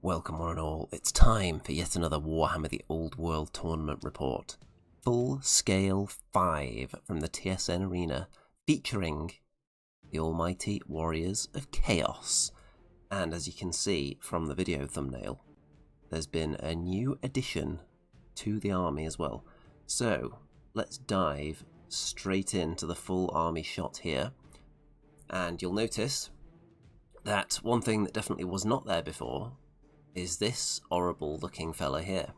Welcome one and all, it's time for yet another Warhammer the Old World Tournament report. Full Scale 5 from the TSN Arena, featuring the almighty Warriors of Chaos. And as you can see from the video thumbnail, there's been a new addition to the army as well. So let's dive straight into the full army shot here. And you'll notice that one thing that definitely was not there before is this horrible looking fella here.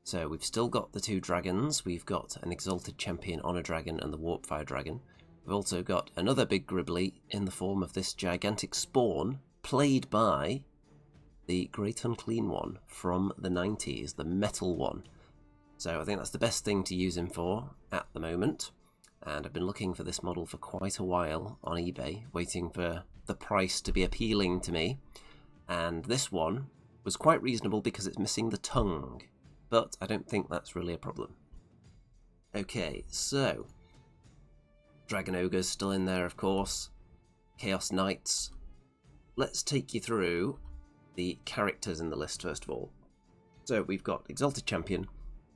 So we've still got the two dragons. We've got an Exalted Champion Honor Dragon and the Warpfire Dragon. We've also got another big gribbly in the form of this gigantic spawn, played by the Great Unclean one from the 90s, the metal one. So I think that's the best thing to use him for at the moment. And I've been looking for this model for quite a while on eBay, waiting for the price to be appealing to me. And this one was quite reasonable because it's missing the tongue, but I don't think that's really a problem. Okay, so Dragon Ogre's still in there, of course. Chaos Knights. Let's take you through the characters in the list first of all. So we've got Exalted Champion,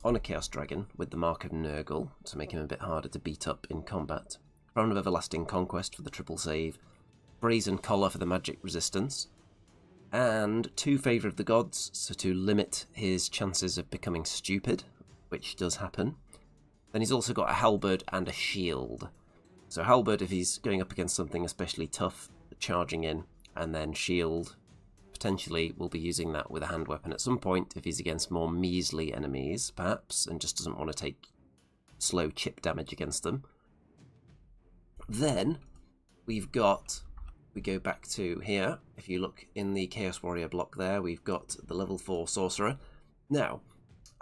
Honor Chaos Dragon with the Mark of Nurgle to make him a bit harder to beat up in combat. Crown of Everlasting Conquest for the triple save, Brazen Collar for the magic resistance, and 2 Favour of the Gods, so to limit his chances of becoming stupid, which does happen. Then he's also got a halberd and a shield. So halberd if he's going up against something especially tough, charging in, and then shield, potentially we'll be using that with a hand weapon at some point if he's against more measly enemies, perhaps, and just doesn't want to take slow chip damage against them. Then we go back to here. If you look in the Chaos Warrior block there, we've got the level 4 Sorcerer. Now,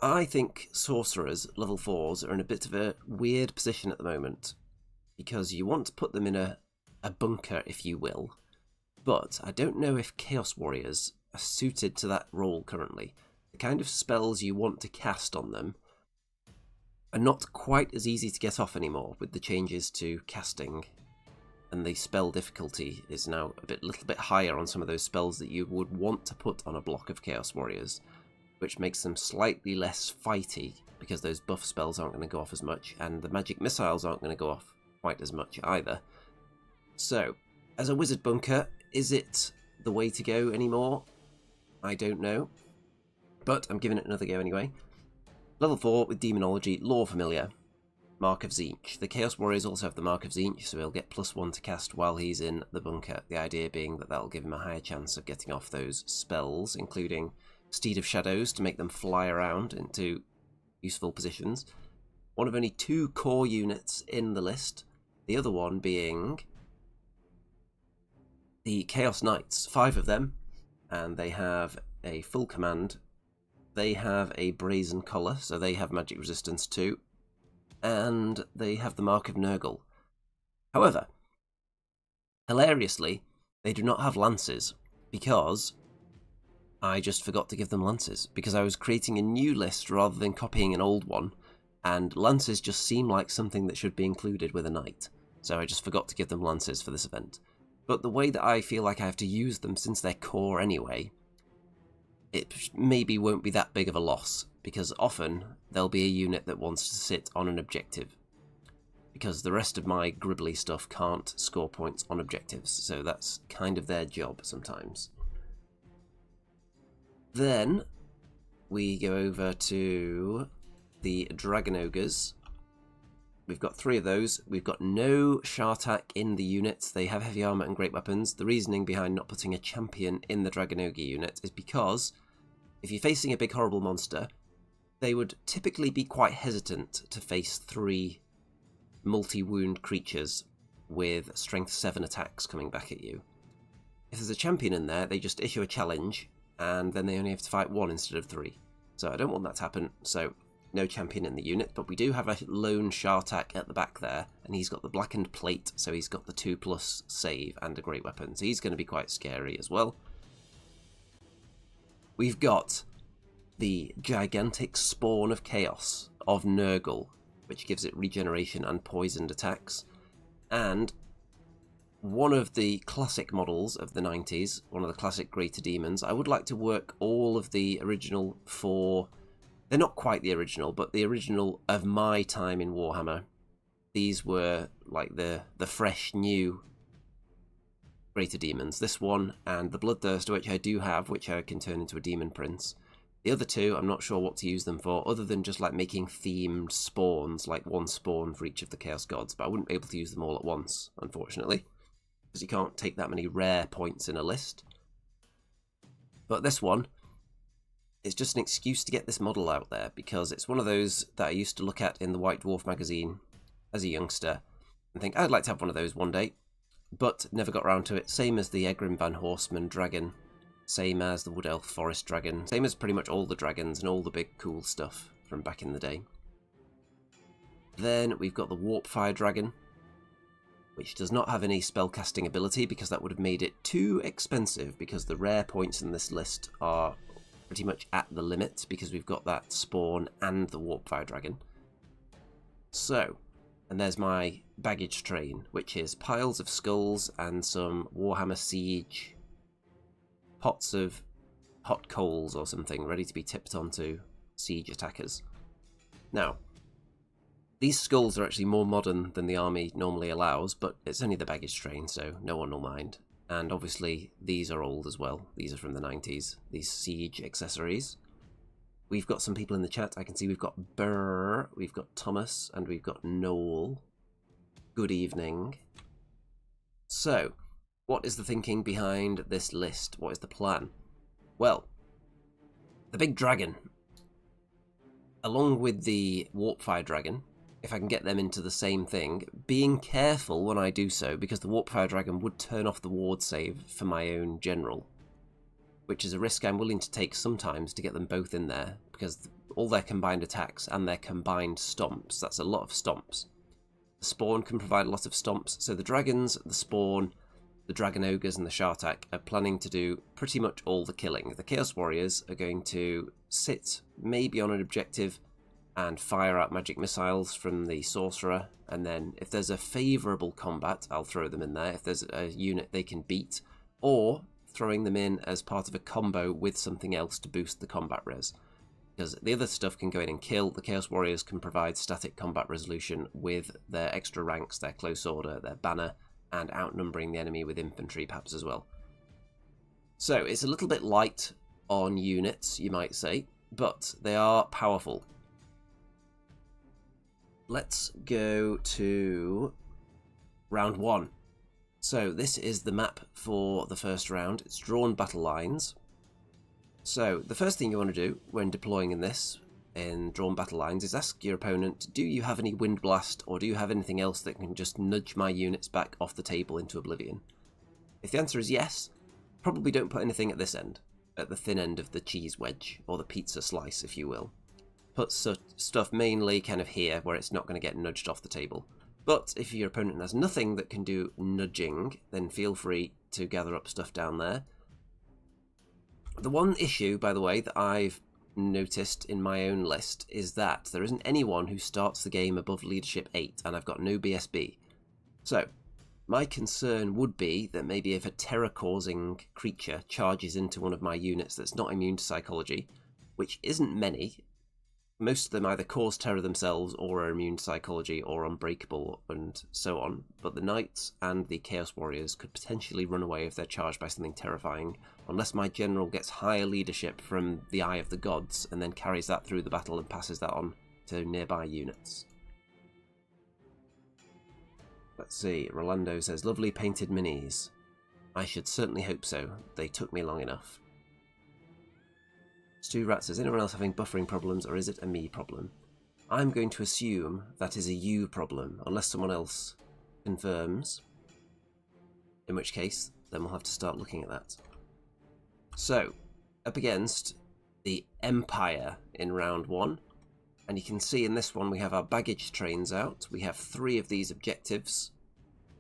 I think Sorcerers, level 4s, are in a bit of a weird position at the moment, because you want to put them in a bunker, if you will, but I don't know if Chaos Warriors are suited to that role currently. The kind of spells you want to cast on them are not quite as easy to get off anymore with the changes to casting, and the spell difficulty is now a little bit higher on some of those spells that you would want to put on a block of Chaos Warriors, which makes them slightly less fighty, because those buff spells aren't going to go off as much, and the magic missiles aren't going to go off quite as much either. So, as a wizard bunker, is it the way to go anymore? I don't know, but I'm giving it another go anyway. Level 4 with Demonology, Lore Familiar, Mark of Tzeentch. The Chaos Warriors also have the Mark of Tzeentch, so he'll get +1 to cast while he's in the bunker. The idea being that that'll give him a higher chance of getting off those spells, including Steed of Shadows to make them fly around into useful positions. One of only 2 core units in the list, the other one being the Chaos Knights, 5 of them, and they have a full command. They have a Brazen Collar, so they have magic resistance too, and they have the Mark of Nurgle. However, hilariously, they do not have lances, because I just forgot to give them lances, because I was creating a new list rather than copying an old one, and lances just seem like something that should be included with a knight, so I just forgot to give them lances for this event. But the way that I feel like I have to use them, since they're core anyway, it maybe won't be that big of a loss, because often there'll be a unit that wants to sit on an objective, because the rest of my gribbly stuff can't score points on objectives, so that's kind of their job sometimes. Then we go over to the Dragon Ogres. We've got 3 of those. We've got no Shartak in the units. They have heavy armor and great weapons. The reasoning behind not putting a champion in the Dragon Ogre unit is because if you're facing a big horrible monster, they would typically be quite hesitant to face 3 multi-wound creatures with strength 7 attacks coming back at you. If there's a champion in there, they just issue a challenge, and then they only have to fight 1 instead of 3. So I don't want that to happen, so no champion in the unit, but we do have a lone Shartak at the back there, and he's got the blackened plate, so he's got the 2+ save and a great weapon, so he's going to be quite scary as well. We've got the gigantic spawn of chaos of Nurgle, which gives it regeneration and poisoned attacks, and one of the classic models of the 90s, one of the classic Greater Demons. I would like to work all of the original 4. They're not quite the original, but the original of my time in Warhammer. These were like the fresh, new Greater Demons. This one and the Bloodthirster, which I do have, which I can turn into a Demon Prince. The other two, I'm not sure what to use them for, other than just like making themed spawns, like one spawn for each of the Chaos Gods. But I wouldn't be able to use them all at once, unfortunately, because you can't take that many rare points in a list. But this one, it's just an excuse to get this model out there, because it's one of those that I used to look at in the White Dwarf magazine as a youngster and think I'd like to have one of those one day, but never got around to it. Same as the Egrim Van Horseman dragon, same as the Wood Elf Forest dragon, same as pretty much all the dragons and all the big cool stuff from back in the day. Then we've got the Warpfire dragon, which does not have any spellcasting ability because that would have made it too expensive, because the rare points in this list are pretty much at the limit because we've got that spawn and the Warpfire dragon. So, and there's my baggage train, which is piles of skulls and some Warhammer Siege pots of hot coals or something ready to be tipped onto siege attackers. Now, these skulls are actually more modern than the army normally allows, but it's only the baggage train, so no one will mind. And obviously, these are old as well. These are from the 90s, these siege accessories. We've got some people in the chat. I can see we've got Burr, we've got Thomas, and we've got Noel. Good evening. So, what is the thinking behind this list? What is the plan? Well, the big dragon, along with the Warpfire dragon, if I can get them into the same thing, being careful when I do so, because the Warpfire dragon would turn off the ward save for my own general, which is a risk I'm willing to take sometimes to get them both in there, because all their combined attacks and their combined stomps, that's a lot of stomps. The spawn can provide a lot of stomps, so the dragons, the spawn, the Dragon Ogres and the Shartak are planning to do pretty much all the killing. The Chaos Warriors are going to sit maybe on an objective and fire out magic missiles from the Sorcerer, and then if there's a favourable combat, I'll throw them in there if there's a unit they can beat, or throwing them in as part of a combo with something else to boost the combat res. Because the other stuff can go in and kill, the Chaos Warriors can provide static combat resolution with their extra ranks, their close order, their banner, and outnumbering the enemy with infantry perhaps as well. So it's a little bit light on units, you might say, but they are powerful. Let's go to round 1. So this is the map for the first round. It's drawn battle lines. So the first thing you want to do when deploying in this, in drawn battle lines, is ask your opponent, do you have any wind blast, or do you have anything else that can just nudge my units back off the table into oblivion? If the answer is yes, probably don't put anything at this end, at the thin end of the cheese wedge, or the pizza slice if you will. Put stuff mainly kind of here where it's not going to get nudged off the table. But if your opponent has nothing that can do nudging, then feel free to gather up stuff down there. The one issue, by the way, that I've noticed in my own list is that there isn't anyone who starts the game above leadership 8, and I've got no BSB. So, my concern would be that maybe if a terror-causing creature charges into one of my units that's not immune to psychology, which isn't many, most of them either cause terror themselves or are immune to psychology or unbreakable and so on, but the Knights and the Chaos Warriors could potentially run away if they're charged by something terrifying, unless my general gets higher leadership from the Eye of the Gods and then carries that through the battle and passes that on to nearby units. Let's see, Rolando says, lovely painted minis. I should certainly hope so, they took me long enough. Stu Rat says, anyone else having buffering problems, or is it a me problem? I'm going to assume that is a you problem, unless someone else confirms. In which case, then we'll have to start looking at that. So, up against the Empire in round 1. And you can see in this one we have our baggage trains out. We have 3 of these objectives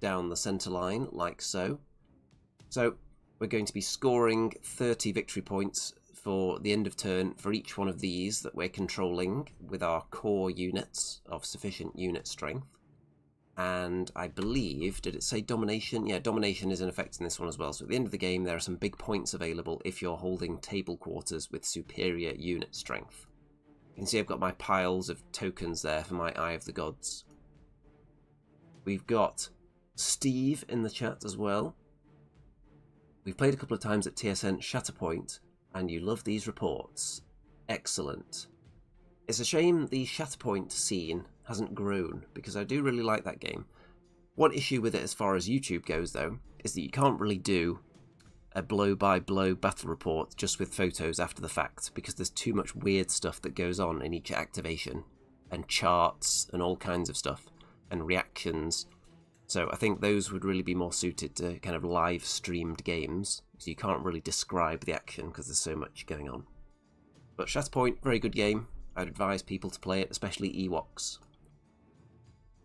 down the centre line, like so. So, we're going to be scoring 30 victory points for the end of turn for each one of these that we're controlling with our core units of sufficient unit strength. And I believe, did it say domination? Yeah, domination is in effect in this one as well. So at the end of the game, there are some big points available if you're holding table quarters with superior unit strength. You can see I've got my piles of tokens there for my Eye of the Gods. We've got Steve in the chat as well. We've played a couple of times at TSN Shatterpoint, and you love these reports. Excellent. It's a shame the Shatterpoint scene hasn't grown, because I do really like that game. One issue with it as far as YouTube goes, though, is that you can't really do a blow-by-blow battle report just with photos after the fact, because there's too much weird stuff that goes on in each activation, and charts, and all kinds of stuff, and reactions. So I think those would really be more suited to kind of live-streamed games, so you can't really describe the action because there's so much going on. But Shatterpoint, very good game. I'd advise people to play it, especially Ewoks.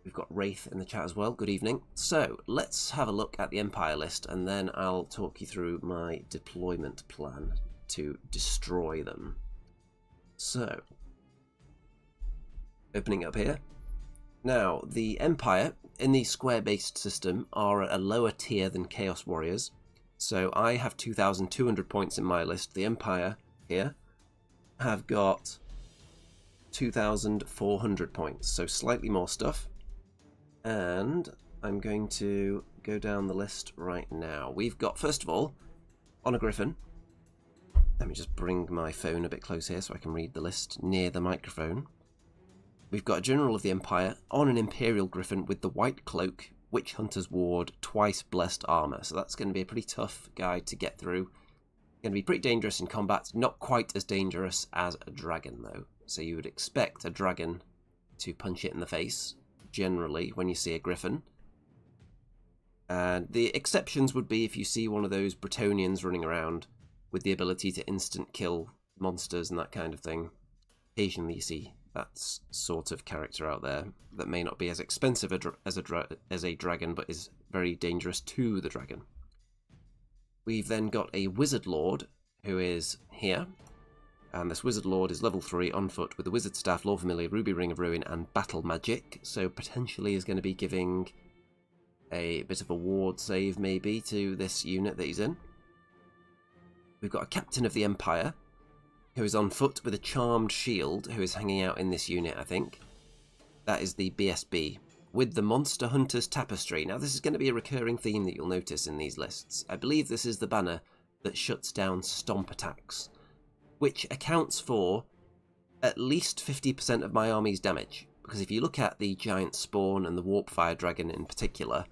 We've got Wraith in the chat as well. Good evening. So let's have a look at the Empire list, and then I'll talk you through my deployment plan to destroy them. So, opening up here. Now, the Empire in the square-based system are a lower tier than Chaos Warriors. So I have 2,200 points in my list. The Empire here have got 2,400 points, so slightly more stuff. And I'm going to go down the list right now. We've got, first of all, on a Griffin. Let me just bring my phone a bit close here so I can read the list near the microphone. We've got a General of the Empire on an Imperial Griffin with the White Cloak, Witch Hunter's Ward, twice Blessed Armor. So that's going to be a pretty tough guy to get through. Going to be pretty dangerous in combat. Not quite as dangerous as a dragon, though. So you would expect a dragon to punch it in the face, generally, when you see a Griffin. And the exceptions would be if you see one of those Bretonnians running around with the ability to instant kill monsters and that kind of thing. Occasionally you see that sort of character out there that may not be as expensive as a dragon, but is very dangerous to the dragon. We've then got a Wizard Lord who is here. And this Wizard Lord is level 3 on foot with the Wizard Staff, Lore Familiar, Ruby Ring of Ruin, and Battle Magic. So potentially is going to be giving a bit of a ward save maybe to this unit that he's in. We've got a Captain of the Empire who is on foot with a Charmed Shield who is hanging out in this unit, I think. That is the BSB with the Monster Hunter's Tapestry. Now this is going to be a recurring theme that you'll notice in these lists. I believe this is the banner that shuts down stomp attacks, which accounts for at least 50% of my army's damage. Because if you look at the Giant Spawn and the Warpfire Dragon in particular,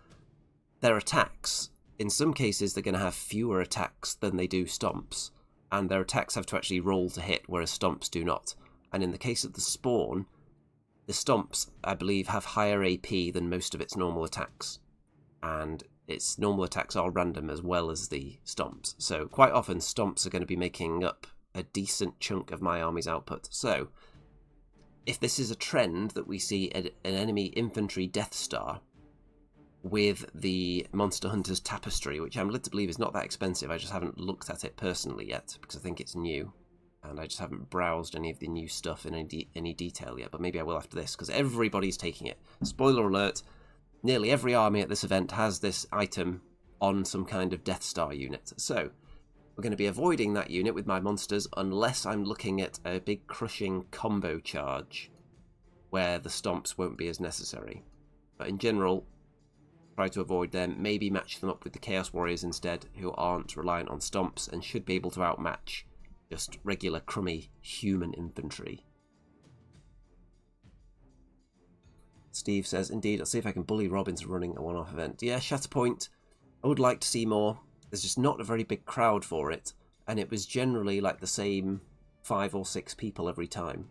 their attacks, in some cases they're going to have fewer attacks than they do stomps, and their attacks have to actually roll to hit, whereas stomps do not. And in the case of the Spawn, the stomps, I believe, have higher AP than most of its normal attacks. And its normal attacks are random as well as the stomps. So quite often stomps are going to be making up a decent chunk of my army's output. So, if this is a trend that we see an enemy infantry Death Star with the Monster Hunter's Tapestry, which I'm led to believe is not that expensive, I just haven't looked at it personally yet, because I think it's new, and I just haven't browsed any of the new stuff in any detail yet, but maybe I will after this, because everybody's taking it. Spoiler alert, nearly every army at this event has this item on some kind of Death Star unit. So, we're going to be avoiding that unit with my monsters unless I'm looking at a big crushing combo charge where the stomps won't be as necessary. But in general, try to avoid them, maybe match them up with the Chaos Warriors instead, who aren't reliant on stomps and should be able to outmatch just regular crummy human infantry. Steve says, indeed, I'll see if I can bully Rob into running a one-off event. Yeah, Shatterpoint, I would like to see more. There's just not a very big crowd for it, and it was generally like the same 5 or 6 people every time.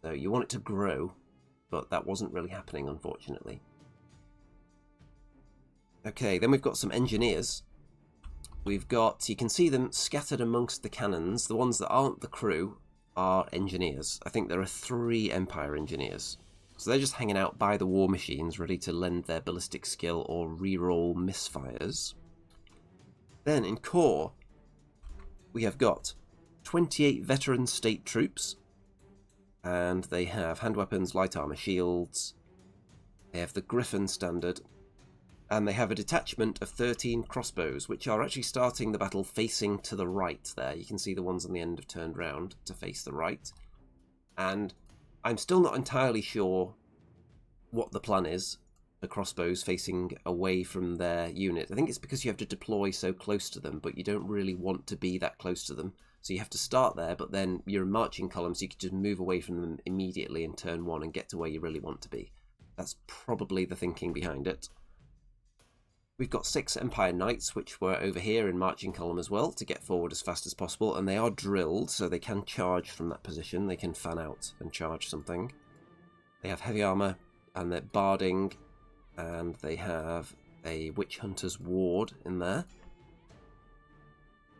So you want it to grow, but that wasn't really happening, unfortunately. Okay, then we've got some engineers. We've got, you can see them scattered amongst the cannons. The ones that aren't the crew are engineers. I think there are 3 Empire engineers. So they're just hanging out by the war machines, ready to lend their ballistic skill or reroll misfires. Then in core, we have got 28 veteran state troops, and they have hand weapons, light armor, shields. They have the Griffin standard, and they have a detachment of 13 crossbows, which are actually starting the battle facing to the right there. You can see the ones on the end have turned round to face the right. And I'm still not entirely sure what the plan is. The crossbows facing away from their unit. I think it's because you have to deploy so close to them, but you don't really want to be that close to them. So you have to start there, but then you're in marching columns, so you can just move away from them immediately in turn 1 and get to where you really want to be. That's probably the thinking behind it. We've got 6 Empire Knights, which were over here in marching column as well, to get forward as fast as possible, and they are drilled, so they can charge from that position. They can fan out and charge something. They have heavy armour, and they're barding, and they have a Witch Hunter's Ward in there.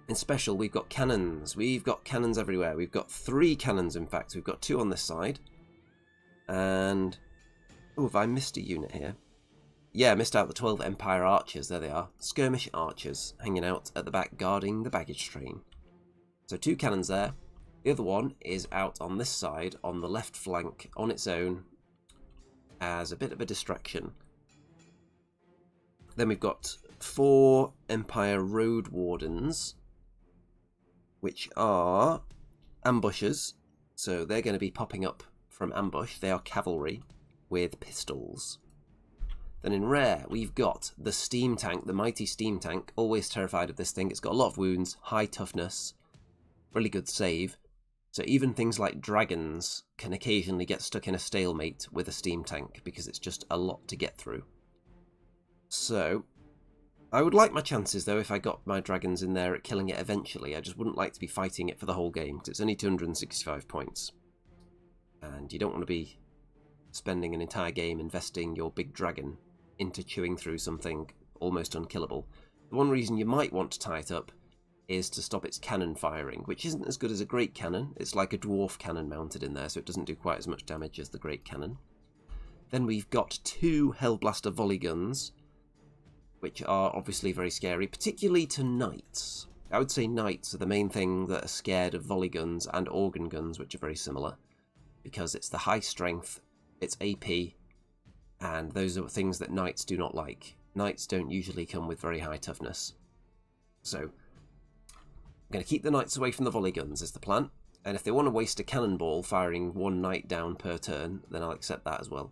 In special, we've got cannons. We've got cannons everywhere. We've got 3 cannons, in fact. We've got 2 on this side. And... oh, have I missed a unit here? Yeah, I missed out the 12 Empire Archers. There they are. Skirmish Archers hanging out at the back, guarding the baggage train. So 2 cannons there. The other one is out on this side, on the left flank, on its own, as a bit of a distraction. Then we've got 4 Empire Road Wardens, which are ambushers. So they're going to be popping up from ambush. They are cavalry with pistols. Then in rare, we've got the steam tank, the mighty steam tank. Always terrified of this thing. It's got a lot of wounds, high toughness, really good save. So even things like dragons can occasionally get stuck in a stalemate with a steam tank because it's just a lot to get through. So I would like my chances though if I got my dragons in there at killing it eventually. I just wouldn't like to be fighting it for the whole game because it's only 265 points. And you don't want to be spending an entire game investing your big dragon into chewing through something almost unkillable. The one reason you might want to tie it up is to stop its cannon firing, which isn't as good as a great cannon. It's like a dwarf cannon mounted in there, so it doesn't do quite as much damage as the great cannon. Then we've got 2 Hellblaster volley guns, which are obviously very scary, particularly to knights. I would say knights are the main thing that are scared of volley guns and organ guns, which are very similar, because it's the high strength, it's AP, and those are things that knights do not like. Knights don't usually come with very high toughness. So I'm going to keep the knights away from the volley guns is the plan, and if they want to waste a cannonball firing 1 knight down per turn, then I'll accept that as well.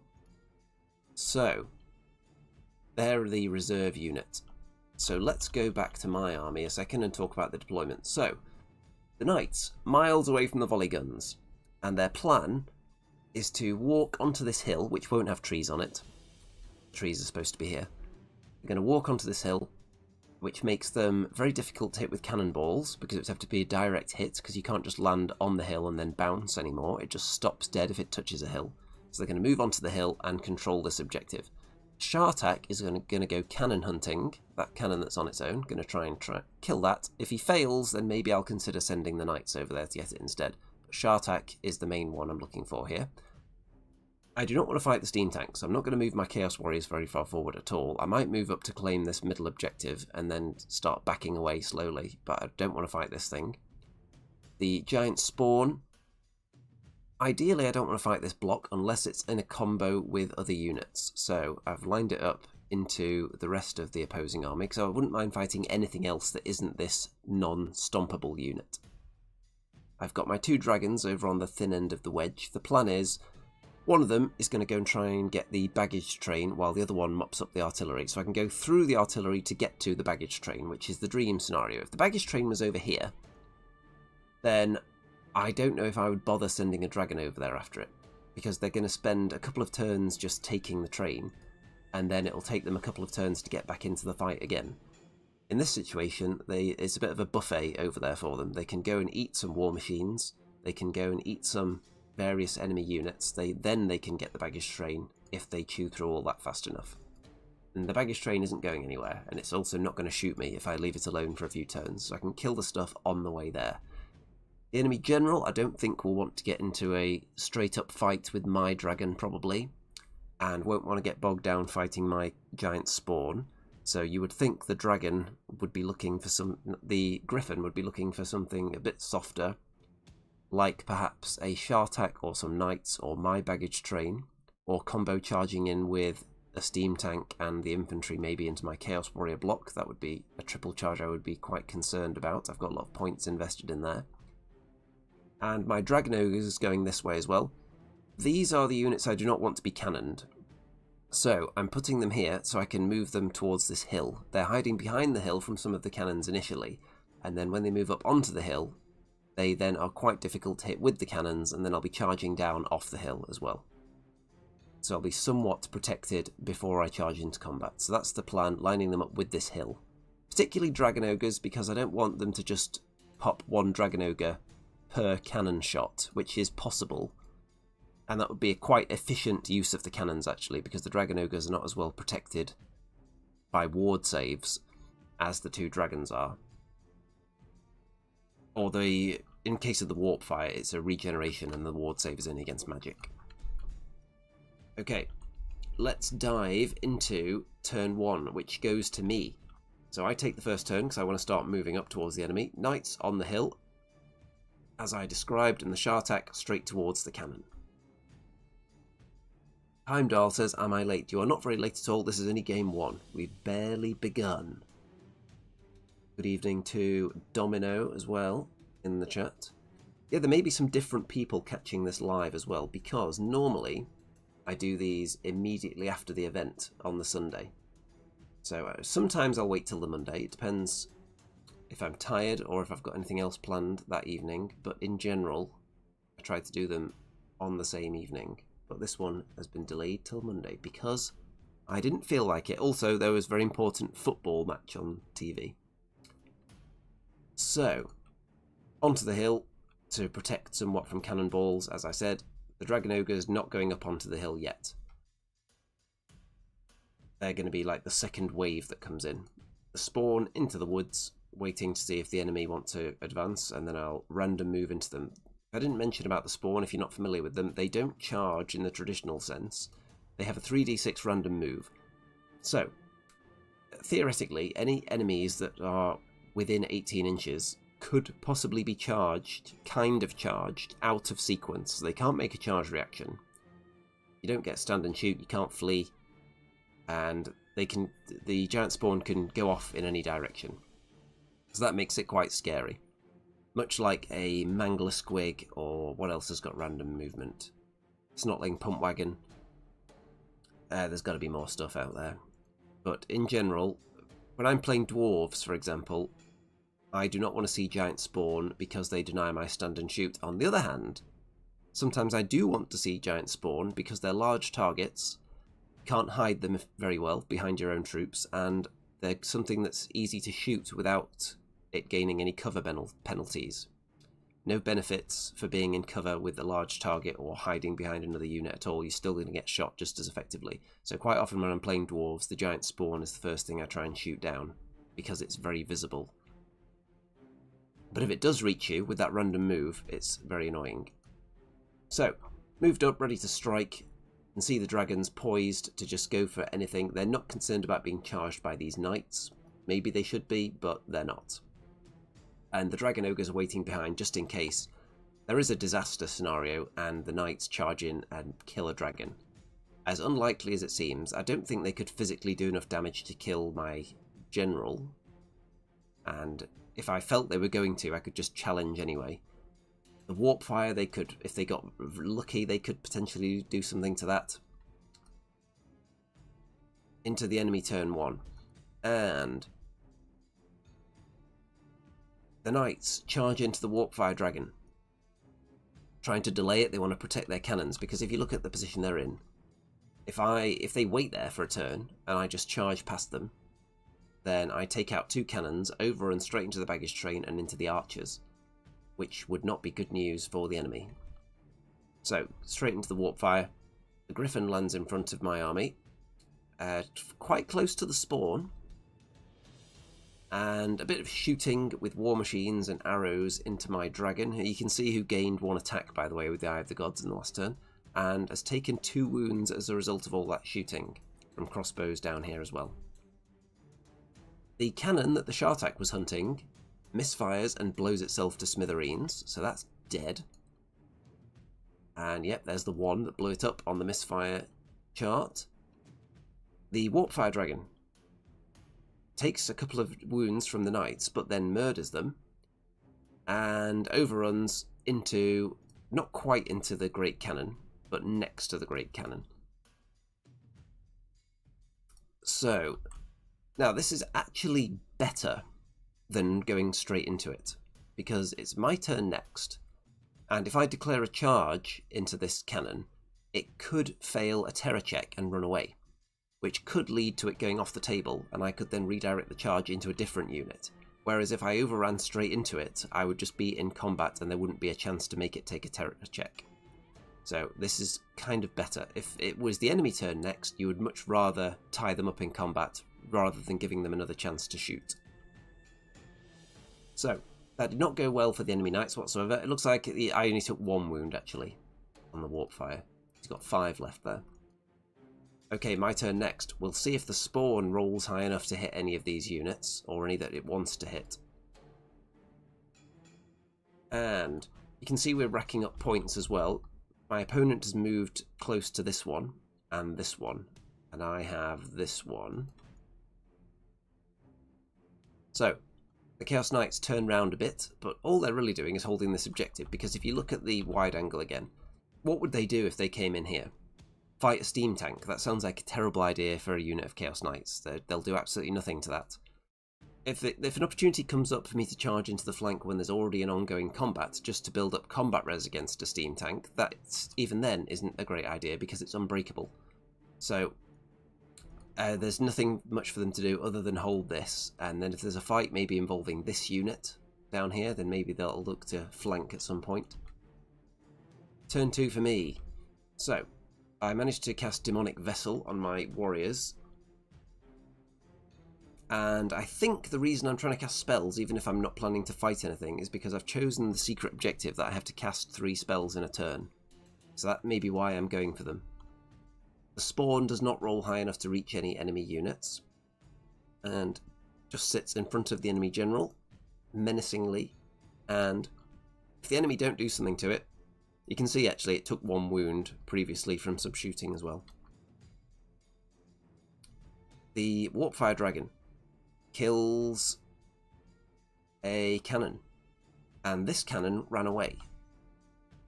So they're the reserve unit. So let's go back to my army a second and talk about the deployment. So the knights, miles away from the volley guns, and their plan is to walk onto this hill, which won't have trees on it. Trees are supposed to be here. They're going to walk onto this hill, which makes them very difficult to hit with cannonballs, because it would have to be a direct hit, because you can't just land on the hill and then bounce anymore. It just stops dead if it touches a hill. So they're going to move onto the hill and control this objective. Shartak is going to go cannon hunting, that cannon that's on its own, going to try kill that. If he fails, then maybe I'll consider sending the knights over there to get it instead. But Shartak is the main one I'm looking for here. I do not want to fight the steam tank, so I'm not going to move my Chaos Warriors very far forward at all. I might move up to claim this middle objective and then start backing away slowly, but I don't want to fight this thing. The giant spawn. Ideally, I don't want to fight this block unless it's in a combo with other units. So I've lined it up into the rest of the opposing army, so I wouldn't mind fighting anything else that isn't this non-stompable unit. I've got my 2 dragons over on the thin end of the wedge. The plan is one of them is going to go and try and get the baggage train while the other one mops up the artillery. So I can go through the artillery to get to the baggage train, which is the dream scenario. If the baggage train was over here, then I don't know if I would bother sending a dragon over there after it, because they're going to spend a couple of turns just taking the train, and then it'll take them a couple of turns to get back into the fight again. In this situation, it's a bit of a buffet over there for them. They can go and eat some war machines, they can go and eat some various enemy units, then they can get the baggage train if they chew through all that fast enough. And the baggage train isn't going anywhere, and it's also not going to shoot me if I leave it alone for a few turns, so I can kill the stuff on the way there. The enemy general, I don't think will want to get into a straight up fight with my dragon probably, and won't want to get bogged down fighting my giant spawn. So you would think the dragon would be looking for the griffin would be looking for something a bit softer, like perhaps a Shartak or some knights or my baggage train, or combo charging in with a steam tank and the infantry maybe into my Chaos Warrior block. That would be a triple charge I would be quite concerned about. I've got a lot of points invested in there. And my Dragon Ogres is going this way as well. These are the units I do not want to be cannoned. So I'm putting them here so I can move them towards this hill. They're hiding behind the hill from some of the cannons initially, and then when they move up onto the hill, they then are quite difficult to hit with the cannons, and then I'll be charging down off the hill as well. So I'll be somewhat protected before I charge into combat. So that's the plan, lining them up with this hill. Particularly Dragon Ogres, because I don't want them to just pop one Dragon Ogre per cannon shot, which is possible. And that would be a quite efficient use of the cannons, actually, because the Dragon Ogres are not as well protected by ward saves as the two dragons are. Or in case of the Warp Fire, it's a regeneration and the ward save is only against magic. Okay, let's dive into turn 1, which goes to me. So I take the first turn because I want to start moving up towards the enemy. Knights on the hill, as I described, and the Shartak straight towards the cannon. Heimdall says, am I late? You are not very late at all. This is only game 1. We've barely begun. Good evening to Domino as well in the chat. Yeah, there may be some different people catching this live as well, because normally I do these immediately after the event on the Sunday. So sometimes I'll wait till the Monday. It depends if I'm tired or if I've got anything else planned that evening. But in general, I try to do them on the same evening. But this one has been delayed till Monday because I didn't feel like it. Also, there was a very important football match on TV. So, onto the hill to protect somewhat from cannonballs, as I said. The Dragon Ogre's not going up onto the hill yet. They're going to be like the second wave that comes in. The spawn into the woods, waiting to see if the enemy want to advance, and then I'll random move into them. I didn't mention about the spawn, if you're not familiar with them, they don't charge in the traditional sense. They have a 3d6 random move. So, theoretically, any enemies that are within 18 inches could possibly be charged, kind of charged, out of sequence. So they can't make a charge reaction. You don't get stand and shoot, you can't flee, and the giant spawn can go off in any direction. So that makes it quite scary. Much like a Mangler Squig, or what else has got random movement? Snotling Pump Wagon. There's got to be more stuff out there. But in general, when I'm playing dwarves, for example, I do not want to see giant spawn because they deny my stand and shoot. On the other hand, sometimes I do want to see giant spawn because they're large targets, can't hide them very well behind your own troops, and they're something that's easy to shoot without it gaining any cover penalties. No benefits for being in cover with a large target or hiding behind another unit at all. You're still going to get shot just as effectively. So quite often when I'm playing dwarves, the giant spawn is the first thing I try and shoot down because it's very visible. But if it does reach you with that random move, it's very annoying. So, moved up, ready to strike, and see the dragons poised to just go for anything. They're not concerned about being charged by these knights. Maybe they should be, but they're not. And the Dragon Ogres are waiting behind just in case there is a disaster scenario and the knights charge in and kill a dragon. As unlikely as it seems, I don't think they could physically do enough damage to kill my general. And if I felt they were going to, I could just challenge anyway. The Warp Fire, they could, if they got lucky, they could potentially do something to that. Into the enemy turn 1. And the knights charge into the Warp Fire Dragon. Trying to delay it, they want to protect their cannons, because if you look at the position they're in, if they wait there for a turn, and I just charge past them, then I take out 2 cannons, over and straight into the baggage train and into the archers, which would not be good news for the enemy. So, straight into the Warp Fire. The Griffin lands in front of my army, quite close to the spawn, and a bit of shooting with war machines and arrows into my dragon. You can see who gained 1 attack, by the way, with the Eye of the Gods in the last turn, and has taken 2 wounds as a result of all that shooting from crossbows down here as well. The cannon that the Shartak was hunting misfires and blows itself to smithereens, so that's dead. And yep, there's the one that blew it up on the misfire chart. The Warpfire Dragon takes a couple of wounds from the knights, but then murders them and overruns into, not quite into the Great Cannon, but next to the Great Cannon. So, now this is actually better than going straight into it, because it's my turn next, and if I declare a charge into this cannon, it could fail a terror check and run away, which could lead to it going off the table, and I could then redirect the charge into a different unit. Whereas if I overran straight into it, I would just be in combat and there wouldn't be a chance to make it take a terror check. So this is kind of better. If it was the enemy turn next, you would much rather tie them up in combat rather than giving them another chance to shoot. So, that did not go well for the enemy knights whatsoever. It looks like I only took 1 wound, actually, on the Warpfire. He's got 5 left there. Okay, my turn next. We'll see if the spawn rolls high enough to hit any of these units, or any that it wants to hit. And you can see we're racking up points as well. My opponent has moved close to this one, and I have this one. So, the Chaos Knights turn round a bit, but all they're really doing is holding this objective, because if you look at the wide angle again, what would they do if they came in here? Fight a steam tank? That sounds like a terrible idea for a unit of Chaos Knights. They'll do absolutely nothing to that. If an opportunity comes up for me to charge into the flank when there's already an ongoing combat, just to build up combat res against a steam tank, that even then isn't a great idea, because it's unbreakable. So, there's nothing much for them to do other than hold this, and then if there's a fight maybe involving this unit down here, then maybe they'll look to flank at some point. Turn 2 for me. So, I managed to cast Demonic Vessel on my warriors, and I think the reason I'm trying to cast spells, even if I'm not planning to fight anything, is because I've chosen the secret objective that I have to cast 3 spells in a turn. So that may be why I'm going for them. The spawn does not roll high enough to reach any enemy units, and just sits in front of the enemy general, menacingly, and if the enemy don't do something to it, you can see actually it took 1 wound previously from some shooting as well. The Warpfire Dragon kills a cannon, and this cannon ran away.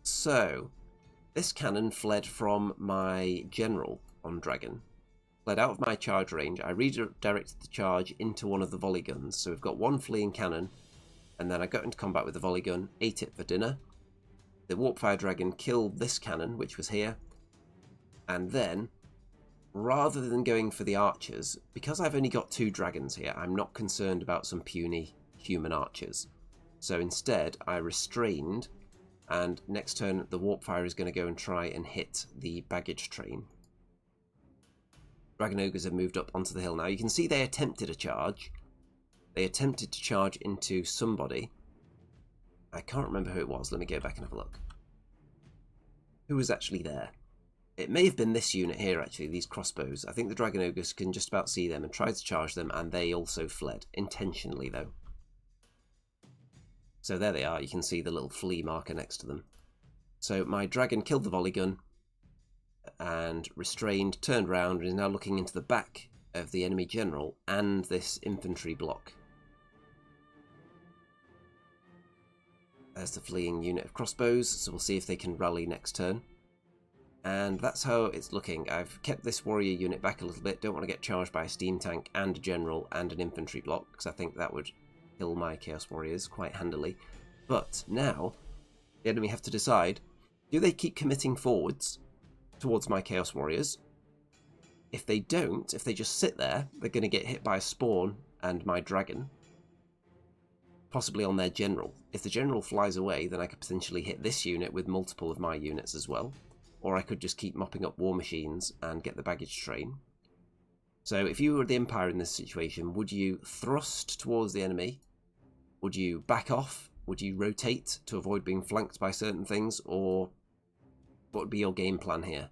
So, this cannon fled from my general on Dragon, fled out of my charge range. I redirected the charge into one of the volley guns, so we've got 1 fleeing cannon, and then I got into combat with the volley gun, ate it for dinner. The Warpfire Dragon killed this cannon, which was here, and then, rather than going for the archers, because I've only got 2 dragons here, I'm not concerned about some puny human archers. So instead, I restrained, and next turn the Warpfire is going to go and try and hit the baggage train. Dragon Ogres have moved up onto the hill now. You can see they attempted a charge. They attempted to charge into somebody. I can't remember who it was. Let me go back and have a look. Who was actually there? It may have been this unit here, actually, these crossbows. I think the Dragon Ogres can just about see them and tried to charge them, and they also fled. Intentionally, though. So there they are. You can see the little flea marker next to them. So my dragon killed the volley gun and restrained, turned round, and is now looking into the back of the enemy general and this infantry block. There's the fleeing unit of crossbows, so we'll see if they can rally next turn. And that's how it's looking. I've kept this warrior unit back a little bit. Don't want to get charged by a steam tank and a general and an infantry block, because I think that would kill my Chaos Warriors quite handily. But now, the enemy have to decide, do they keep committing forwards towards my Chaos Warriors? If they don't, if they just sit there, they're going to get hit by a spawn and my dragon, possibly on their general. If the general flies away, then I could potentially hit this unit with multiple of my units as well. Or I could just keep mopping up war machines and get the baggage train. So if you were the Empire in this situation, would you thrust towards the enemy? Would you back off? Would you rotate to avoid being flanked by certain things? Or what would be your game plan here?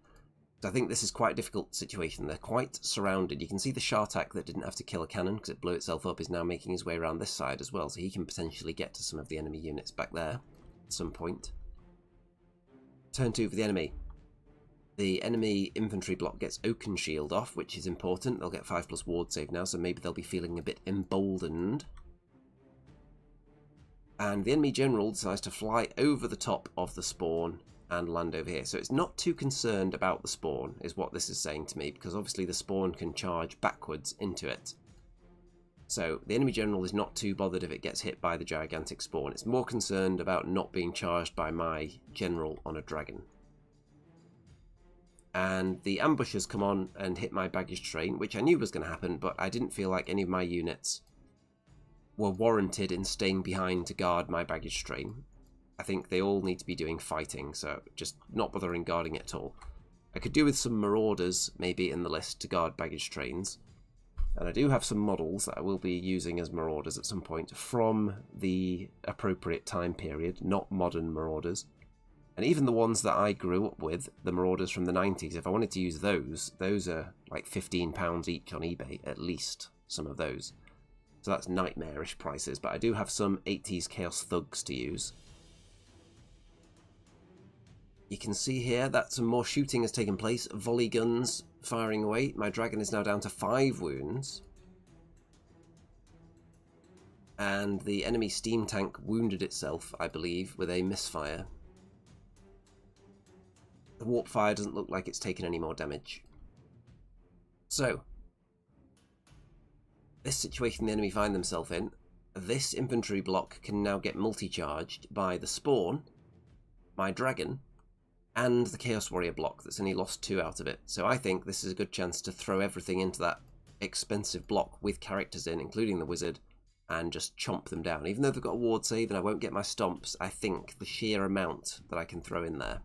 So I think this is quite a difficult situation. They're quite surrounded. You can see the Shartak that didn't have to kill a cannon because it blew itself up is now making his way around this side as well. So he can potentially get to some of the enemy units back there at some point. Turn 2 for the enemy. The enemy infantry block gets Oaken Shield off, which is important. They'll get 5+ ward save now, so maybe they'll be feeling a bit emboldened. And the enemy general decides to fly over the top of the spawn and land over here. So it's not too concerned about the spawn, is what this is saying to me, because obviously the spawn can charge backwards into it. So the enemy general is not too bothered if it gets hit by the gigantic spawn. It's more concerned about not being charged by my general on a dragon. And the ambushers come on and hit my baggage train, which I knew was going to happen, but I didn't feel like any of my units were warranted in staying behind to guard my baggage train. I think they all need to be doing fighting, so just not bothering guarding it at all. I could do with some marauders maybe in the list to guard baggage trains. And I do have some models that I will be using as marauders at some point from the appropriate time period, not modern marauders. And even the ones that I grew up with, the marauders from the 90s, if I wanted to use those are like £15 each on eBay, at least, some of those. So that's nightmarish prices, but I do have some 80s Chaos Thugs to use. You can see here that some more shooting has taken place, volley guns firing away. My dragon is now down to 5 wounds. And the enemy steam tank wounded itself, I believe, with a misfire. The warp fire doesn't look like it's taken any more damage. So, this situation the enemy find themselves in, this infantry block can now get multi-charged by the spawn, my dragon, and the Chaos Warrior block that's only lost 2 out of it. So I think this is a good chance to throw everything into that expensive block with characters in, including the wizard, and just chomp them down. Even though they've got a ward save and I won't get my stomps, I think the sheer amount that I can throw in there.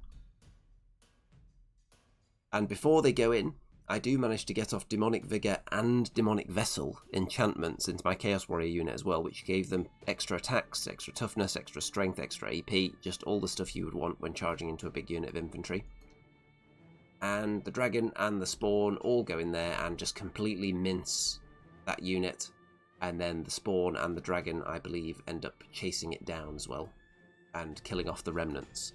And before they go in, I do manage to get off Demonic Vigor and Demonic Vessel enchantments into my Chaos Warrior unit as well, which gave them extra attacks, extra toughness, extra strength, extra AP, just all the stuff you would want when charging into a big unit of infantry. And the dragon and the spawn all go in there and just completely mince that unit, and then the spawn and the dragon, I believe, end up chasing it down as well and killing off the remnants.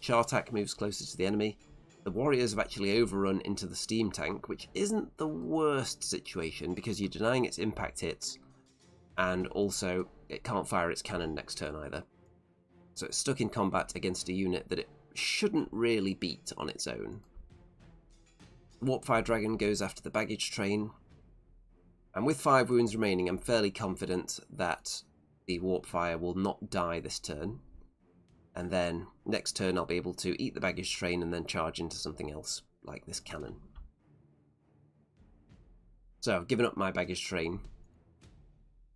Shartak moves closer to the enemy. The warriors have actually overrun into the steam tank, which isn't the worst situation because you're denying its impact hits, and also it can't fire its cannon next turn either. So it's stuck in combat against a unit that it shouldn't really beat on its own. The Warpfire Dragon goes after the baggage train, and with 5 wounds remaining, I'm fairly confident that the Warpfire will not die this turn. And then next turn I'll be able to eat the baggage train and then charge into something else, like this cannon. So I've given up my baggage train.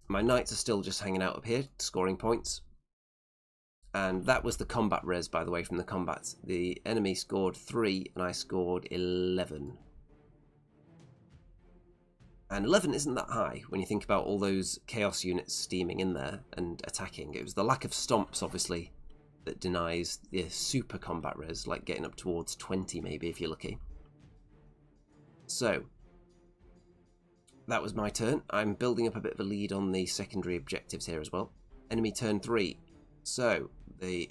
My knights are still just hanging out up here, scoring points. And that was the combat res, by the way, from the combat. The enemy scored 3 and I scored 11. And 11 isn't that high when you think about all those chaos units steaming in there and attacking. It was the lack of stomps, obviously, that denies the super combat res, like getting up towards 20 maybe if you're lucky. So, that was my turn. I'm building up a bit of a lead on the secondary objectives here as well. Enemy turn 3. So, the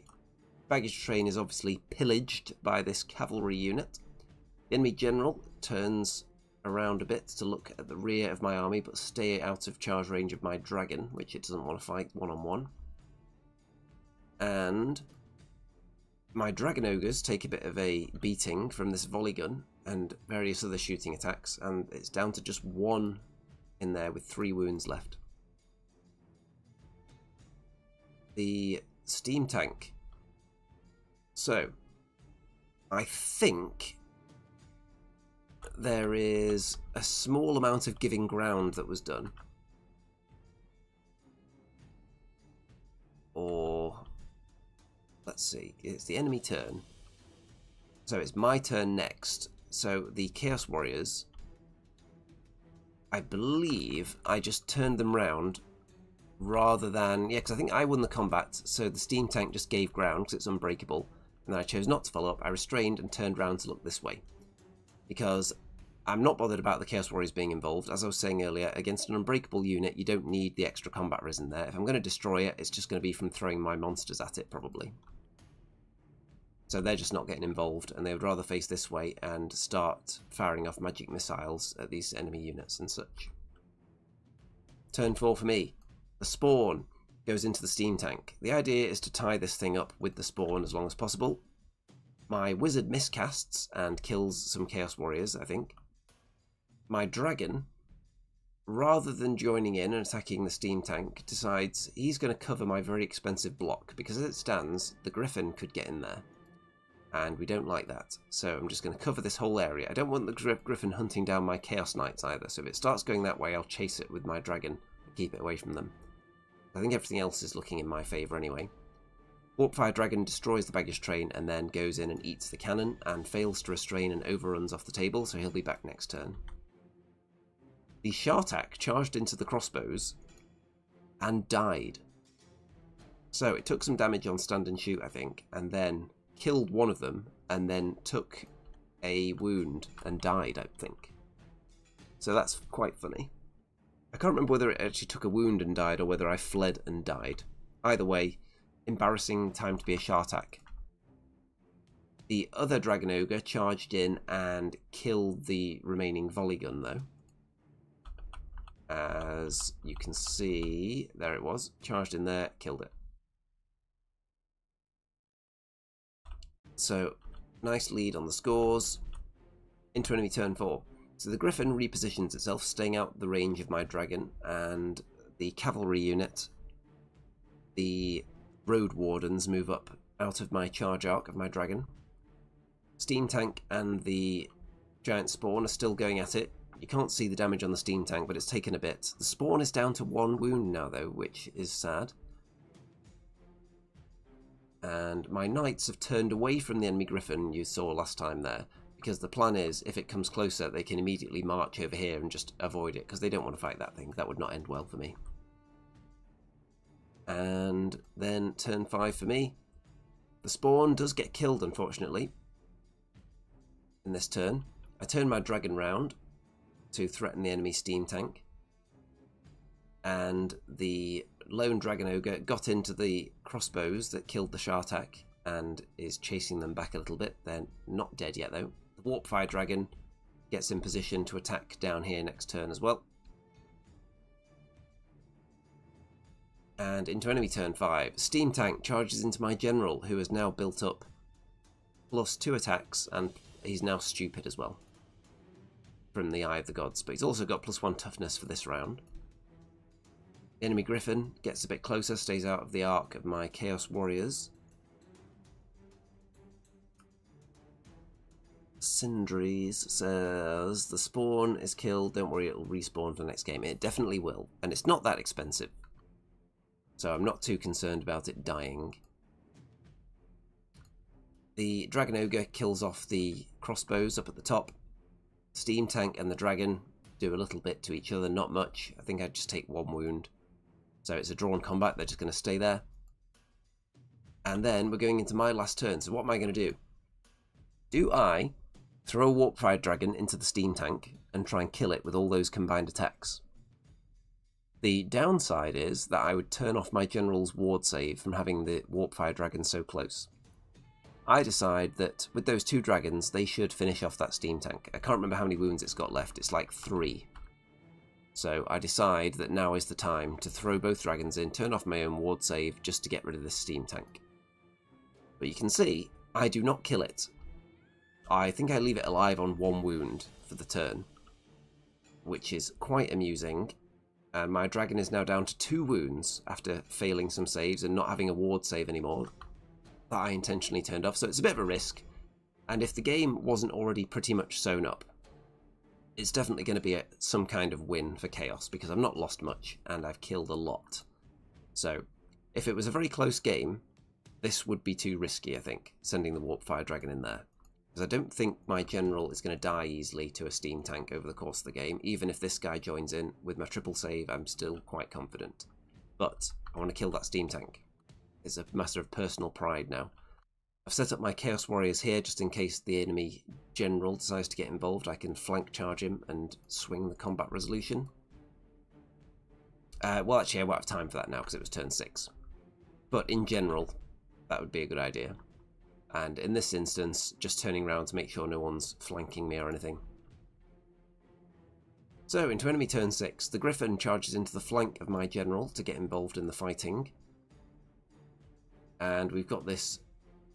baggage train is obviously pillaged by this cavalry unit. The enemy general turns around a bit to look at the rear of my army, but stay out of charge range of my dragon, which it doesn't want to fight one-on-one. And my dragon ogres take a bit of a beating from this volley gun and various other shooting attacks, and it's down to just 1 in there with 3 wounds left. The steam tank. So, I think there is a small amount of giving ground that was done. Or, let's see, it's the enemy turn. So it's my turn next. So the Chaos Warriors, I believe I just turned them round rather than, yeah, because I think I won the combat, so the steam tank just gave ground because it's unbreakable, and then I chose not to follow up. I restrained and turned round to look this way, because I'm not bothered about the Chaos Warriors being involved. As I was saying earlier, against an unbreakable unit, you don't need the extra combat res in there. If I'm going to destroy it, it's just going to be from throwing my monsters at it, probably. So they're just not getting involved, and they would rather face this way and start firing off magic missiles at these enemy units and such. Turn 4 for me. The spawn goes into the steam tank. The idea is to tie this thing up with the spawn as long as possible. My wizard miscasts and kills some chaos warriors, I think. My dragon, rather than joining in and attacking the steam tank, decides he's going to cover my very expensive block, because as it stands, the griffin could get in there. And we don't like that. So I'm just going to cover this whole area. I don't want the griffin hunting down my chaos knights either, so if it starts going that way, I'll chase it with my dragon and keep it away from them. I think everything else is looking in my favour anyway. Warpfire Dragon destroys the baggage train and then goes in and eats the cannon and fails to restrain and overruns off the table, so he'll be back next turn. The Shartak charged into the crossbows and died. So it took some damage on stand and shoot, I think, and then killed one of them and then took a wound and died, I think. So that's quite funny. I can't remember whether it actually took a wound and died or whether I fled and died. Either way, embarrassing time to be a Shartak. The other Dragon Ogre charged in and killed the remaining volley gun though. As you can see, there it was, charged in there, killed it. So, nice lead on the scores. Into enemy turn 4. So the Griffin repositions itself, staying out the range of my dragon, and the cavalry unit, the road wardens, move up out of my charge arc of my dragon. Steam tank and the giant spawn are still going at it. You can't see the damage on the steam tank, but it's taken a bit. The spawn is down to 1 wound now though, which is sad. And my knights have turned away from the enemy griffin you saw last time there, because the plan is, if it comes closer, they can immediately march over here and just avoid it, because they don't want to fight that thing. That would not end well for me. And then turn 5 for me. The spawn does get killed, unfortunately, in this turn. I turn my dragon round to threaten the enemy steam tank, and the lone dragon ogre got into the crossbows that killed the Shartak and is chasing them back a little bit. They're not dead yet though. The Warpfire Dragon gets in position to attack down here next turn as well. And into enemy turn 5, steam tank charges into my general, who has now built up plus 2 attacks, and he's now stupid as well from the Eye of the Gods, but he's also got plus 1 toughness for this round. The enemy griffin gets a bit closer, stays out of the arc of my chaos warriors. Sindries says the spawn is killed, don't worry, it'll respawn for the next game. It definitely will, and it's not that expensive, so I'm not too concerned about it dying. The dragon ogre kills off the crossbows up at the top. Steam tank and the dragon do a little bit to each other, not much. I think I'd just take 1 wound. So it's a drawn combat, they're just going to stay there. And then we're going into my last turn, so what am I going to do? Do I throw a Warpfire Dragon into the steam tank and try and kill it with all those combined attacks? The downside is that I would turn off my general's ward save from having the Warpfire Dragon so close. I decide that with those 2 dragons, they should finish off that steam tank. I can't remember how many wounds it's got left, it's like 3. So I decide that now is the time to throw both dragons in, turn off my own ward save just to get rid of this steam tank. But you can see, I do not kill it. I think I leave it alive on 1 wound for the turn, which is quite amusing. And my dragon is now down to 2 wounds after failing some saves and not having a ward save anymore that I intentionally turned off. So it's a bit of a risk. And if the game wasn't already pretty much sewn up, it's definitely going to be some kind of win for Chaos, because I've not lost much and I've killed a lot. So if it was a very close game, this would be too risky, I think, sending the Warpfire Dragon in there. Because I don't think my general is going to die easily to a steam tank over the course of the game. Even if this guy joins in with my triple save, I'm still quite confident. But I want to kill that steam tank. It's a matter of personal pride now. I've set up my Chaos Warriors here just in case the enemy general decides to get involved. I can flank charge him and swing the combat resolution. Well, actually, I won't have time for that now because it was turn 6. But in general, that would be a good idea. And in this instance, just turning around to make sure no one's flanking me or anything. So, into enemy turn 6, the Griffin charges into the flank of my general to get involved in the fighting. And we've got this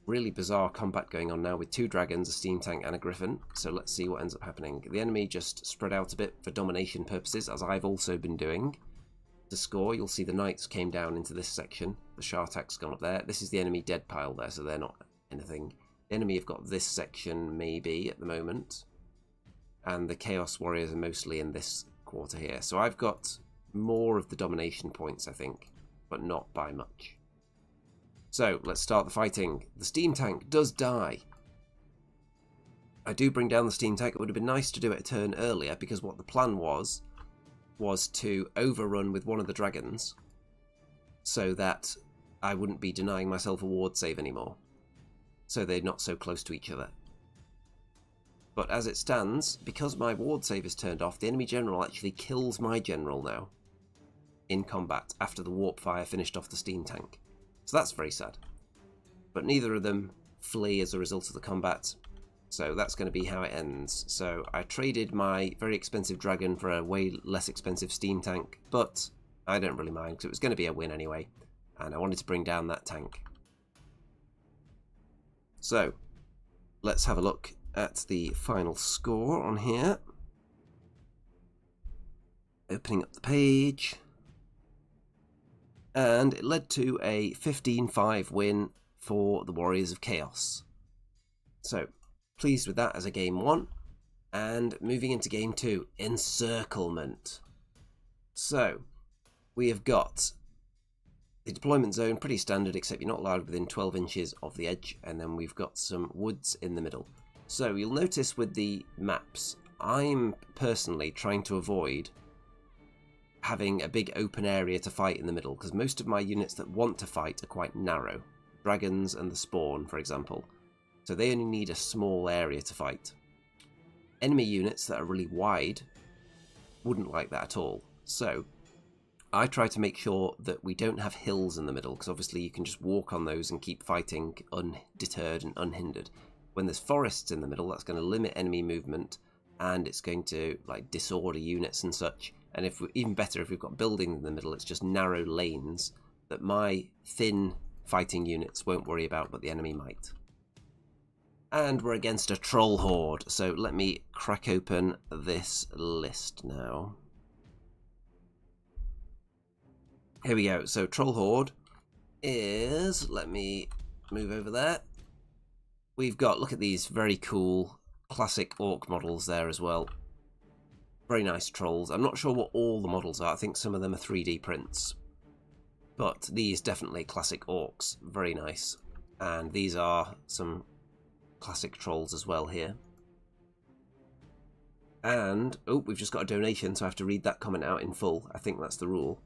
really bizarre combat going on now with 2 dragons, a steam tank and a Griffin. So let's see what ends up happening. The enemy just spread out a bit for domination purposes, as I've also been doing. To score, you'll see the knights came down into this section. The Shartak's gone up there. This is the enemy dead pile there, so they're not anything. The enemy have got this section maybe at the moment. And the Chaos Warriors are mostly in this quarter here. So I've got more of the domination points, I think, but not by much. So let's start the fighting. The steam tank does die. I do bring down the steam tank. It would have been nice to do it a turn earlier, because what the plan was to overrun with one of the dragons so that I wouldn't be denying myself a ward save anymore. So they're not so close to each other. But as it stands, because my ward save is turned off, the enemy general actually kills my general now in combat after the warp fire finished off the steam tank. So that's very sad. But neither of them flee as a result of the combat. So that's going to be how it ends. So I traded my very expensive dragon for a way less expensive steam tank, but I don't really mind because it was going to be a win anyway. And I wanted to bring down that tank. So let's have a look at the final score on here. Opening up the page. And it led to a 15-5 win for the Warriors of Chaos. So, pleased with that as a game 1. And moving into game 2, Encirclement. So, we have got the deployment zone, pretty standard, except you're not allowed within 12 inches of the edge. And then we've got some woods in the middle. So, you'll notice with the maps, I'm personally trying to avoid having a big open area to fight in the middle, because most of my units that want to fight are quite narrow. Dragons and the Spawn, for example. So they only need a small area to fight. Enemy units that are really wide wouldn't like that at all. So I try to make sure that we don't have hills in the middle, because obviously you can just walk on those and keep fighting undeterred and unhindered. When there's forests in the middle, that's going to limit enemy movement, and it's going to like disorder units and such. And if even better, if we've got buildings in the middle, it's just narrow lanes that my thin fighting units won't worry about, but the enemy might. And we're against a troll horde, so let me crack open this list now. Here we go. So troll horde is, let me move over there. We've got, look at these very cool classic orc models there as well. Very nice trolls. I'm not sure what all the models are. I think some of them are 3D prints. But these definitely classic orcs. Very nice. And these are some classic trolls as well here. And, oh, we've just got a donation, so I have to read that comment out in full. I think that's the rule.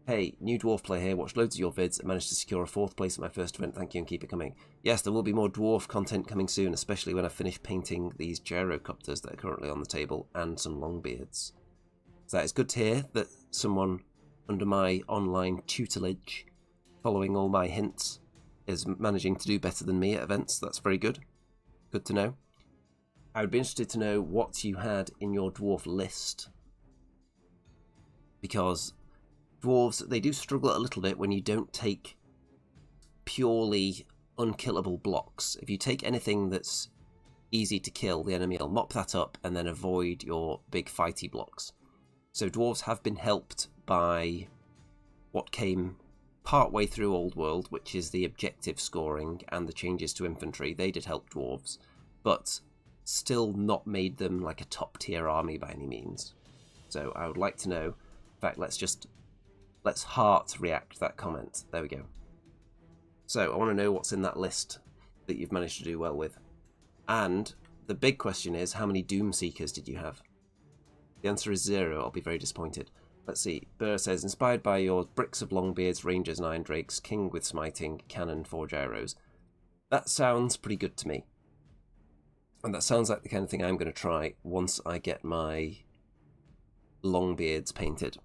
Hey, new dwarf player here, watched loads of your vids and managed to secure a 4th place at my first event. Thank you and keep it coming. Yes, there will be more dwarf content coming soon, especially when I finish painting these gyrocopters that are currently on the table and some longbeards. So that is good to hear that someone under my online tutelage, following all my hints, is managing to do better than me at events. That's very good. Good to know. I would be interested to know what you had in your dwarf list, because dwarves, they do struggle a little bit when you don't take purely unkillable blocks. If you take anything that's easy to kill, the enemy will mop that up and then avoid your big fighty blocks. So dwarves have been helped by what came partway through Old World, which is the objective scoring and the changes to infantry. They did help dwarves, but still not made them like a top tier army by any means. So I would like to know, in fact, let's heart react that comment. There we go. So I want to know what's in that list that you've managed to do well with. And the big question is, how many Doom Seekers did you have? The answer is 0. I'll be very disappointed. Let's see. Burr says, inspired by your Bricks of Longbeards, Rangers and Iron Drakes, King with Smiting, Cannon, 4 Gyros. That sounds pretty good to me. And that sounds like the kind of thing I'm going to try once I get my Longbeards painted.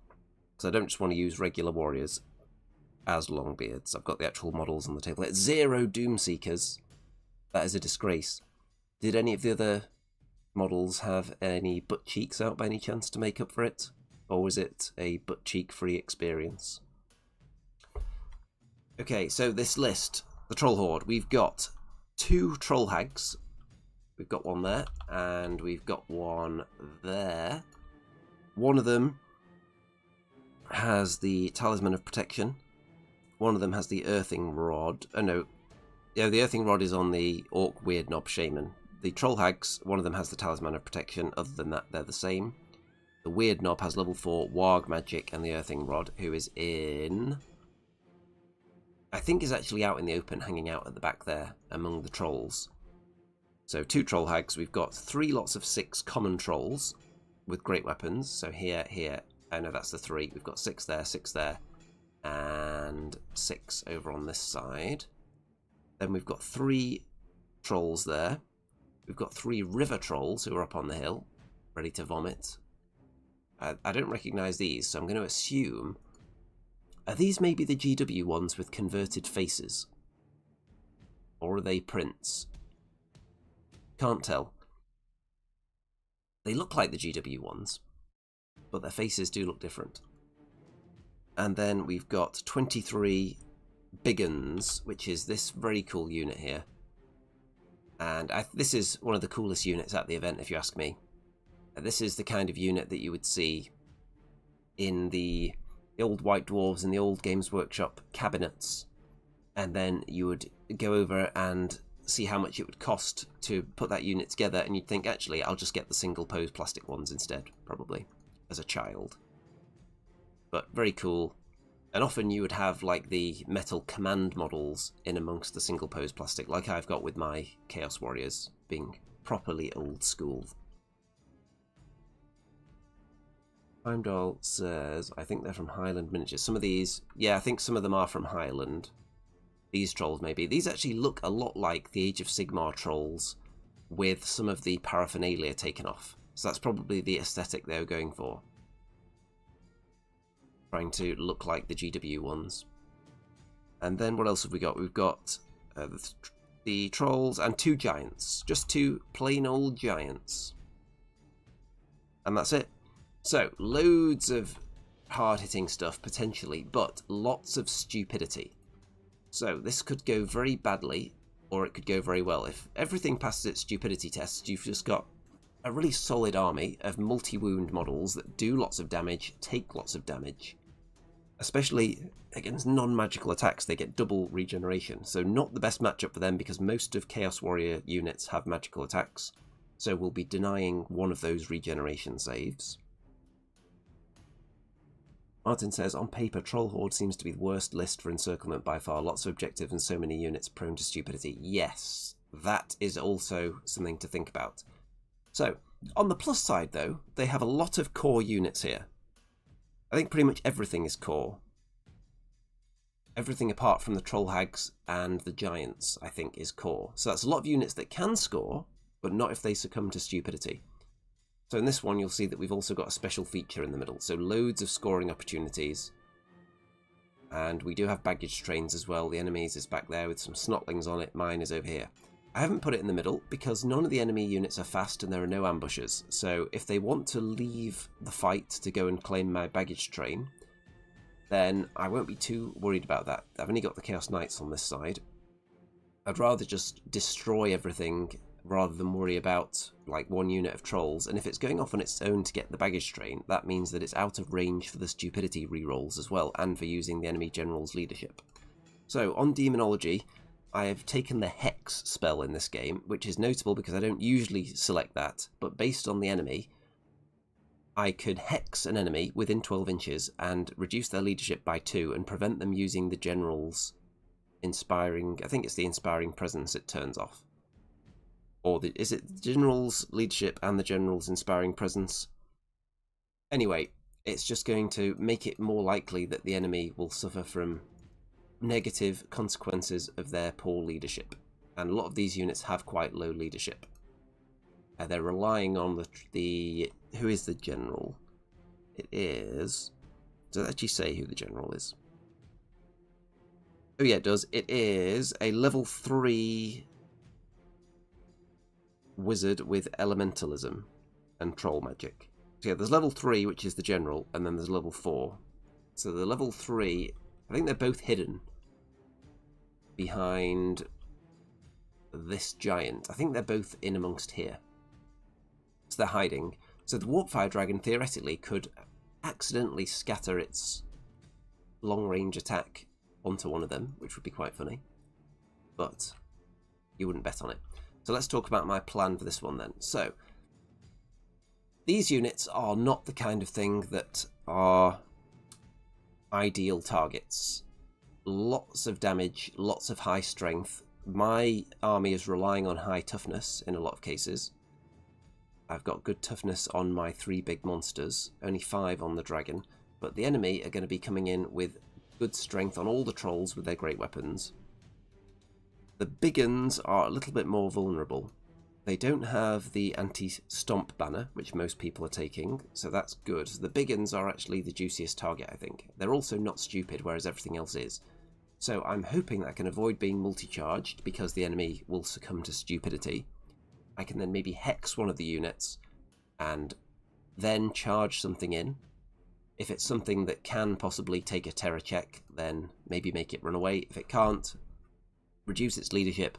Because I don't just want to use regular warriors as Longbeards. I've got the actual models on the table. It's 0 Doom Seekers. That is a disgrace. Did any of the other models have any butt cheeks out by any chance to make up for it? Or was it a butt cheek free experience? Okay, so this list, the Troll Horde, we've got 2 Troll Hags. We've got one there, and we've got one there. One of them has the Talisman of Protection. One of them has the Earthing Rod. Oh no, yeah, the Earthing Rod is on the Orc Weird Knob Shaman. The Troll Hags, one of them has the Talisman of Protection. Other than that, they're the same. The Weird Knob has level 4 Warg Magic and the Earthing Rod, who is in... I think is actually out in the open, hanging out at the back there, among the trolls. So 2 Troll Hags, we've got 3 lots of 6 common trolls with great weapons. So here, oh no, that's the 3. We've got 6 there, and 6 over on this side. Then we've got 3 trolls there. We've got 3 river trolls who are up on the hill, ready to vomit. I don't recognise these, so I'm going to assume... Are these maybe the GW ones with converted faces? Or are they prints? Can't tell. They look like the GW ones, but their faces do look different. And then we've got 23 Biggins, which is this very cool unit here. And this is one of the coolest units at the event, if you ask me. This is the kind of unit that you would see in the old White Dwarves and the old Games Workshop cabinets. And then you would go over and see how much it would cost to put that unit together, and you'd think, actually, I'll just get the single pose plastic ones instead, probably, as a child. But very cool. And often you would have like the metal command models in amongst the single pose plastic, like I've got with my Chaos Warriors, being properly old school. Heimdall says, I think they're from Highland Miniatures. Some of these, yeah, I think some of them are from Highland. These trolls maybe. These actually look a lot like the Age of Sigmar trolls with some of the paraphernalia taken off. So that's probably the aesthetic they were going for. Trying to look like the GW ones. And then what else have we got? We've got the trolls and 2 giants. Just 2 plain old giants. And that's it. So, loads of hard-hitting stuff, potentially, but lots of stupidity. So, this could go very badly, or it could go very well. If everything passes its stupidity tests, you've just got a really solid army of multi-wound models that do lots of damage, take lots of damage. Especially against non-magical attacks, they get double regeneration. So, not the best matchup for them, because most of Chaos Warrior units have magical attacks. So, we'll be denying one of those regeneration saves. Martin says, on paper, Troll Horde seems to be the worst list for encirclement by far. Lots of objectives and so many units prone to stupidity. Yes, that is also something to think about. So, on the plus side, though, they have a lot of core units here. I think pretty much everything is core. Everything apart from the Troll Hags and the Giants, I think, is core. So that's a lot of units that can score, but not if they succumb to stupidity. So in this one, you'll see that we've also got a special feature in the middle. So loads of scoring opportunities. And we do have baggage trains as well. The enemy's is back there with some snotlings on it. Mine is over here. I haven't put it in the middle because none of the enemy units are fast and there are no ambushes. So if they want to leave the fight to go and claim my baggage train, then I won't be too worried about that. I've only got the Chaos Knights on this side. I'd rather just destroy everything rather than worry about like one unit of trolls. And if it's going off on its own to get the baggage train, that means that it's out of range for the stupidity rerolls as well, and for using the enemy general's leadership. So on Demonology, I have taken the Hex spell in this game, which is notable because I don't usually select that, but based on the enemy, I could hex an enemy within 12 inches and reduce their leadership by 2 and prevent them using the general's inspiring, I think it's the inspiring presence it turns off. Or is it the general's leadership and the general's inspiring presence? Anyway, it's just going to make it more likely that the enemy will suffer from negative consequences of their poor leadership. And a lot of these units have quite low leadership. They're relying on the who is the general? It is... Does it actually say who the general is? Oh yeah, it does. It is a level 3 wizard with elementalism and troll magic. So yeah, there's level 3, which is the general, and then there's level 4. So the level 3, I think they're both hidden behind this giant. I think they're both in amongst here. So they're hiding. So the Warpfire Dragon theoretically could accidentally scatter its long-range attack onto one of them, which would be quite funny. But you wouldn't bet on it. So let's talk about my plan for this one then. So these units are not the kind of thing that are ideal targets. Lots of damage, lots of high strength. My army is relying on high toughness in a lot of cases. I've got good toughness on my 3 big monsters, only 5 on the dragon, but the enemy are going to be coming in with good strength on all the trolls with their great weapons. The big uns are a little bit more vulnerable. They don't have the anti-stomp banner, which most people are taking, so that's good. The big uns are actually the juiciest target, I think. They're also not stupid, whereas everything else is. So I'm hoping that I can avoid being multi-charged, because the enemy will succumb to stupidity. I can then maybe hex one of the units, and then charge something in. If it's something that can possibly take a terror check, then maybe make it run away. If it can't, reduce its leadership,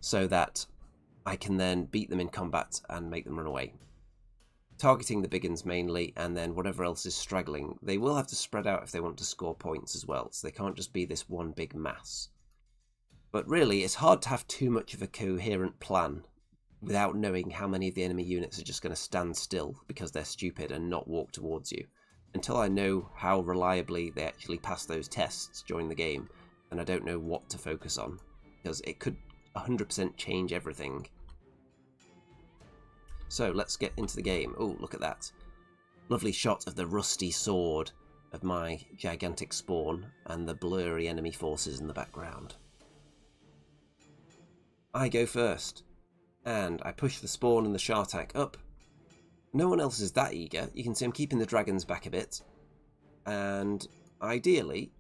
so that I can then beat them in combat and make them run away. Targeting the big uns mainly, and then whatever else is straggling. They will have to spread out if they want to score points as well, so they can't just be this one big mass. But really, it's hard to have too much of a coherent plan without knowing how many of the enemy units are just going to stand still because they're stupid and not walk towards you. Until I know how reliably they actually pass those tests during the game, and I don't know what to focus on, because it could 100% change everything. So let's get into the game. Oh, look at that. Lovely shot of the rusty sword of my gigantic spawn and the blurry enemy forces in the background. I go first, and I push the spawn and the Shartak up. No one else is that eager. You can see I'm keeping the dragons back a bit, and ideally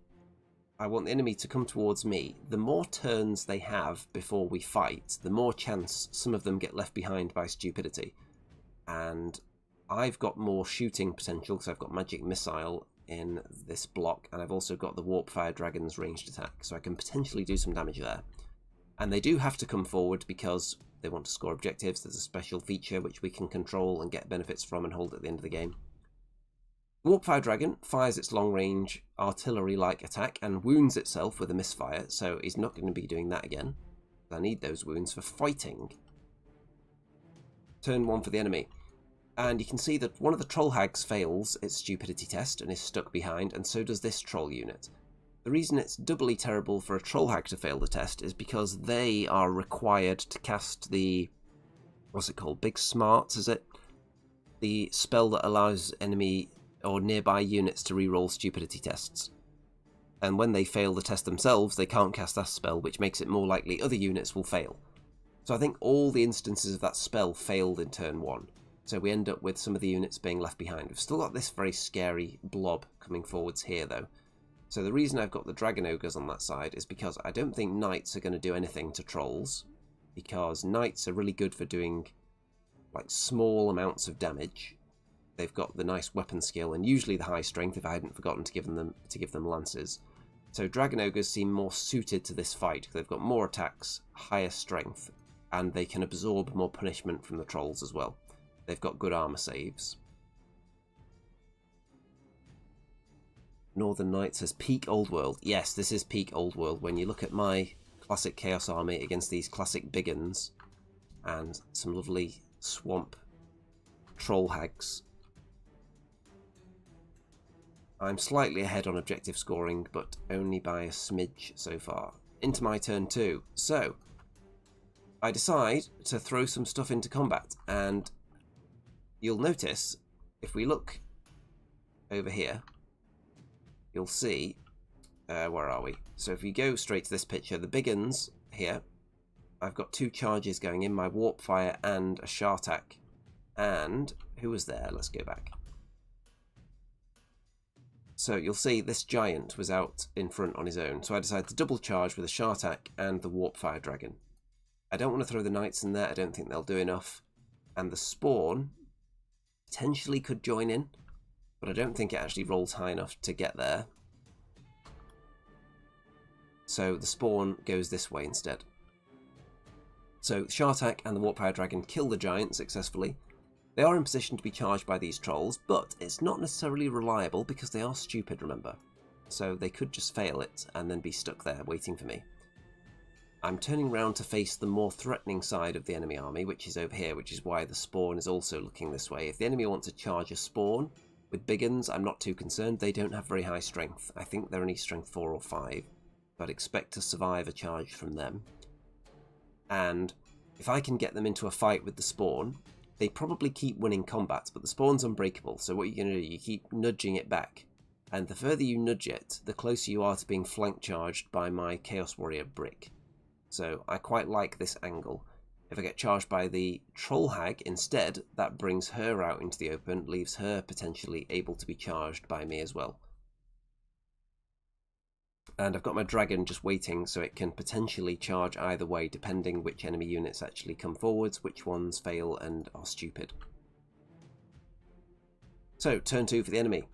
I want the enemy to come towards me. The more turns they have before we fight, the more chance some of them get left behind by stupidity. And I've got more shooting potential because I've got magic missile in this block, and I've also got the Warpfire Dragon's ranged attack, so I can potentially do some damage there. And they do have to come forward because they want to score objectives. There's a special feature which we can control and get benefits from and hold at the end of the game. The Warpfire Dragon fires its long-range artillery-like attack and wounds itself with a misfire, so he's not going to be doing that again. I need those wounds for fighting. Turn 1 for the enemy. And you can see that one of the troll hags fails its stupidity test and is stuck behind, and so does this troll unit. The reason it's doubly terrible for a troll hag to fail the test is because they are required to cast the, what's it called, Big Smarts, is it? The spell that allows enemy or nearby units to reroll stupidity tests. And when they fail the test themselves, they can't cast that spell, which makes it more likely other units will fail. So I think all the instances of that spell failed in turn 1. So we end up with some of the units being left behind. We've still got this very scary blob coming forwards here, though. So the reason I've got the Dragon Ogres on that side is because I don't think Knights are going to do anything to Trolls, because Knights are really good for doing like small amounts of damage. They've got the nice weapon skill and usually the high strength if I hadn't forgotten to give them lances. So Dragon Ogres seem more suited to this fight because they've got more attacks, higher strength, and they can absorb more punishment from the Trolls as well. They've got good armor saves. Northern Knights says peak Old World. Yes, this is peak Old World. When you look at my classic Chaos Army against these classic big uns and some lovely swamp troll hags, I'm slightly ahead on objective scoring, but only by a smidge so far. Into my turn 2. So I decide to throw some stuff into combat, and you'll notice if we look over here, you'll see, where are we? So if we go straight to this picture, the big uns here, I've got 2 charges going in, my Warpfire and a Shartak. And who was there? Let's go back. So you'll see this giant was out in front on his own. So I decided to double charge with a Shartak and the Warpfire Dragon. I don't want to throw the knights in there. I don't think they'll do enough. And the spawn potentially could join in, but I don't think it actually rolls high enough to get there. So the spawn goes this way instead. So Shartak and the Warpfire Dragon kill the giant successfully. They are in position to be charged by these trolls, but it's not necessarily reliable because they are stupid, remember. So they could just fail it and then be stuck there waiting for me. I'm turning round to face the more threatening side of the enemy army, which is over here, which is why the spawn is also looking this way. If the enemy wants to charge a spawn with big guns, I'm not too concerned. They don't have very high strength. I think they're only strength 4 or 5. But I'd expect to survive a charge from them. And if I can get them into a fight with the spawn, they probably keep winning combats, but the spawn's unbreakable. So what you're going to do, you keep nudging it back. And the further you nudge it, the closer you are to being flank charged by my Chaos Warrior brick. So I quite like this angle. If I get charged by the Troll Hag instead, that brings her out into the open, leaves her potentially able to be charged by me as well. And I've got my dragon just waiting so it can potentially charge either way, depending which enemy units actually come forwards, which ones fail and are stupid. So, turn 2 for the enemy.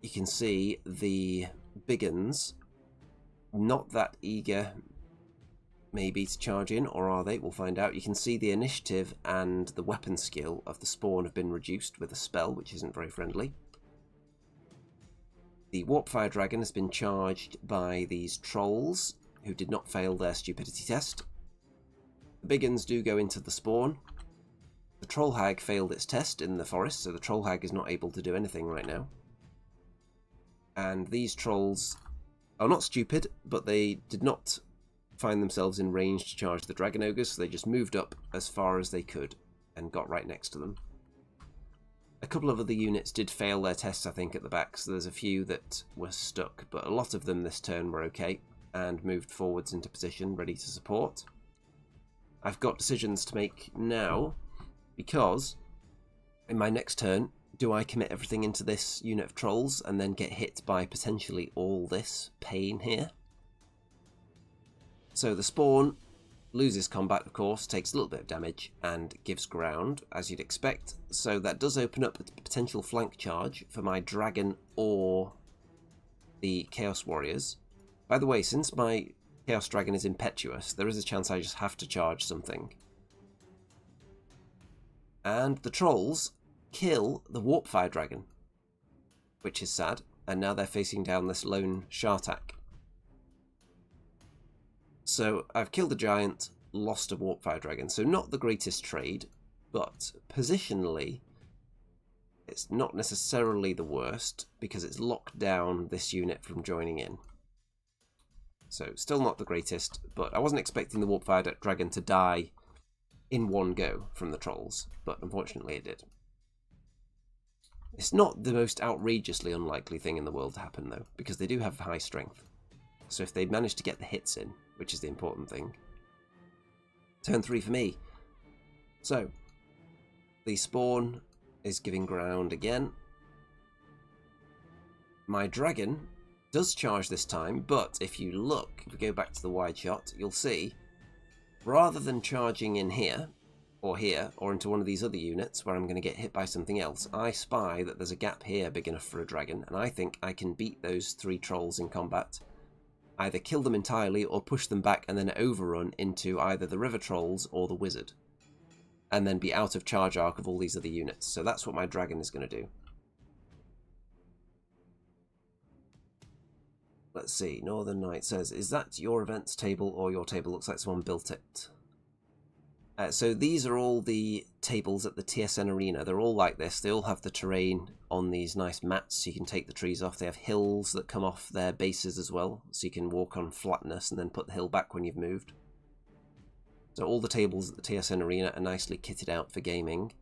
You can see the big uns not that eager maybe to charge in, or are they? We'll find out. You can see the initiative and the weapon skill of the spawn have been reduced with a spell, which isn't very friendly. The Warpfire Dragon has been charged by these trolls, who did not fail their stupidity test. The big uns do go into the spawn. The Troll Hag failed its test in the forest, so the Troll Hag is not able to do anything right now. And these trolls are not stupid, but they did not find themselves in range to charge the Dragon Ogres, so they just moved up as far as they could and got right next to them. A couple of other units did fail their tests, I think, at the back, so there's a few that were stuck, but a lot of them this turn were okay and moved forwards into position, ready to support. I've got decisions to make now, because in my next turn, do I commit everything into this unit of trolls and then get hit by potentially all this pain here? So the spawn loses combat, of course, takes a little bit of damage and gives ground, as you'd expect. So that does open up a potential flank charge for my dragon or the Chaos Warriors. By the way, since my Chaos Dragon is impetuous, there is a chance I just have to charge something. And the trolls kill the Warpfire Dragon, which is sad, and now they're facing down this lone Shartak. So I've killed a giant, lost a Warpfire Dragon, so not the greatest trade, but positionally it's not necessarily the worst, because it's locked down this unit from joining in. So still not the greatest, but I wasn't expecting the Warpfire Dragon to die in one go from the trolls, but unfortunately it did. It's not the most outrageously unlikely thing in the world to happen, though, because they do have high strength. So if they manage to get the hits in, which is the important thing. Turn 3 for me. So, the spawn is giving ground again. My dragon does charge this time, but if you look, if we go back to the wide shot, you'll see, rather than charging in here, or into one of these other units where I'm going to get hit by something else, I spy that there's a gap here big enough for a dragon, and I think I can beat those 3 trolls in combat. Either kill them entirely or push them back and then overrun into either the river trolls or the wizard. And then be out of charge arc of all these other units. So that's what my dragon is going to do. Let's see, Northern Knight says, is that your events table or your table? Looks like someone built it. So these are all the tables at the TSN Arena. They're all like this. They all have the terrain on these nice mats so you can take the trees off. They have hills that come off their bases as well, so you can walk on flatness and then put the hill back when you've moved. So all the tables at the TSN Arena are nicely kitted out for gaming.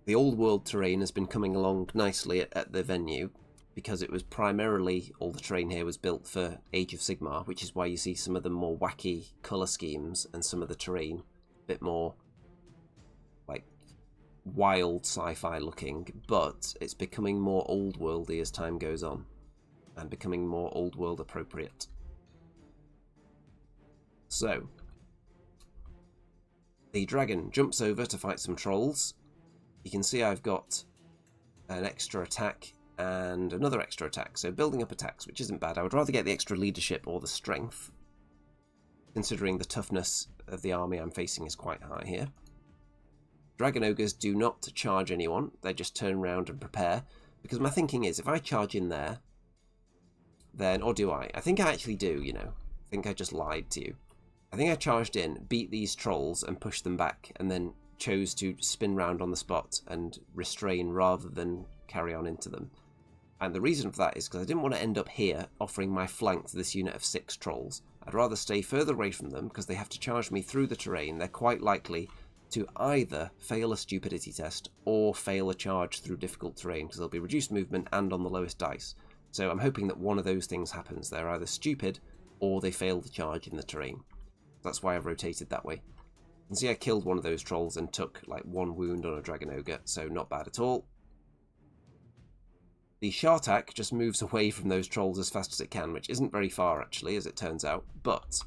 The old world terrain has been coming along nicely at the venue, because it was primarily, all the terrain here was built for Age of Sigmar, which is why you see some of the more wacky colour schemes and some of the terrain a bit more like wild sci-fi looking, but it's becoming more old worldy as time goes on and becoming more old world appropriate. So, the dragon jumps over to fight some trolls. You can see I've got an extra attack and another extra attack, so building up attacks, which isn't bad. I would rather get the extra leadership or the strength, considering the toughness of the army I'm facing is quite high here. Dragon ogres do not charge anyone, they just turn around and prepare, because my thinking is, if I charge in there, then, or do I? I think I actually do, you know. I think I just lied to you. I think I charged in, beat these trolls and pushed them back, and then chose to spin round on the spot and restrain rather than carry on into them. And the reason for that is because I didn't want to end up here offering my flank to this unit of 6 trolls. I'd rather stay further away from them because they have to charge me through the terrain. They're quite likely to either fail a stupidity test or fail a charge through difficult terrain because there'll be reduced movement and on the lowest dice. So I'm hoping that one of those things happens. They're either stupid or they fail the charge in the terrain. That's why I've rotated that way. You can see I killed one of those trolls and took like 1 wound on a dragon ogre, so not bad at all. The Shartak just moves away from those trolls as fast as it can, which isn't very far actually, as it turns out, but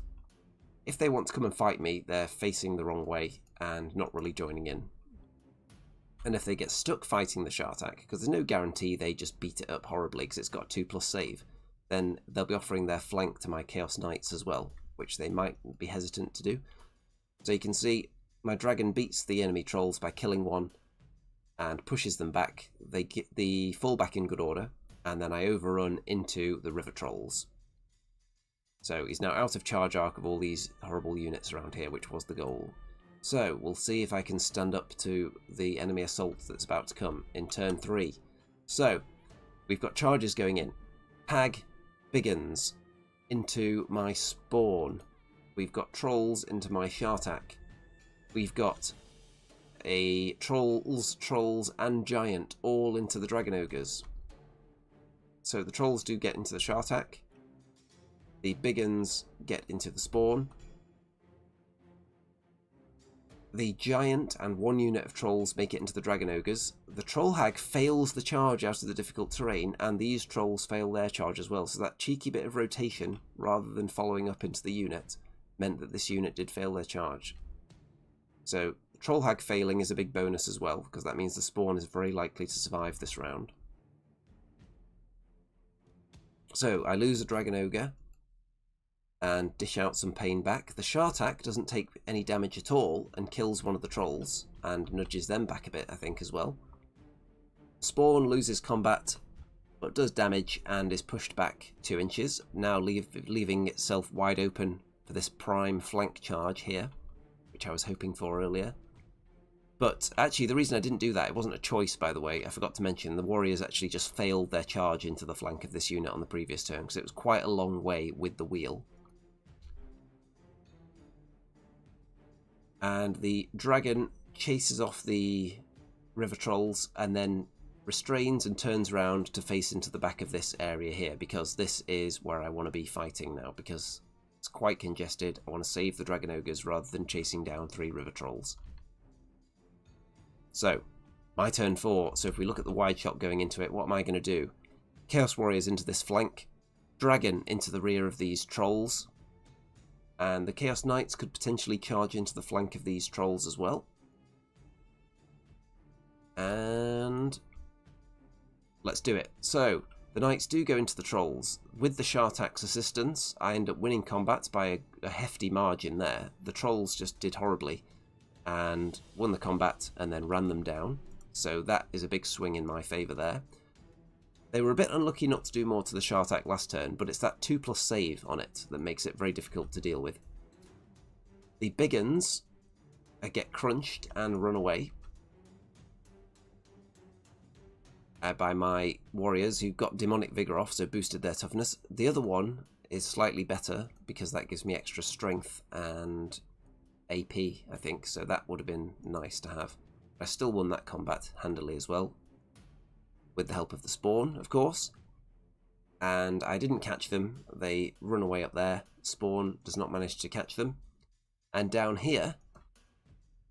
if they want to come and fight me, they're facing the wrong way and not really joining in. And if they get stuck fighting the Shartak, because there's no guarantee they just beat it up horribly because it's got a 2+ save, then they'll be offering their flank to my Chaos Knights as well, which they might be hesitant to do. So you can see my dragon beats the enemy trolls by killing one and pushes them back. They fall back in good order, and then I overrun into the river trolls. So he's now out of charge arc of all these horrible units around here, which was the goal. So we'll see if I can stand up to the enemy assault that's about to come in turn 3. So we've got charges going in. Hag, Biggins into my spawn. We've got trolls into my Shartak. We've got a trolls and giant all into the dragon ogres. So the trolls do get into the Shartak. The Biggins get into the spawn. The giant and 1 unit of trolls make it into the dragon ogres. The troll hag fails the charge out of the difficult terrain, and these trolls fail their charge as well. So that cheeky bit of rotation, rather than following up into the unit, meant that this unit did fail their charge. So troll hag failing is a big bonus as well, because that means the spawn is very likely to survive this round. So I lose a dragon ogre and dish out some pain back. The Shartak doesn't take any damage at all and kills one of the trolls and nudges them back a bit, I think, as well. Spawn loses combat but does damage and is pushed back 2 inches, now leaving itself wide open for this prime flank charge here, which I was hoping for earlier. But actually, the reason I didn't do that, it wasn't a choice, by the way. I forgot to mention, the warriors actually just failed their charge into the flank of this unit on the previous turn, because it was quite a long way with the wheel. And the dragon chases off the river trolls and then restrains and turns around to face into the back of this area here, because this is where I want to be fighting now, because it's quite congested. I want to save the dragon ogres rather than chasing down 3 river trolls. So, my turn 4. So if we look at the wide shot going into it, what am I going to do? Chaos Warriors into this flank, Dragon into the rear of these trolls, and the Chaos Knights could potentially charge into the flank of these trolls as well. And let's do it. So, the Knights do go into the trolls. With the Shartak's assistance, I end up winning combat by a hefty margin there. The trolls just did horribly and won the combat and then ran them down. So that is a big swing in my favour there. They were a bit unlucky not to do more to the Shartak last turn, but it's that 2+ save on it that makes it very difficult to deal with. The Biggins get crunched and run away by my warriors, who got Demonic Vigour off, so boosted their toughness. The other one is slightly better because that gives me extra strength and AP, I think, so that would have been nice to have. I still won that combat handily as well, with the help of the spawn, of course. And I didn't catch them. They run away up there. Spawn does not manage to catch them. And down here,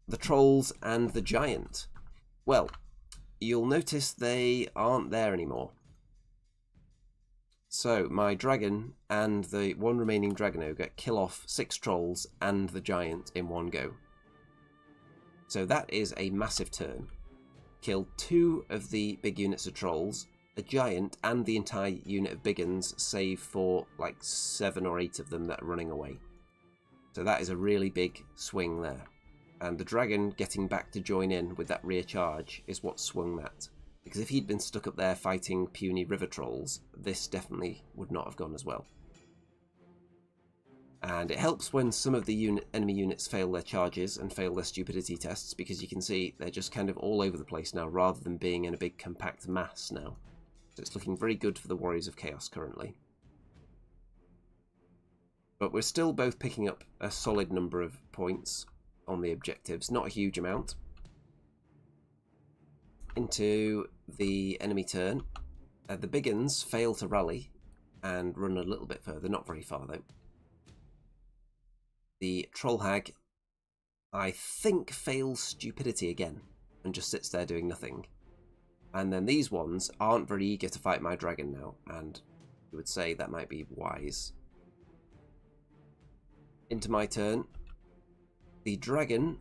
the trolls and the giant. Well, you'll notice they aren't there anymore. So my dragon and the one remaining dragon ogre kill off 6 trolls and the giant in one go. So that is a massive turn. Kill 2 of the big units of trolls, a giant, and the entire unit of big uns, save for like 7 or 8 of them that are running away. So that is a really big swing there. And the dragon getting back to join in with that rear charge is what swung that. Because if he'd been stuck up there fighting puny river trolls, this definitely would not have gone as well. And it helps when some of the enemy units fail their charges and fail their stupidity tests, because you can see they're just kind of all over the place now, rather than being in a big compact mass now. So it's looking very good for the Warriors of Chaos currently. But we're still both picking up a solid number of points on the objectives, not a huge amount. Into the enemy turn. The big uns fail to rally and run a little bit further, not very far though. The troll hag, I think, fails stupidity again and just sits there doing nothing. And then these ones aren't very eager to fight my dragon now, and you would say that might be wise. Into my turn. The dragon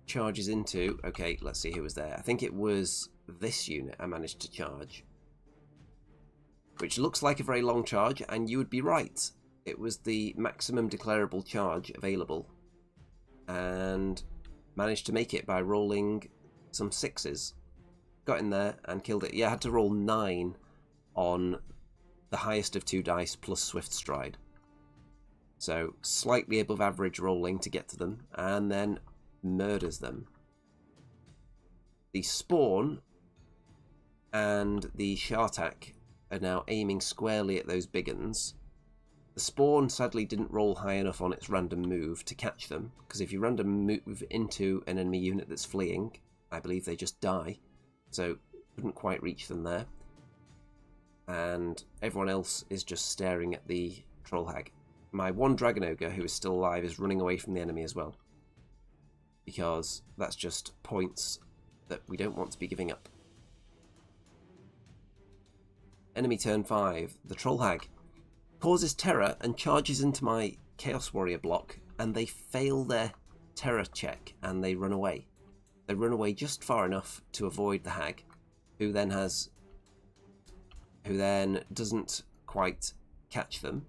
charges into... Okay, let's see who was there. I think it was this unit I managed to charge. Which looks like a very long charge, and you would be right. It was the maximum declarable charge available. And managed to make it by rolling some 6s. Got in there and killed it. Yeah, I had to roll 9 on the highest of 2 dice plus Swift Stride. So slightly above average rolling to get to them, and then murders them. The Spawn and the Shartak are now aiming squarely at those big uns. The Spawn sadly didn't roll high enough on its random move to catch them, because if you random move into an enemy unit that's fleeing, I believe they just die. So couldn't quite reach them there. And everyone else is just staring at the troll hag. My one dragon ogre who is still alive is running away from the enemy as well, because that's just points that we don't want to be giving up. Enemy turn 5. The troll hag causes terror and charges into my chaos warrior block, and they fail their terror check and they run away. They run away just far enough to avoid the hag, who then doesn't quite catch them.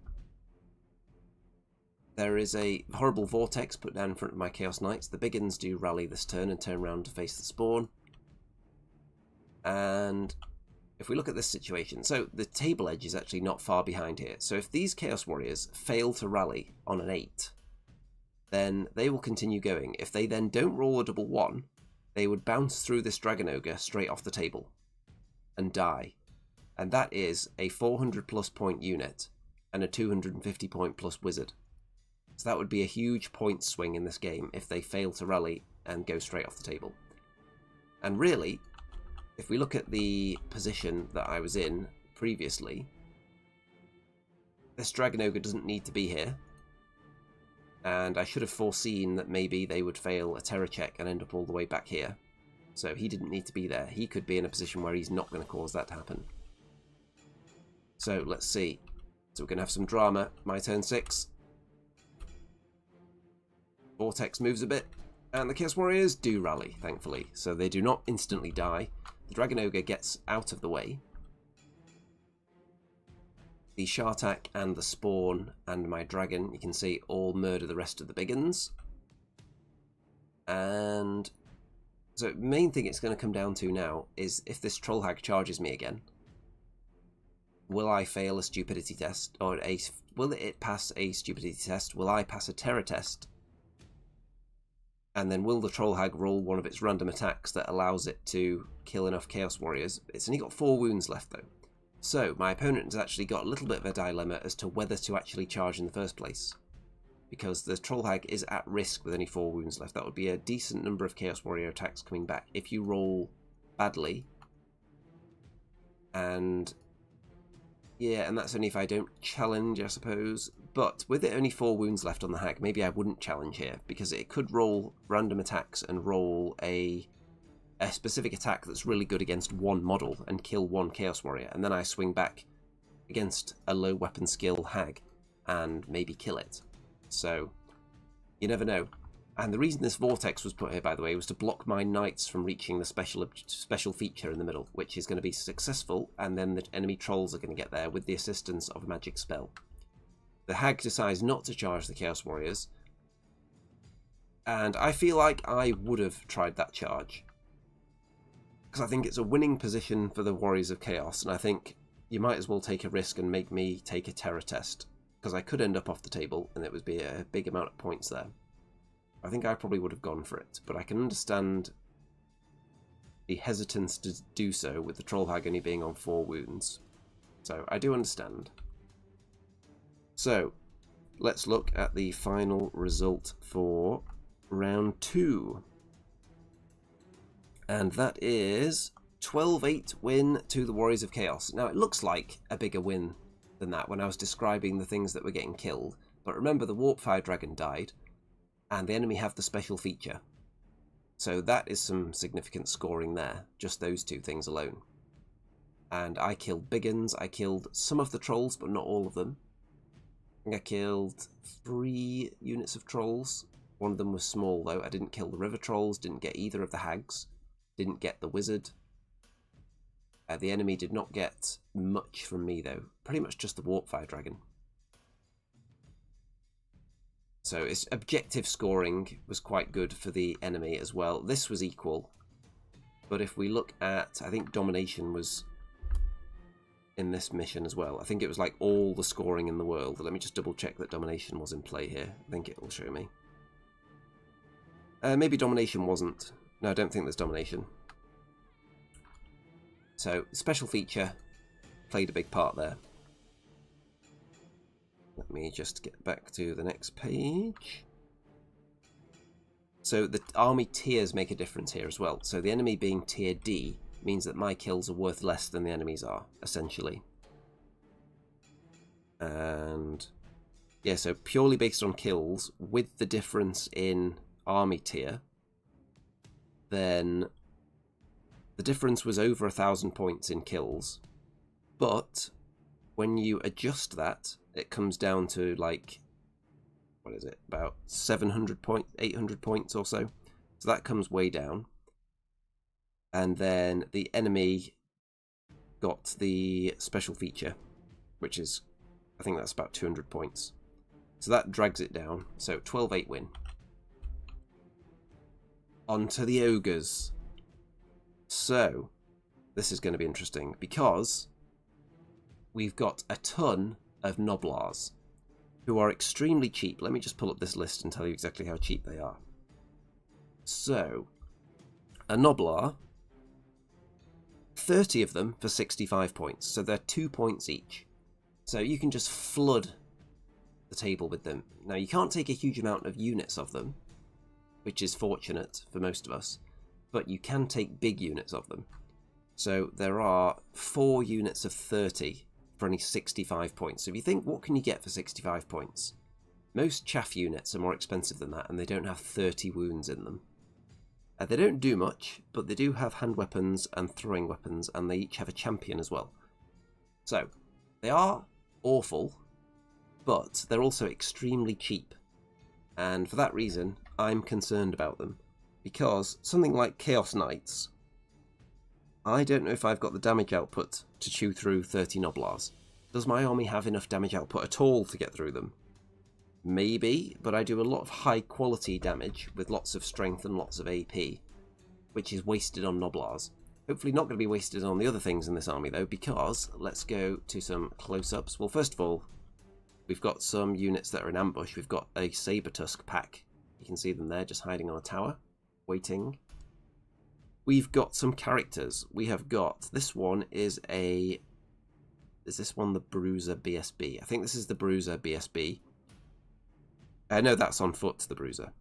There is a horrible vortex put down in front of my Chaos Knights. The big uns do rally this turn and turn around to face the Spawn. And if we look at this situation, so the table edge is actually not far behind here. So if these Chaos Warriors fail to rally on an 8, then they will continue going. If they then don't roll a double 1, they would bounce through this Dragon Ogre straight off the table and die. And that is a 400 plus point unit and a 250 point plus wizard. So that would be a huge point swing in this game if they fail to rally and go straight off the table. And really, if we look at the position that I was in previously, this Dragon Ogre doesn't need to be here. And I should have foreseen that maybe they would fail a terror check and end up all the way back here. So he didn't need to be there. He could be in a position where he's not going to cause that to happen. So let's see. So we're going to have some drama. My turn 6. Vortex moves a bit, and the Chaos Warriors do rally, thankfully. So they do not instantly die. The Dragon Ogre gets out of the way. The Shartak and the Spawn and my Dragon, you can see, all murder the rest of the big uns. And so the main thing it's going to come down to now is if this Troll Hag charges me again, will I fail a stupidity test? Or will it pass a stupidity test? Will I pass a terror test? And then will the Troll Hag roll one of its random attacks that allows it to kill enough Chaos Warriors? It's only got 4 wounds left though. So my opponent has actually got a little bit of a dilemma as to whether to actually charge in the first place. Because the Troll Hag is at risk with only 4 wounds left. That would be a decent number of Chaos Warrior attacks coming back if you roll badly. And yeah, and that's only if I don't challenge, I suppose. But with it only 4 wounds left on the Hag, maybe I wouldn't challenge here, because it could roll random attacks and roll a specific attack that's really good against one model and kill 1 Chaos Warrior, and then I swing back against a low weapon skill hag and maybe kill it. So you never know. And the reason this vortex was put here, by the way, was to block my knights from reaching the special feature in the middle, which is going to be successful, and then the enemy trolls are going to get there with the assistance of a magic spell. The hag decides not to charge the Chaos Warriors, and I feel like I would have tried that charge, because I think it's a winning position for the Warriors of Chaos, and I think you might as well take a risk and make me take a terror test, because I could end up off the table, and it would be a big amount of points there. I think I probably would have gone for it, but I can understand the hesitance to do so with the Troll Hag only being on 4 wounds. So I do understand. So let's look at the final result for round 2. And that is 12-8 win to the Warriors of Chaos. Now it looks like a bigger win than that when I was describing the things that were getting killed. But remember, the Warp Fire Dragon died, and the enemy have the special feature. So that is some significant scoring there, just those 2 things alone. And I killed big uns, I killed some of the trolls, but not all of them. I think I killed 3 units of trolls. One of them was small though. I didn't kill the river trolls, didn't get either of the hags, didn't get the wizard. The enemy did not get much from me though, pretty much just the Warp Fire Dragon. So its objective scoring was quite good for the enemy as well. This was equal. But if we look at, I think domination was in this mission as well. I think it was like all the scoring in the world. Let me just double check that domination was in play here. I think it will show me. Maybe domination wasn't. No, I don't think there's domination. So special feature played a big part there. Let me just get back to the next page. So the army tiers make a difference here as well. So the enemy being tier D means that my kills are worth less than the enemy's are, essentially. And yeah, so purely based on kills, with the difference in army tier, then the difference was over 1,000 points in kills. But when you adjust that, it comes down to like, what is it, about 700 points, 800 points or so. So that comes way down. And then the enemy got the special feature, which is, I think that's about 200 points. So that drags it down. So 12-8 win. On to the ogres. So this is going to be interesting because we've got a ton of Noblars who are extremely cheap. Let me just pull up this list and tell you exactly how cheap they are. So a Noblar, 30 of them for 65 points. So they're 2 points each. So you can just flood the table with them. Now you can't take a huge amount of units of them, which is fortunate for most of us, but you can take big units of them. So there are 4 units of 30 for only 65 points. So if you think, what can you get for 65 points? Most chaff units are more expensive than that, and they don't have 30 wounds in them. They don't do much, but they do have hand weapons and throwing weapons, and they each have a champion as well. So they are awful, but they're also extremely cheap. And for that reason, I'm concerned about them. Because something like Chaos Knights, I don't know if I've got the damage output to chew through 30 Noblars. Does my army have enough damage output at all to get through them? Maybe, but I do a lot of high quality damage with lots of strength and lots of AP, which is wasted on Noblars. Hopefully not going to be wasted on the other things in this army though, because let's go to some close-ups. Well, first of all, we've got some units that are in ambush. We've got a Saber-Tusk pack. You can see them there, just hiding on a tower, waiting. We've got some characters. We have got, this one is this one the Bruiser BSB? I think this is the Bruiser BSB. No, that's on foot, the Bruiser.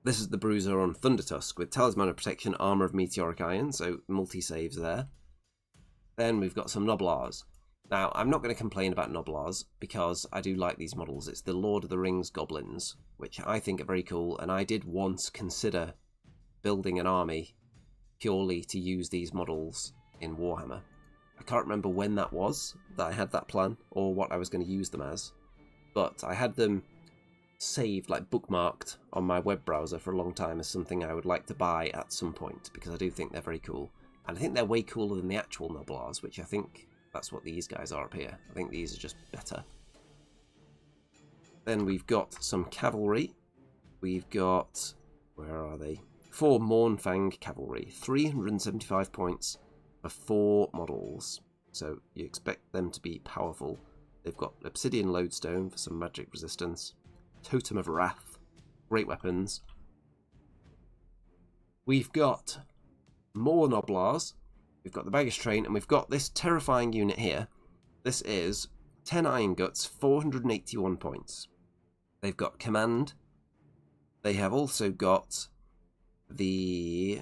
This is the Bruiser on Thundertusk with Talisman of Protection, Armour of Meteoric Iron, so multi-saves there. Then we've got some Noblars. Now, I'm not going to complain about Noblars because I do like these models. It's the Lord of the Rings goblins, which I think are very cool, and I did once consider building an army purely to use these models in Warhammer. I can't remember when that was that I had that plan or what I was going to use them as, but I had them saved, like bookmarked on my web browser for a long time as something I would like to buy at some point, because I do think they're very cool. And I think they're way cooler than the actual Noblars, which I think that's what these guys are up here. I think these are just better. Then we've got some cavalry. We've got, where are they? 4 Mournfang cavalry, 375 points for 4 models. So you expect them to be powerful. They've got Obsidian Lodestone for some magic resistance, Totem of Wrath, great weapons. We've got more Noblars, we've got the Baggage Train, and we've got this terrifying unit here. This is 10 Iron Guts, 481 points. They've got Command. They have also got the...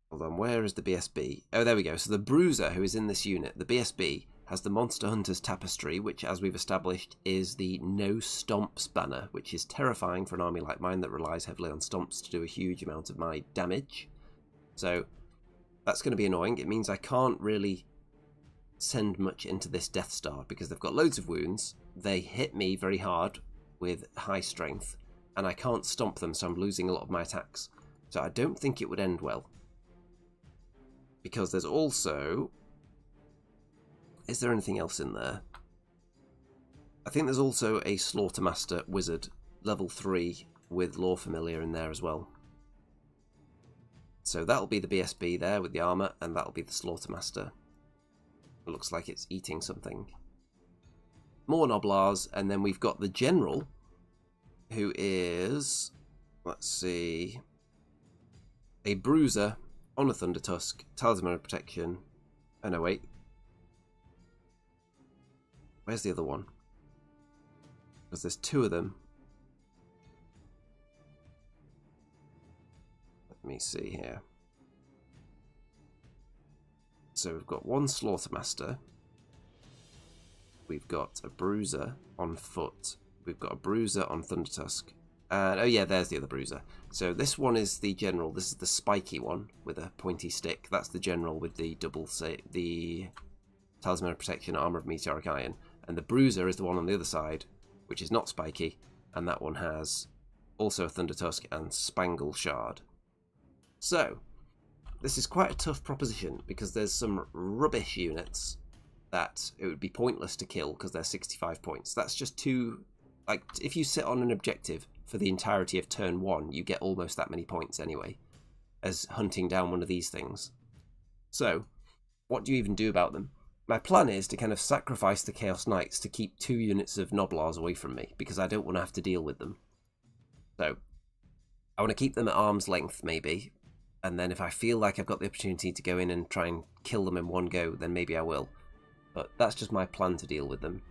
Hold on, where is the BSB? Oh, there we go. So the Bruiser, who is in this unit, the BSB, has the Monster Hunter's Tapestry, which, as we've established, is the no stomps banner, which is terrifying for an army like mine that relies heavily on stomps to do a huge amount of my damage. So that's going to be annoying. It means I can't really send much into this Death Star because they've got loads of wounds. They hit me very hard with high strength, and I can't stomp them, so I'm losing a lot of my attacks. So I don't think it would end well. Because there's also... Is there anything else in there? I think there's also a Slaughtermaster Wizard, level 3, with Lore Familiar in there as well. So that'll be the BSB there with the armour, and that'll be the Slaughtermaster. It looks like it's eating something. More Noblars, and then we've got the General, who is... Let's see... A Bruiser on a Thunder Tusk, Talisman of Protection... Oh no, wait. Where's the other one? Because there's 2 of them. Let me see here. So we've got 1 Slaughtermaster. We've got a Bruiser on foot. We've got a Bruiser on Thunder Tusk. And, oh yeah, there's the other Bruiser. So this one is the General. This is the spiky one with a pointy stick. That's the General with the the Talisman of Protection, Armour of Meteoric Iron. And the Bruiser is the one on the other side, which is not spiky, and that one has also a Thunder Tusk and Spangle Shard. So, this is quite a tough proposition, because there's some rubbish units that it would be pointless to kill because they're 65 points. That's just too... Like, if you sit on an objective for the entirety of turn 1, you get almost that many points anyway, as hunting down one of these things. So, what do you even do about them? My plan is to kind of sacrifice the Chaos Knights to keep 2 units of Noblars away from me, because I don't want to have to deal with them. So, I want to keep them at arm's length, maybe, and then if I feel like I've got the opportunity to go in and try and kill them in one go, then maybe I will. But that's just my plan to deal with them.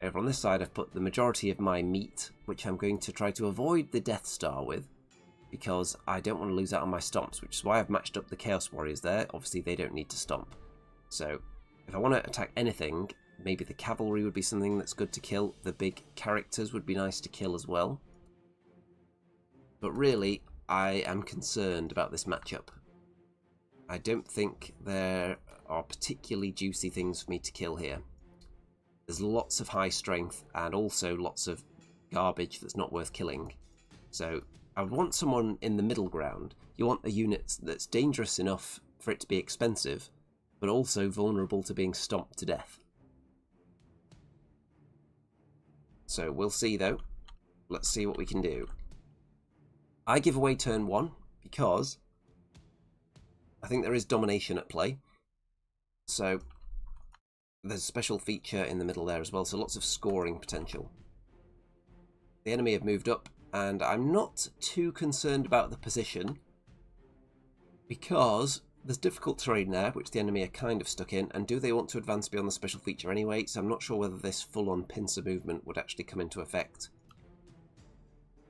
Over on this side, I've put the majority of my meat, which I'm going to try to avoid the Death Star with, because I don't want to lose out on my stomps, which is why I've matched up the Chaos Warriors there. Obviously, they don't need to stomp. So, if I want to attack anything, maybe the cavalry would be something that's good to kill. The big characters would be nice to kill as well. But really, I am concerned about this matchup. I don't think there are particularly juicy things for me to kill here. There's lots of high strength and also lots of garbage that's not worth killing. So I would want someone in the middle ground. You want a unit that's dangerous enough for it to be expensive, but also vulnerable to being stomped to death. So we'll see though. Let's see what we can do. I give away turn 1 because I think there is domination at play. So there's a special feature in the middle there as well, so lots of scoring potential. The enemy have moved up, and I'm not too concerned about the position because there's difficult terrain there, which the enemy are kind of stuck in, and do they want to advance beyond the special feature anyway? So I'm not sure whether this full-on pincer movement would actually come into effect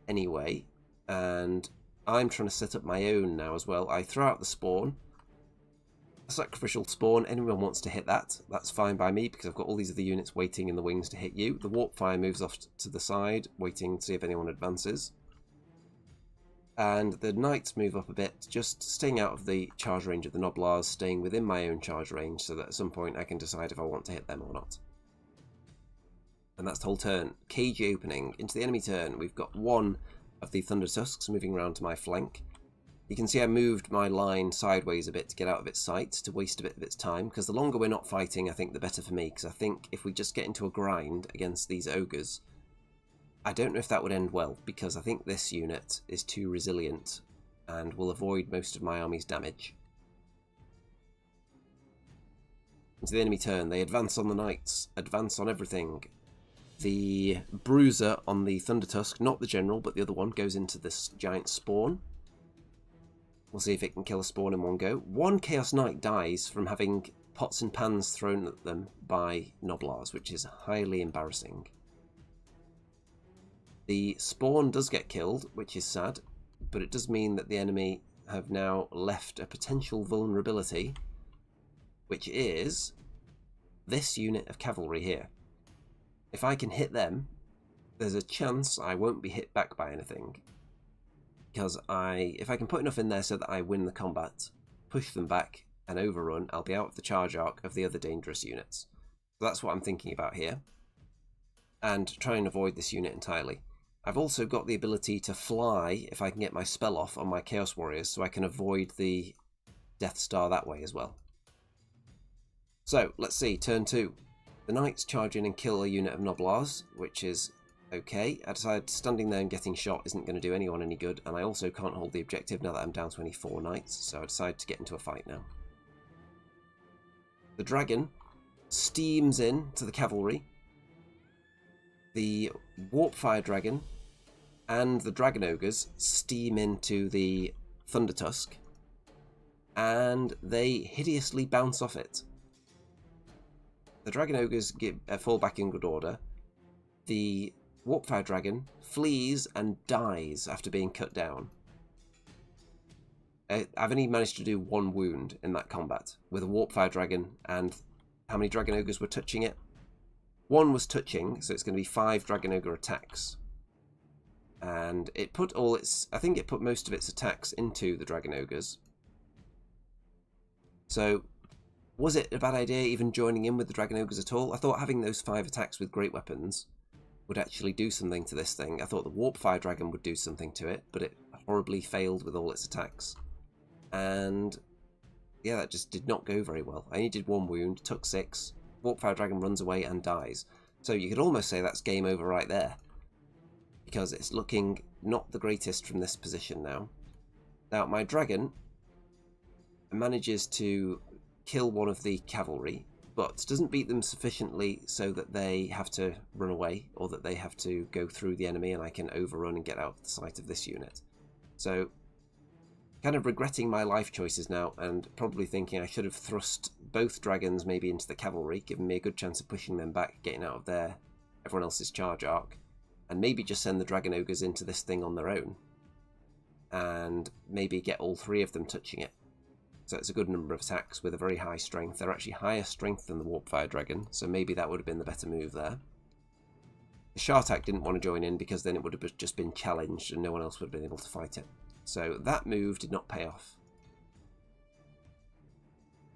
anyway. And I'm trying to set up my own now as well. I throw out the spawn. A sacrificial spawn, anyone wants to hit that, that's fine by me, because I've got all these other units waiting in the wings to hit you. The Warp Fire moves off to the side, waiting to see if anyone advances. And the knights move up a bit, just staying out of the charge range of the Noblars, staying within my own charge range, so that at some point I can decide if I want to hit them or not. And that's the whole turn. Cagey opening. Into the enemy turn, we've got one of the Thunder Tusks moving around to my flank. You can see I moved my line sideways a bit to get out of its sight, to waste a bit of its time, because the longer we're not fighting, I think the better for me, because I think if we just get into a grind against these ogres, I don't know if that would end well, because I think this unit is too resilient and will avoid most of my army's damage. Into the enemy turn, they advance on the knights, advance on everything. The bruiser on the Thunder Tusk, not the general, but the other one, goes into this giant spawn. We'll see if it can kill a spawn in one go. One Chaos Knight dies from having pots and pans thrown at them by Noblars, which is highly embarrassing. The spawn does get killed, which is sad, but it does mean that the enemy have now left a potential vulnerability, which is this unit of cavalry here. If I can hit them, there's a chance I won't be hit back by anything. Because if I can put enough in there so that I win the combat, push them back and overrun, I'll be out of the charge arc of the other dangerous units. So that's what I'm thinking about here. And try and avoid this unit entirely. I've also got the ability to fly if I can get my spell off on my Chaos Warriors, so I can avoid the Death Star that way as well. So, let's see, turn 2. The Knights charge in and kill a unit of Noblars, which is okay. I decide standing there and getting shot isn't going to do anyone any good, and I also can't hold the objective now that I'm down to only 4 Knights, so I decide to get into a fight now. The Dragon steams in to the cavalry. The Warpfire Dragon and the Dragon Ogres steam into the Thunder Tusk, and they hideously bounce off it. The Dragon Ogres fall back in good order. The Warpfire Dragon flees and dies after being cut down. I've only managed to do 1 wound in that combat with a Warpfire Dragon, and how many Dragon Ogres were touching it? 1 was touching, so it's going to be 5 Dragon Ogre attacks. And it put all its... I think it put most of its attacks into the Dragon Ogres. So, was it a bad idea even joining in with the Dragon Ogres at all? I thought having those 5 attacks with great weapons would actually do something to this thing. I thought the Warpfire Dragon would do something to it, but it horribly failed with all its attacks. And yeah, that just did not go very well. I only did 1 wound, took 6. Warpfire Dragon runs away and dies. So you could almost say that's game over right there, because it's looking not the greatest from this position now. Now, my dragon manages to kill one of the cavalry, but doesn't beat them sufficiently so that they have to run away, or that they have to go through the enemy and I can overrun and get out of the sight of this unit. So, kind of regretting my life choices now, and probably thinking I should have thrust both dragons maybe into the cavalry, giving me a good chance of pushing them back, getting out of everyone else's charge arc, and maybe just send the Dragon Ogres into this thing on their own, and maybe get all 3 of them touching it. So it's a good number of attacks with a very high strength. They're actually higher strength than the Warpfire Dragon, so maybe that would have been the better move there. The Shartak didn't want to join in because then it would have just been challenged and no one else would have been able to fight it. So that move did not pay off.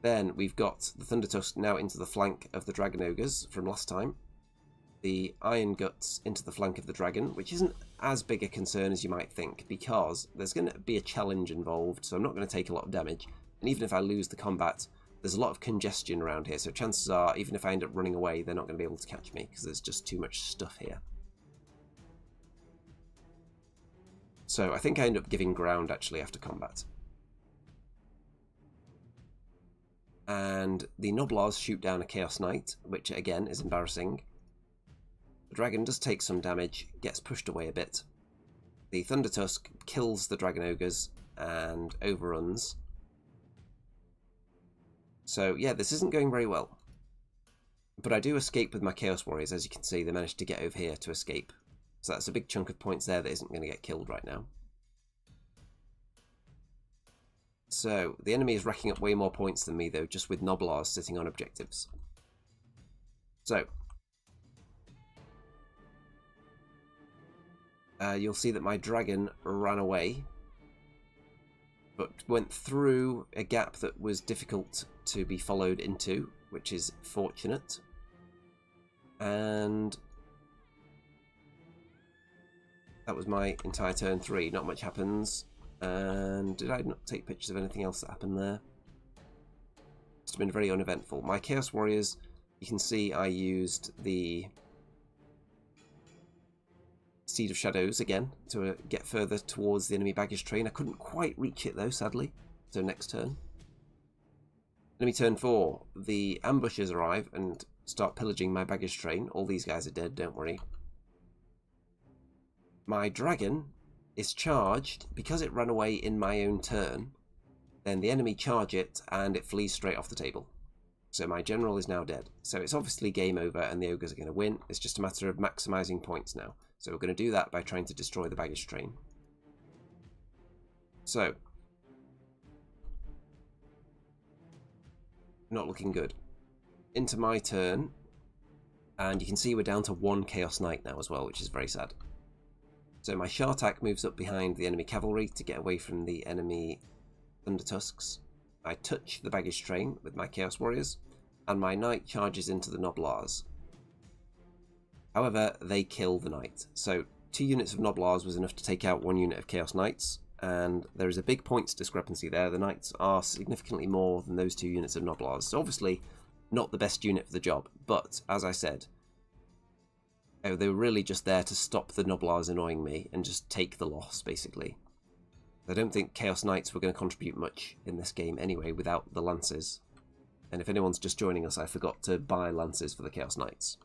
Then we've got the Thunder Tusk now into the flank of the Dragon Ogres from last time. The Iron Guts into the flank of the Dragon, which isn't as big a concern as you might think, because there's going to be a challenge involved, so I'm not going to take a lot of damage. And even if I lose the combat, there's a lot of congestion around here, so chances are, even if I end up running away, they're not going to be able to catch me, because there's just too much stuff here. So I think I end up giving ground, actually, after combat. And the Noblars shoot down a Chaos Knight, which, again, is embarrassing. The Dragon does take some damage, gets pushed away a bit. The Thunder Tusk kills the Dragon Ogres and overruns. So, yeah, this isn't going very well. But I do escape with my Chaos Warriors. As you can see, they managed to get over here to escape. So that's a big chunk of points there that isn't going to get killed right now. So, the enemy is racking up way more points than me, though, just with Noblars sitting on objectives. So, you'll see that my dragon ran away but went through a gap that was difficult to be followed into, which is fortunate. And that was my entire turn 3. Not much happens. And did I not take pictures of anything else that happened there? It's been very uneventful. My Chaos Warriors, you can see I used the Seed of Shadows again to get further towards the enemy baggage train. I couldn't quite reach it though, sadly. So next turn. Enemy turn 4. The ambushers arrive and start pillaging my baggage train. All these guys are dead, don't worry. My dragon is charged. Because it ran away in my own turn, then the enemy charge it and it flees straight off the table. So my general is now dead. So it's obviously game over and the ogres are going to win. It's just a matter of maximising points now. So we're going to do that by trying to destroy the baggage train. So, not looking good. Into my turn, and you can see we're down to 1 Chaos Knight now as well, which is very sad. So my Shartak moves up behind the enemy cavalry to get away from the enemy Thunder Tusks. I touch the baggage train with my Chaos Warriors, and my Knight charges into the Noblars. However, they kill the Knight. So 2 units of Noblars was enough to take out 1 unit of Chaos Knights, and there is a big points discrepancy there. The Knights are significantly more than those 2 units of Noblars. So obviously, not the best unit for the job, but as I said, they were really just there to stop the Noblars annoying me and just take the loss, basically. I don't think Chaos Knights were going to contribute much in this game anyway without the Lances. And if anyone's just joining us, I forgot to buy Lances for the Chaos Knights,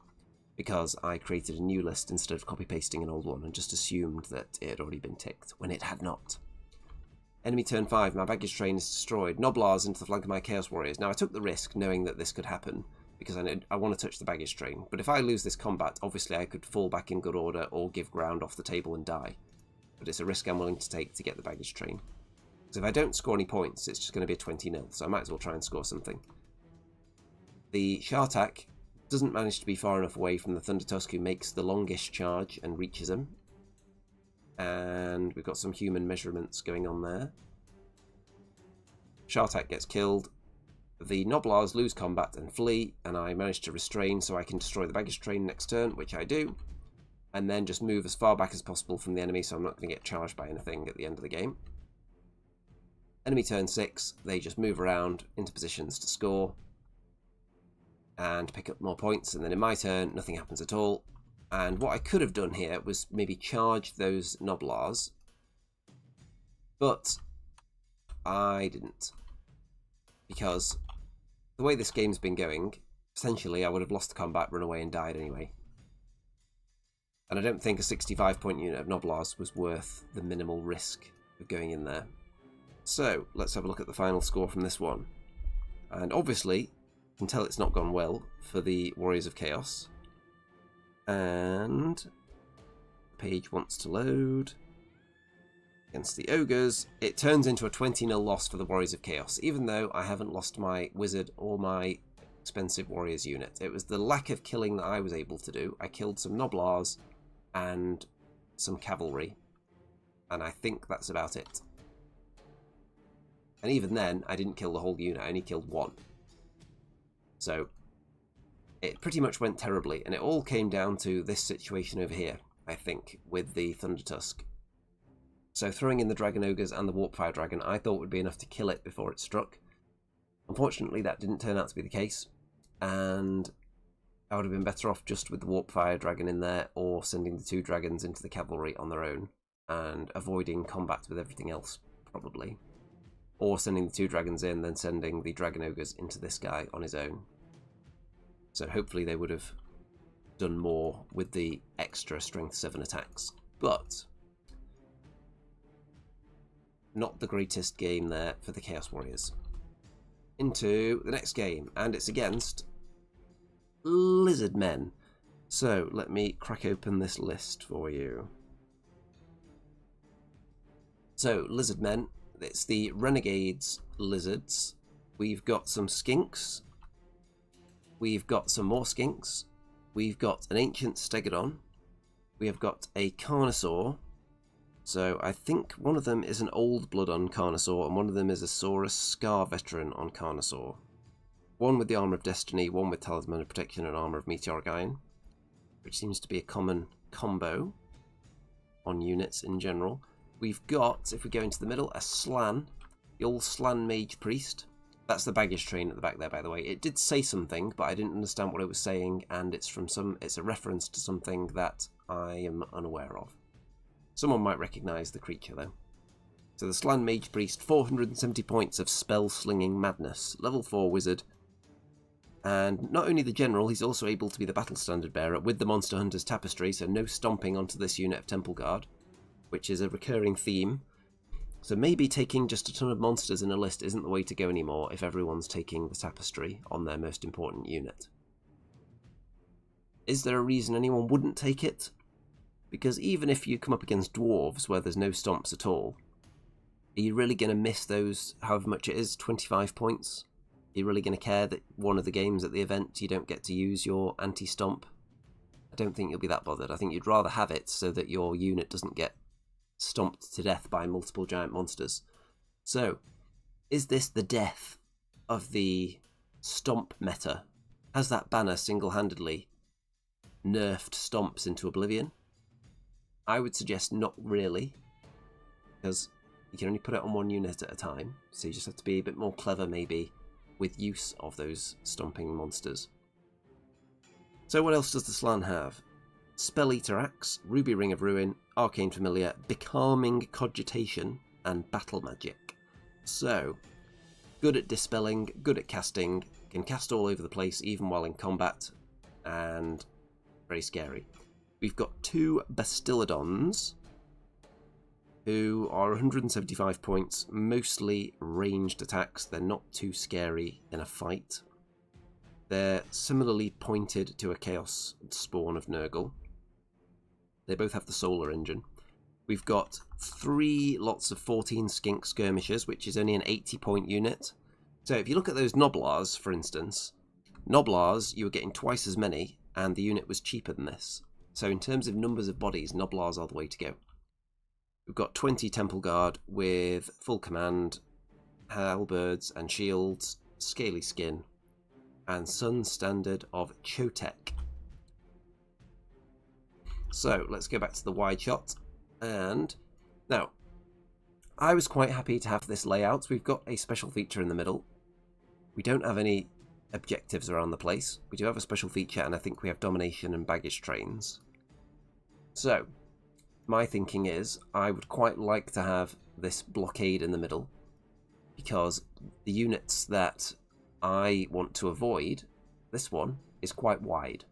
because I created a new list instead of copy-pasting an old one and just assumed that it had already been ticked, when it had not. Enemy turn 5, my baggage train is destroyed. Noblars into the flank of my Chaos Warriors. Now I took the risk knowing that this could happen, because I want to touch the baggage train. But if I lose this combat, obviously I could fall back in good order or give ground off the table and die. But it's a risk I'm willing to take to get the baggage train. Because if I don't score any points, it's just going to be a 20-0, so I might as well try and score something. The Shartak doesn't manage to be far enough away from the Thunder Tusk, who makes the longish charge and reaches him. And we've got some human measurements going on there. Shartak gets killed. The Noblars lose combat and flee, and I manage to restrain so I can destroy the baggage train next turn, which I do. And then just move as far back as possible from the enemy so I'm not going to get charged by anything at the end of the game. Enemy turn 6, they just move around into positions to score and pick up more points, and then in my turn nothing happens at all. And what I could have done here was maybe charge those Noblars, but I didn't, because the way this game's been going, essentially I would have lost the combat, run away and died anyway. And I don't think a 65-point unit of Noblars was worth the minimal risk of going in there. So let's have a look at the final score from this one. And obviously you can tell it's not gone well for the Warriors of Chaos. And the page wants to load. Against the Ogres, it turns into a 20-0 loss for the Warriors of Chaos, even though I haven't lost my Wizard or my expensive Warriors unit. It was the lack of killing that I was able to do. I killed some Noblars and some cavalry, and I think that's about it. And even then, I didn't kill the whole unit, I only killed 1. So it pretty much went terribly, and it all came down to this situation over here, I think, with the Thunder Tusk. So throwing in the Dragon Ogres and the Warpfire Dragon I thought would be enough to kill it before it struck. Unfortunately, that didn't turn out to be the case, and I would have been better off just with the Warpfire Dragon in there, or sending the 2 dragons into the cavalry on their own, and avoiding combat with everything else, probably. Or sending the 2 dragons in, then sending the Dragon Ogres into this guy on his own. So hopefully they would have done more with the extra Strength 7 attacks. But not the greatest game there for the Chaos Warriors. Into the next game, and it's against Lizard Men. So let me crack open this list for you. So Lizard Men, it's the Renegades Lizards. We've got some Skinks. We've got some more Skinks. We've got an Ancient Stegodon. We have got a Carnosaur. So I think one of them is an Old Blood on Carnosaur, and one of them is a Saurus Scar Veteran on Carnosaur. One with the Armour of Destiny, one with Talisman of Protection and Armour of Meteoric Iron, which seems to be a common combo on units in general. We've got, if we go into the middle, a Slann, the old Slann Mage Priest. That's the baggage train at the back there, by the way. It did say something, but I didn't understand what it was saying, and it's a reference to something that I am unaware of. Someone might recognise the creature, though. So the Slann Mage Priest, 470 points of Spell Slinging Madness, level 4 wizard. And not only the general, he's also able to be the battle standard bearer with the Monster Hunter's Tapestry, so no stomping onto this unit of Temple Guard, which is a recurring theme. So maybe taking just a ton of monsters in a list isn't the way to go anymore if everyone's taking the Tapestry on their most important unit. Is there a reason anyone wouldn't take it? Because even if you come up against dwarves where there's no stomps at all, are you really going to miss those, however much it is, 25 points? Are you really going to care that one of the games at the event you don't get to use your anti-stomp? I don't think you'll be that bothered. I think you'd rather have it so that your unit doesn't get stomped to death by multiple giant monsters. So, is this the death of the stomp meta? Has that banner single-handedly nerfed stomps into oblivion? I would suggest not really, because you can only put it on one unit at a time, so you just have to be a bit more clever maybe with use of those stomping monsters. So what else does the Slann have? Spell Eater Axe, Ruby Ring of Ruin, Arcane Familiar, Becalming Cogitation, and Battle Magic. So, good at dispelling, good at casting, can cast all over the place even while in combat, and very scary. We've got 2 Bastillodons, who are 175 points, mostly ranged attacks. They're not too scary in a fight. They're similarly pointed to a Chaos Spawn of Nurgle. They both have the Solar Engine. We've got 3 lots of 14 Skink Skirmishers, which is only an 80-point unit. So if you look at those Noblars, for instance, Noblars, you were getting twice as many, and the unit was cheaper than this. So in terms of numbers of bodies, Noblars are the way to go. We've got 20 Temple Guard with full command, halberds and shields, scaly skin, and Sun Standard of Chotek. So let's go back to the wide shot. And now, I was quite happy to have this layout. We've got a special feature in the middle. We don't have any objectives around the place. We do have a special feature, and I think we have domination and baggage trains. So, my thinking is, I would quite like to have this blockade in the middle, because the units that I want to avoid, this one, is quite wide.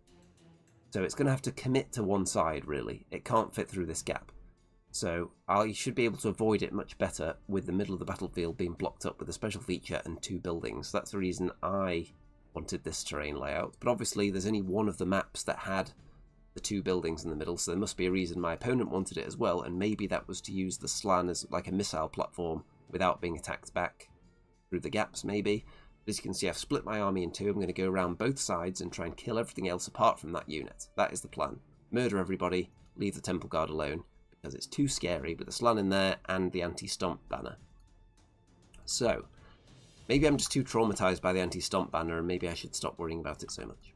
So it's going to have to commit to one side, really. It can't fit through this gap. So I should be able to avoid it much better with the middle of the battlefield being blocked up with a special feature and 2 buildings. That's the reason I wanted this terrain layout. But obviously there's only one of the maps that had the 2 buildings in the middle, so there must be a reason my opponent wanted it as well, and maybe that was to use the Slann as like a missile platform without being attacked back through the gaps, maybe. But as you can see, I've split my army in 2. I'm going to go around both sides and try and kill everything else apart from that unit. That is the plan. Murder everybody, leave the Temple Guard alone, because it's too scary with the Slann in there and the anti-stomp banner. So, maybe I'm just too traumatized by the anti-stomp banner, and maybe I should stop worrying about it so much.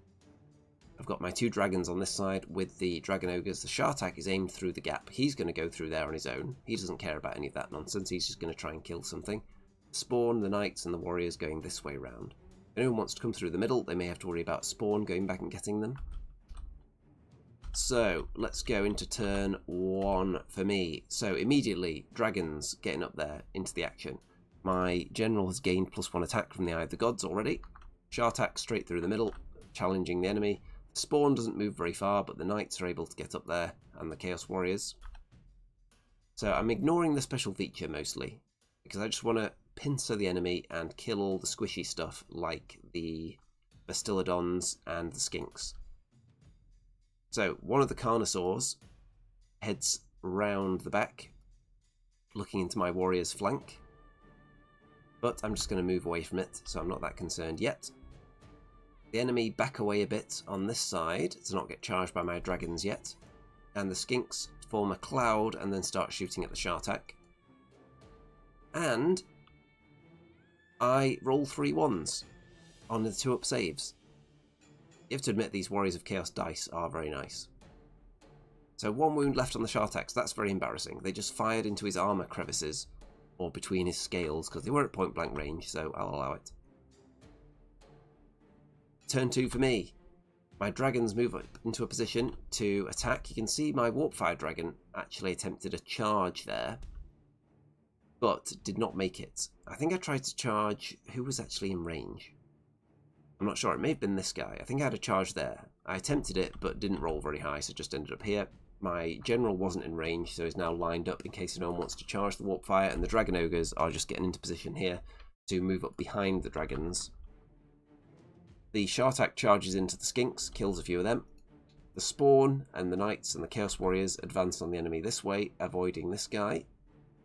I've got my 2 dragons on this side with the Dragon Ogres. The Shartak is aimed through the gap. He's going to go through there on his own. He doesn't care about any of that nonsense. He's just going to try and kill something. Spawn, the Knights, and the Warriors going this way round. If anyone wants to come through the middle, they may have to worry about Spawn going back and getting them. So, let's go into turn 1 for me. So, immediately, Dragons getting up there into the action. My General has gained +1 attack from the Eye of the Gods already. Shartak straight through the middle, challenging the enemy. Spawn doesn't move very far, but the Knights are able to get up there, and the Chaos Warriors. So I'm ignoring the special feature mostly, because I just want to pincer the enemy and kill all the squishy stuff, like the Bastillodons and the Skinks. So one of the Carnosaurs heads round the back, looking into my Warrior's flank, but I'm just going to move away from it, so I'm not that concerned yet. The enemy back away a bit on this side to not get charged by my dragons yet, and the Skinks form a cloud and then start shooting at the Shartak. And I roll 3 1s on the 2-up saves. You have to admit these Warriors of Chaos dice are very nice. So 1 wound left on the Shartak, that's very embarrassing. They just fired into his armour crevices, or between his scales, because they were at point blank range, so I'll allow it. Turn 2 for me. My dragons move up into a position to attack. You can see my Warpfire Dragon actually attempted a charge there, but did not make it. I think I tried to charge who was actually in range. I'm not sure, it may have been this guy. I think I had a charge there. I attempted it, but didn't roll very high, so just ended up here. My general wasn't in range, so is now lined up in case anyone wants to charge the Warpfire, and the Dragon Ogres are just getting into position here to move up behind the dragons. The Shartak charges into the Skinks, kills a few of them. The Spawn and the Knights and the Chaos Warriors advance on the enemy this way, avoiding this guy,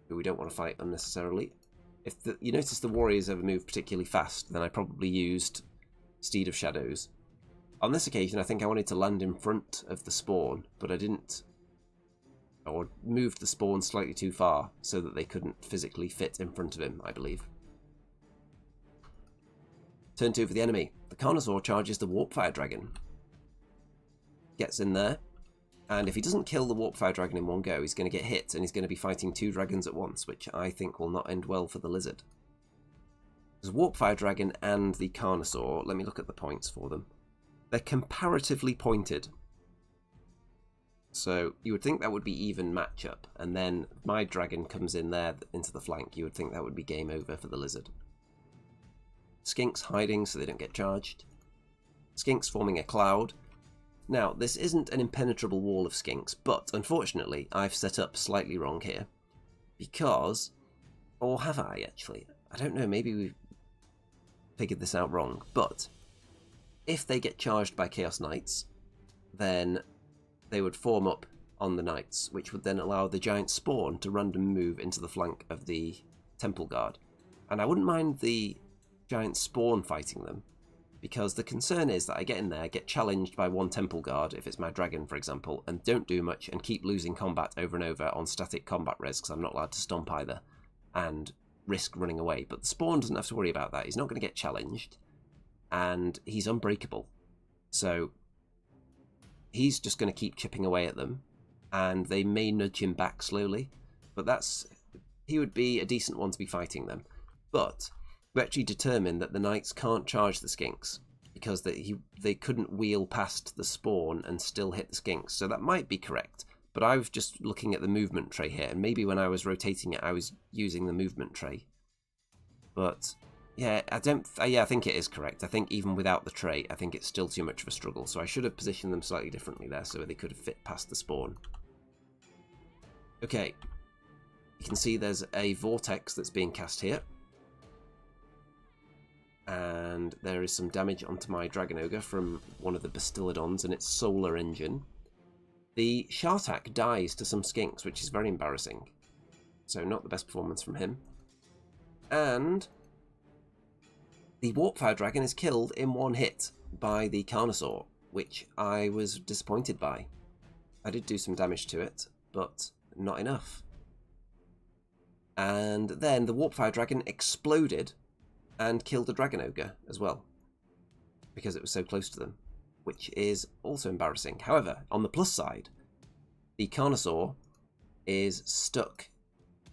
who we don't want to fight unnecessarily. If you notice the Warriors ever move particularly fast, then I probably used Steed of Shadows. On this occasion, I think I wanted to land in front of the Spawn, but I didn't. Or moved the Spawn slightly too far, so that they couldn't physically fit in front of him, I believe. Turn 2 for the enemy. The Carnosaur charges the Warpfire Dragon. Gets in there, and if he doesn't kill the Warpfire Dragon in one go, he's going to get hit, and he's going to be fighting 2 dragons at once, which I think will not end well for the Lizard. There's Warpfire Dragon and the Carnosaur. Let me look at the points for them. They're comparatively pointed. So you would think that would be even matchup, and then my dragon comes in there into the flank. You would think that would be game over for the Lizard. Skinks hiding so they don't get charged. Skinks forming a cloud. Now, this isn't an impenetrable wall of Skinks, but unfortunately I've set up slightly wrong here. Because, or have I actually? I don't know, maybe we've figured this out wrong, but if they get charged by Chaos Knights, then they would form up on the Knights, which would then allow the giant Spawn to random move into the flank of the Temple Guard. And I wouldn't mind the giant Spawn fighting them, because the concern is that I get in there, get challenged by 1 Temple Guard, if it's my dragon for example, and don't do much and keep losing combat over and over on static combat res, because I'm not allowed to stomp either, and risk running away. But the Spawn doesn't have to worry about that. He's not going to get challenged, and he's unbreakable. So he's just going to keep chipping away at them, and they may nudge him back slowly, but he would be a decent one to be fighting them. But we actually determined that the Knights can't charge the Skinks, because they couldn't wheel past the Spawn and still hit the Skinks, so that might be correct. But I was just looking at the movement tray here, and maybe when I was rotating it I was using the movement tray. But yeah, I think it is correct. I think even without the tray, I think it's still too much of a struggle, so I should have positioned them slightly differently there so they could have fit past the Spawn. Okay, you can see there's a vortex that's being cast here, and there is some damage onto my Dragon Ogre from one of the Bastillodons and its solar engine. The Shartak dies to some Skinks, which is very embarrassing, so not the best performance from him. And the Warpfire Dragon is killed in 1 hit by the Carnosaur, which I was disappointed by. I did do some damage to it, but not enough. And then the Warpfire Dragon exploded and killed the Dragon Ogre as well, because it was so close to them, which is also embarrassing. However, on the plus side, the Carnosaur is stuck.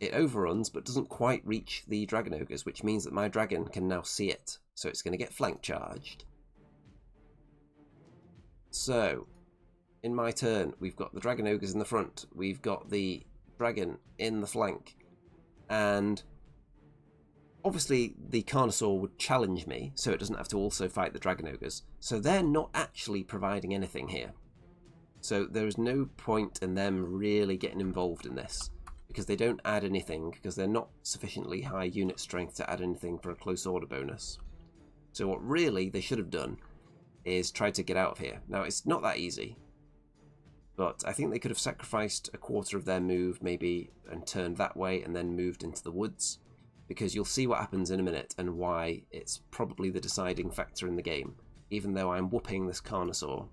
It overruns, but doesn't quite reach the Dragon Ogres, which means that my dragon can now see it, so it's going to get flank charged. So, in my turn, we've got the Dragon Ogres in the front, we've got the dragon in the flank, and obviously the Carnosaur would challenge me, so it doesn't have to also fight the Dragon Ogres, so they're not actually providing anything here. So there is no point in them really getting involved in this, because they don't add anything, because they're not sufficiently high unit strength to add anything for a close order bonus. So what really they should have done is try to get out of here. Now, it's not that easy, but I think they could have sacrificed a quarter of their move maybe and turned that way and then moved into the woods, because you'll see what happens in a minute and why it's probably the deciding factor in the game, even though I'm whooping this Carnosaur.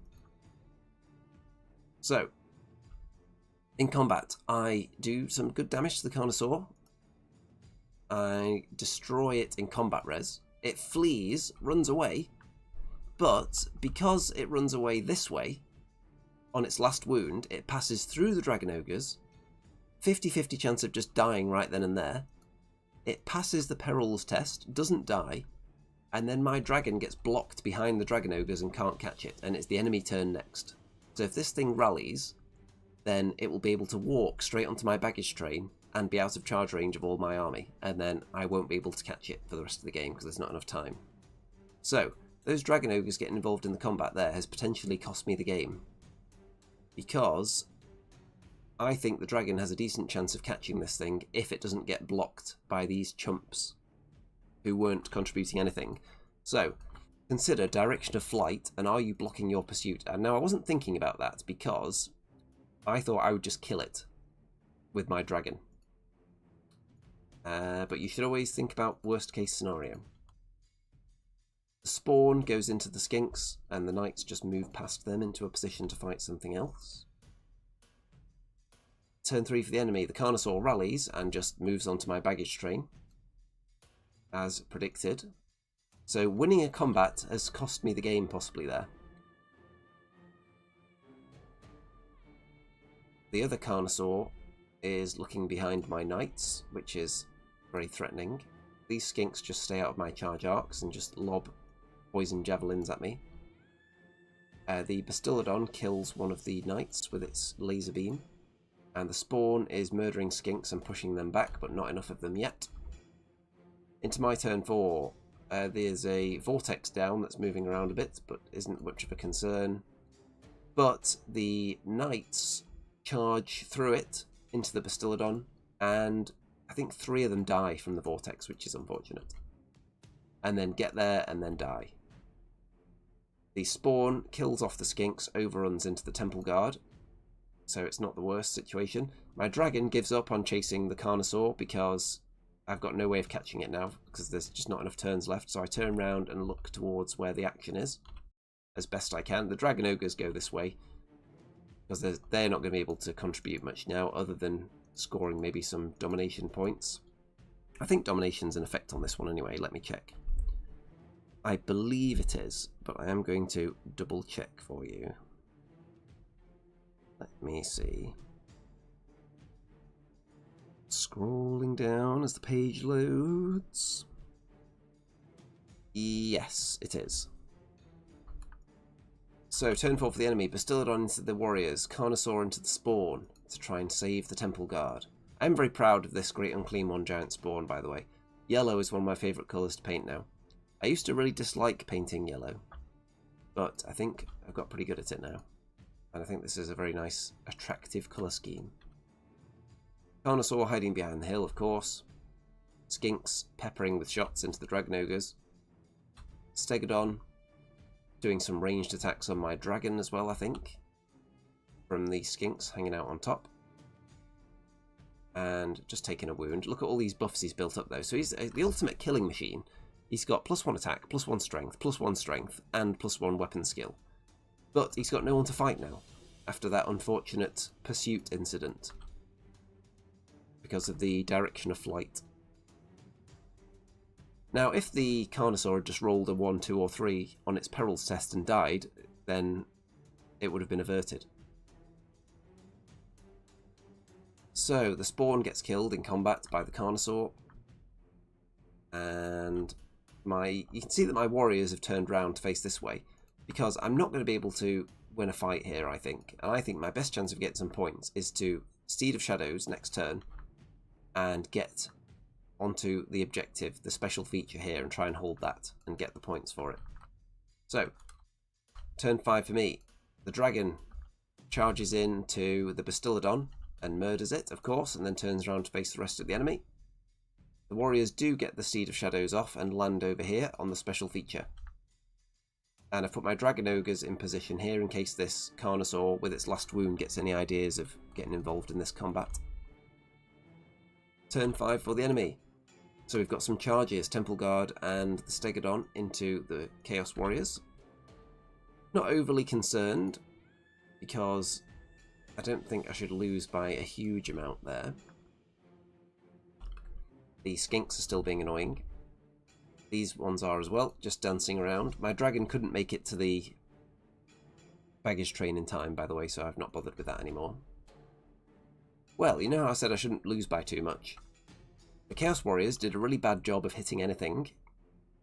So, In combat, I do some good damage to the Carnosaur. I destroy it in combat res. It flees, runs away, but because it runs away this way, on its last wound, it passes through the Dragon Ogres, 50-50 chance of just dying right then and there. It passes the Perils test, doesn't die, and then my dragon gets blocked behind the Dragon Ogres and can't catch it, and it's the enemy turn next. So if this thing rallies, then it will be able to walk straight onto my baggage train and be out of charge range of all my army, and then I won't be able to catch it for the rest of the game because there's not enough time. So, those Dragon Ogres getting involved in the combat there has potentially cost me the game, because I think the dragon has a decent chance of catching this thing if it doesn't get blocked by these chumps who weren't contributing anything. So, consider direction of flight and are you blocking your pursuit? And now I wasn't thinking about that because I thought I would just kill it with my dragon. But you should always think about worst case scenario. The spawn goes into the skinks and the knights just move past them into a position to fight something else. Turn 3 for the enemy, the Carnosaur rallies and just moves onto my baggage train, as predicted. So winning a combat has cost me the game possibly there. The other Carnosaur is looking behind my knights, which is very threatening. These skinks just stay out of my charge arcs and just lob poison javelins at me. The Bastillodon kills one of the knights with its laser beam. And the spawn is murdering skinks and pushing them back, but not enough of them yet. Into my turn 4, there's a vortex down that's moving around a bit, but isn't much of a concern. But the knights charge through it into the Bastillodon, and I think 3 of them die from the vortex, which is unfortunate. And then get there and then die. The spawn kills off the skinks, overruns into the Temple Guard, so it's not the worst situation. My dragon gives up on chasing the Carnosaur because I've got no way of catching it now, because there's just not enough turns left, so I turn around and look towards where the action is as best I can. The Dragon Ogres go this way, because they're not going to be able to contribute much now, other than scoring maybe some domination points. I think domination's an effect on this one anyway, let me check. I believe it is, but I am going to double check for you. Let me see. Scrolling down as the page loads. Yes, it is. So, turn 4 for the enemy. Bastillodon into the warriors. Carnosaur into the spawn to try and save the Temple Guard. I'm very proud of this Great Unclean One giant spawn, by the way. Yellow is one of my favourite colours to paint now. I used to really dislike painting yellow, but I think I've got pretty good at it now. And I think this is a very nice, attractive colour scheme. Carnosaur hiding behind the hill, of course. Skinks peppering with shots into the Dragon Ogres. Stegodon doing some ranged attacks on my dragon as well, I think, from the skinks hanging out on top. And just taking a wound. Look at all these buffs he's built up though. So he's the ultimate killing machine. He's got +1 attack, +1 strength, +1 strength, and +1 weapon skill. But he's got no one to fight now, after that unfortunate pursuit incident, because of the direction of flight. Now, if the Carnosaur had just rolled a 1, 2, or 3 on its perils test and died, then it would have been averted. So, the spawn gets killed in combat by the Carnosaur, and you can see that my warriors have turned round to face this way, because I'm not going to be able to win a fight here, I think. And I think my best chance of getting some points is to Steed of Shadows next turn and get onto the objective, the special feature here, and try and hold that and get the points for it. So, turn 5 for me. The dragon charges into the Bastillodon and murders it, of course, and then turns around to face the rest of the enemy. The warriors do get the Steed of Shadows off and land over here on the special feature. And I've put my Dragon Ogres in position here in case this Carnosaur with its last wound gets any ideas of getting involved in this combat. Turn 5 for the enemy. So we've got some charges, Temple Guard and the Stegodon into the Chaos Warriors. Not overly concerned, because I don't think I should lose by a huge amount there. The skinks are still being annoying. These ones are as well, just dancing around. My dragon couldn't make it to the baggage train in time, by the way, so I've not bothered with that anymore. Well, you know how I said I shouldn't lose by too much? The Chaos Warriors did a really bad job of hitting anything,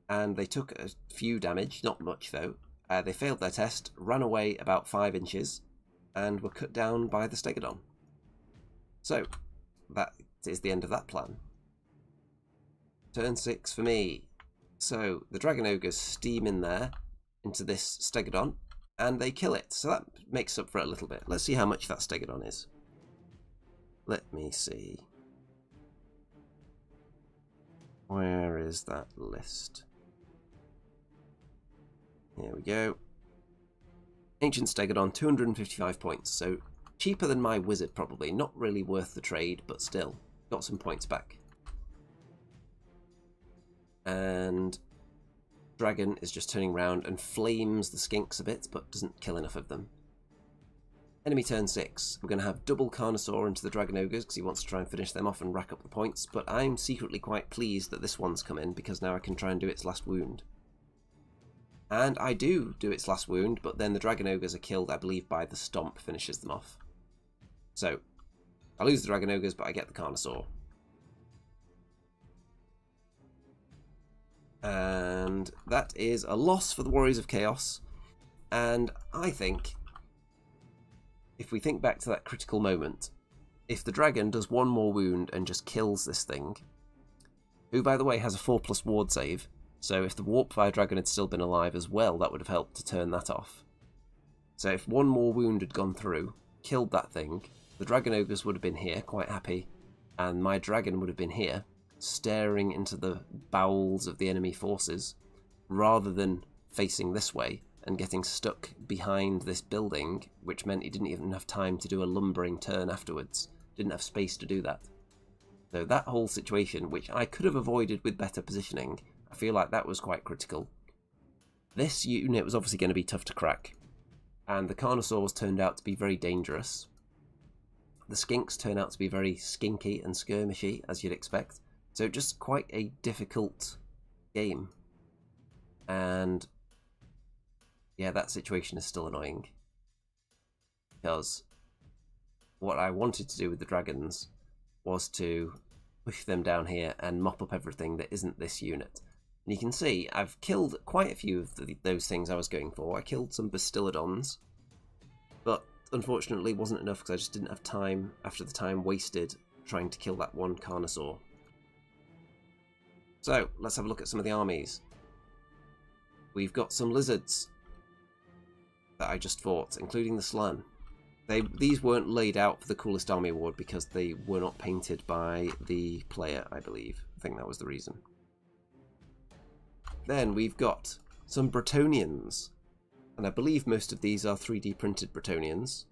and they took a few damage, not much though. They failed their test, ran away about 5 inches, and were cut down by the Stegodon. So, that is the end of that plan. Turn 6 for me. So, the Dragon Ogres steam in there, into this Stegodon, and they kill it. So that makes up for it a little bit. Let's see how much that Stegodon is. Let me see. Where is that list? Here we go. Ancient Stegodon, 255 points. So, cheaper than my Wizard probably. Not really worth the trade, but still. Got some points back. And Dragon is just turning around and flames the skinks a bit, but doesn't kill enough of them. Enemy turn 6. We're going to have double Carnosaur into the Dragon Ogres because he wants to try and finish them off and rack up the points, but I'm secretly quite pleased that this one's come in because now I can try and do its last wound. And I do its last wound, but then the Dragon Ogres are killed, I believe, by the Stomp finishes them off. So, I lose the Dragon Ogres, but I get the Carnosaur. And that is a loss for the Warriors of Chaos. And I think, if we think back to that critical moment, if the dragon does one more wound and just kills this thing, who, by the way, has a 4+ ward save, so if the Warp Fire Dragon had still been alive as well, that would have helped to turn that off. So if one more wound had gone through, killed that thing, the Dragon Ogres would have been here, quite happy, and my dragon would have been here, staring into the bowels of the enemy forces, rather than facing this way and getting stuck behind this building, which meant he didn't even have time to do a lumbering turn afterwards. Didn't have space to do that. So that whole situation, which I could have avoided with better positioning, I feel like that was quite critical. This unit was obviously going to be tough to crack, and the Carnosaurs turned out to be very dangerous. The Skinks turn out to be very skinky and skirmishy, as you'd expect. So just quite a difficult game. And yeah, that situation is still annoying. Because what I wanted to do with the dragons was to push them down here and mop up everything that isn't this unit. And you can see I've killed quite a few of those things I was going for. I killed some Bastillodons, but unfortunately wasn't enough because I just didn't have time after the time wasted trying to kill that one Carnosaur. So, let's have a look at some of the armies. We've got some lizards that I just fought, including the Slan. These weren't laid out for the coolest army award because they were not painted by the player, I believe. I think that was the reason. Then we've got some Bretonnians. And I believe most of these are 3D printed Bretonnians,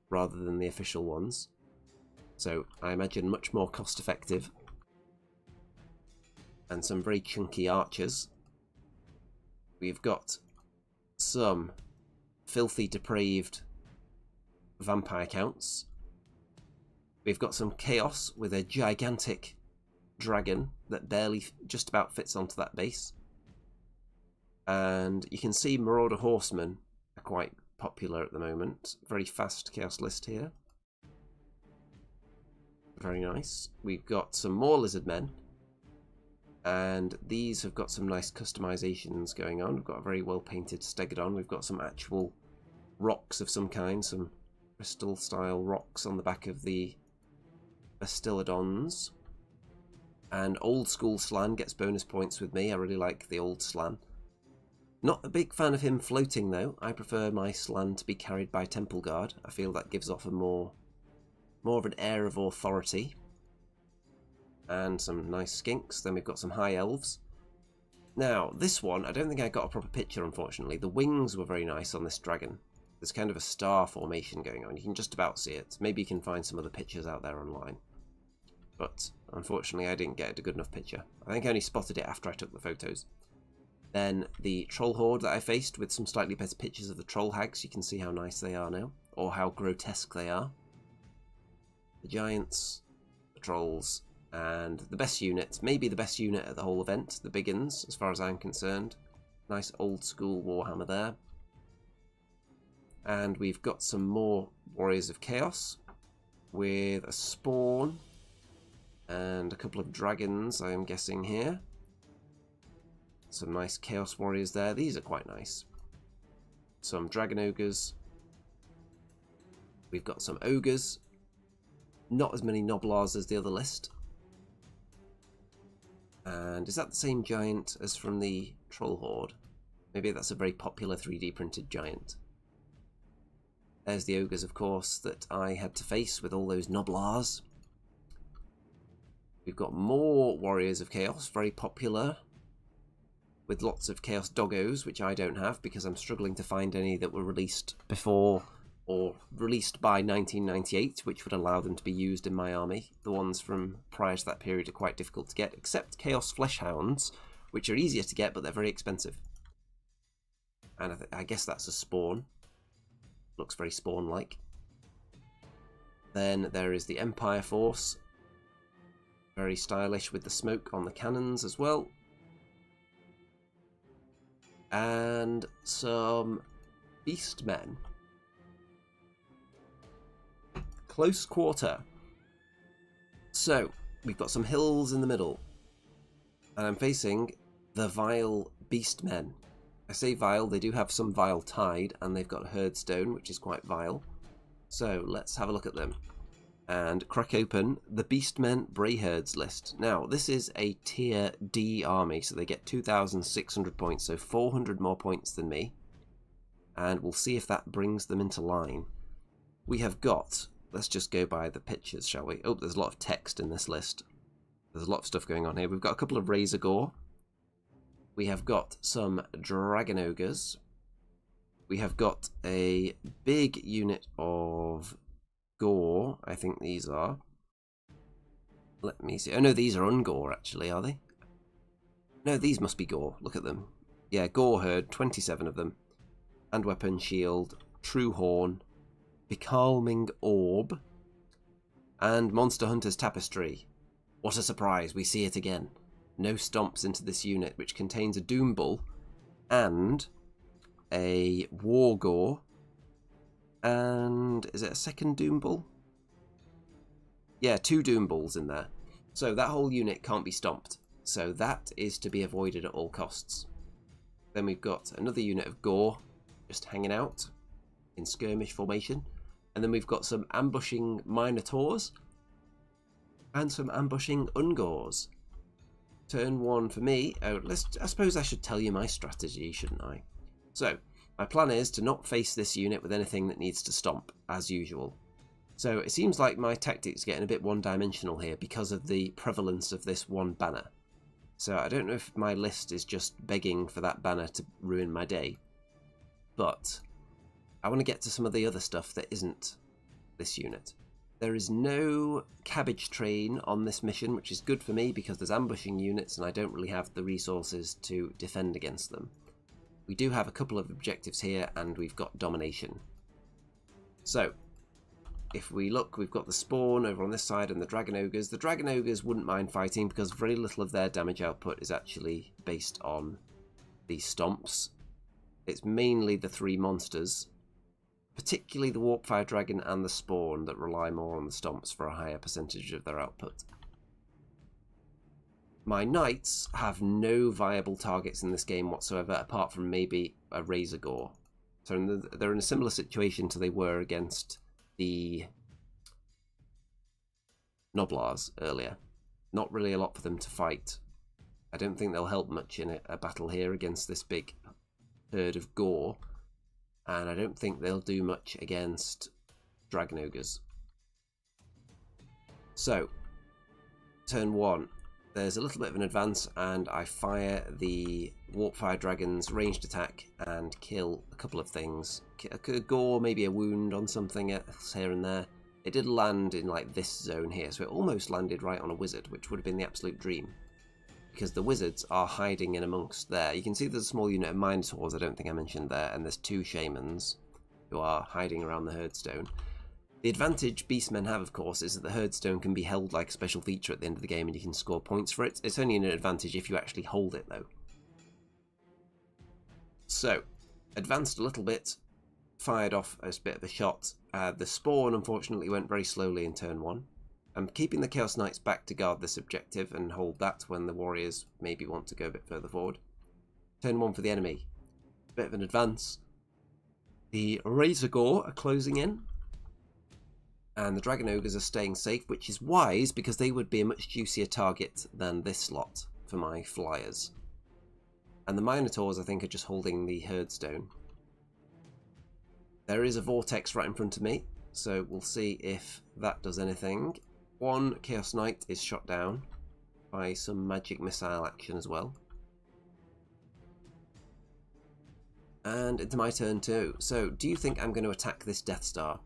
rather than the official ones. So, I imagine much more cost effective. And some very chunky archers. We've got some filthy depraved vampire counts. We've got some chaos with a gigantic dragon that barely just about fits onto that base. And you can see Marauder Horsemen are quite popular at the moment. Very fast chaos list here. Very nice. We've got some more lizard men. And these have got some nice customizations going on. We've got a very well painted Stegodon. We've got some actual rocks of some kind, some crystal style rocks on the back of the Bastillodons. And old school Slan gets bonus points with me. I really like the old Slan. Not a big fan of him floating though. I prefer my Slan to be carried by Temple Guard. I feel that gives off a more of an air of authority. And some nice skinks. Then we've got some high elves. Now, this one, I don't think I got a proper picture, unfortunately. The wings were very nice on this dragon. There's kind of a star formation going on. You can just about see it. Maybe you can find some other pictures out there online. But, unfortunately, I didn't get a good enough picture. I think I only spotted it after I took the photos. Then the Troll Horde that I faced with some slightly better pictures of the Troll Hags. You can see how nice they are now. or how grotesque they are. The giants, the trolls, and the best unit, maybe the best unit at the whole event, the big uns, as far as I'm concerned. Nice old school Warhammer there. And we've got some more Warriors of Chaos with a spawn and a couple of dragons, I am guessing here. Some nice Chaos Warriors there. These are quite nice. Some Dragon Ogres. We've got some Ogres. Not as many Noblars as the other list. And is that the same giant as from the Troll Horde? Maybe that's a very popular 3D printed giant. There's the Ogres, of course, that I had to face with all those Noblars. We've got more Warriors of Chaos, very popular, with lots of Chaos Doggos, which I don't have because I'm struggling to find any that were released before or released by 1998, which would allow them to be used in my army. The ones from prior to that period are quite difficult to get, except Chaos Fleshhounds, which are easier to get, but they're very expensive. And I guess that's a spawn. Looks very spawn-like. Then there is the Empire Force. Very stylish with the smoke on the cannons as well. And some Beastmen. Close quarter. So, we've got some hills in the middle. And I'm facing the Vile Beastmen. I say vile, they do have some vile tide, and they've got Herd Stone, which is quite vile. So, let's have a look at them. And crack open the Beastmen Brayherds list. Now, this is a tier D army, so they get 2,600 points, so 400 more points than me. And we'll see if that brings them into line. We have got, let's just go by the pictures, shall we? Oh, there's a lot of text in this list. There's a lot of stuff going on here. We've got a couple of Razor Gore. We have got some Dragon Ogres. We have got a big unit of Gore, I think these are. Let me see. Oh no, these are Ungore actually, are they? No, these must be Gore. Look at them. Yeah, Gore Herd, 27 of them. Hand Weapon, Shield, True Horn, Becalming Orb, and Monster Hunter's Tapestry. What a surprise, we see it again. No stomps into this unit, which contains a Doom Bull and a War Gore. And is it a second Doom Bull? Yeah, 2 Doom Bulls in there. So that whole unit can't be stomped. So that is to be avoided at all costs. Then we've got another unit of Gore just hanging out in skirmish formation. And then we've got some ambushing Minotaurs and some ambushing Ungores. Turn 1 for me. Oh, I suppose I should tell you my strategy, shouldn't I? So, my plan is to not face this unit with anything that needs to stomp, as usual. So it seems like my tactics are getting a bit one-dimensional here because of the prevalence of this one banner. So I don't know if my list is just begging for that banner to ruin my day. But I want to get to some of the other stuff that isn't this unit. There is no cabbage train on this mission, which is good for me because there's ambushing units and I don't really have the resources to defend against them. We do have a couple of objectives here and we've got domination. So, if we look, we've got the spawn over on this side and the Dragon Ogres. The Dragon Ogres wouldn't mind fighting because very little of their damage output is actually based on these stomps. It's mainly the 3 monsters, particularly the Warpfire Dragon and the Spawn, that rely more on the stomps for a higher percentage of their output. My Knights have no viable targets in this game whatsoever, apart from maybe a Razor Gore. So they're in a similar situation to they were against the Noblars earlier. Not really a lot for them to fight. I don't think they'll help much in a battle here against this big herd of Gore. And I don't think they'll do much against Dragon Ogres. So, turn 1. There's a little bit of an advance and I fire the Warpfire Dragon's ranged attack and kill a couple of things. A Gore, maybe a wound on something else here and there. It did land in like this zone here, so it almost landed right on a wizard, which would have been the absolute dream. Because the wizards are hiding in amongst there. You can see there's a small unit of Minotaurs, I don't think I mentioned there, and there's 2 Shamans. who are hiding around the Herdstone. The advantage Beastmen have, of course, is that the Herdstone can be held like a special feature at the end of the game and you can score points for it. It's only an advantage if you actually hold it, though. So, advanced a little bit, fired off as a bit of a shot. The spawn, unfortunately, went very slowly in turn 1. I'm keeping the Chaos Knights back to guard this objective and hold that when the warriors maybe want to go a bit further forward. Turn 1 for the enemy. Bit of an advance. The Razor Gore are closing in. And the Dragon Ogres are staying safe, which is wise because they would be a much juicier target than this lot for my flyers. And the Minotaurs, I think, are just holding the Herdstone. There is a Vortex right in front of me, so we'll see if that does anything. One Chaos Knight is shot down by some magic missile action as well. And it's my turn too. So, do you think I'm going to attack this Death Star?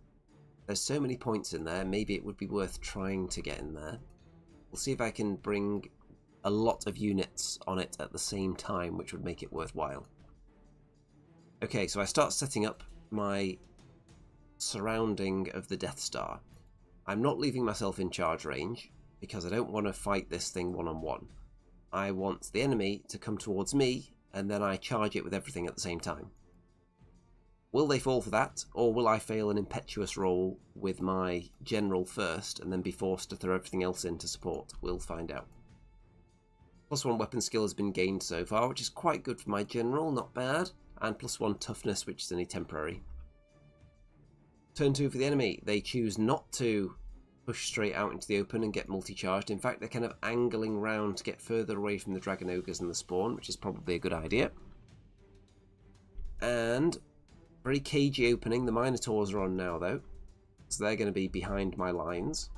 There's so many points in there, maybe it would be worth trying to get in there. We'll see if I can bring a lot of units on it at the same time, which would make it worthwhile. Okay, so I start setting up my surrounding of the Death Star. I'm not leaving myself in charge range, because I don't want to fight this thing one-on-one. I want the enemy to come towards me, and then I charge it with everything at the same time. Will they fall for that, or will I fail an impetuous roll with my general first, and then be forced to throw everything else in to support? We'll find out. +1 weapon skill has been gained so far, which is quite good for my general, not bad. And +1 toughness, which is only temporary. Turn 2 for the enemy. They choose not to push straight out into the open and get multi-charged. In fact, they're kind of angling round to get further away from the Dragon Ogres and the spawn, which is probably a good idea. And very cagey opening. The Minotaurs are on now, though. So they're going to be behind my lines.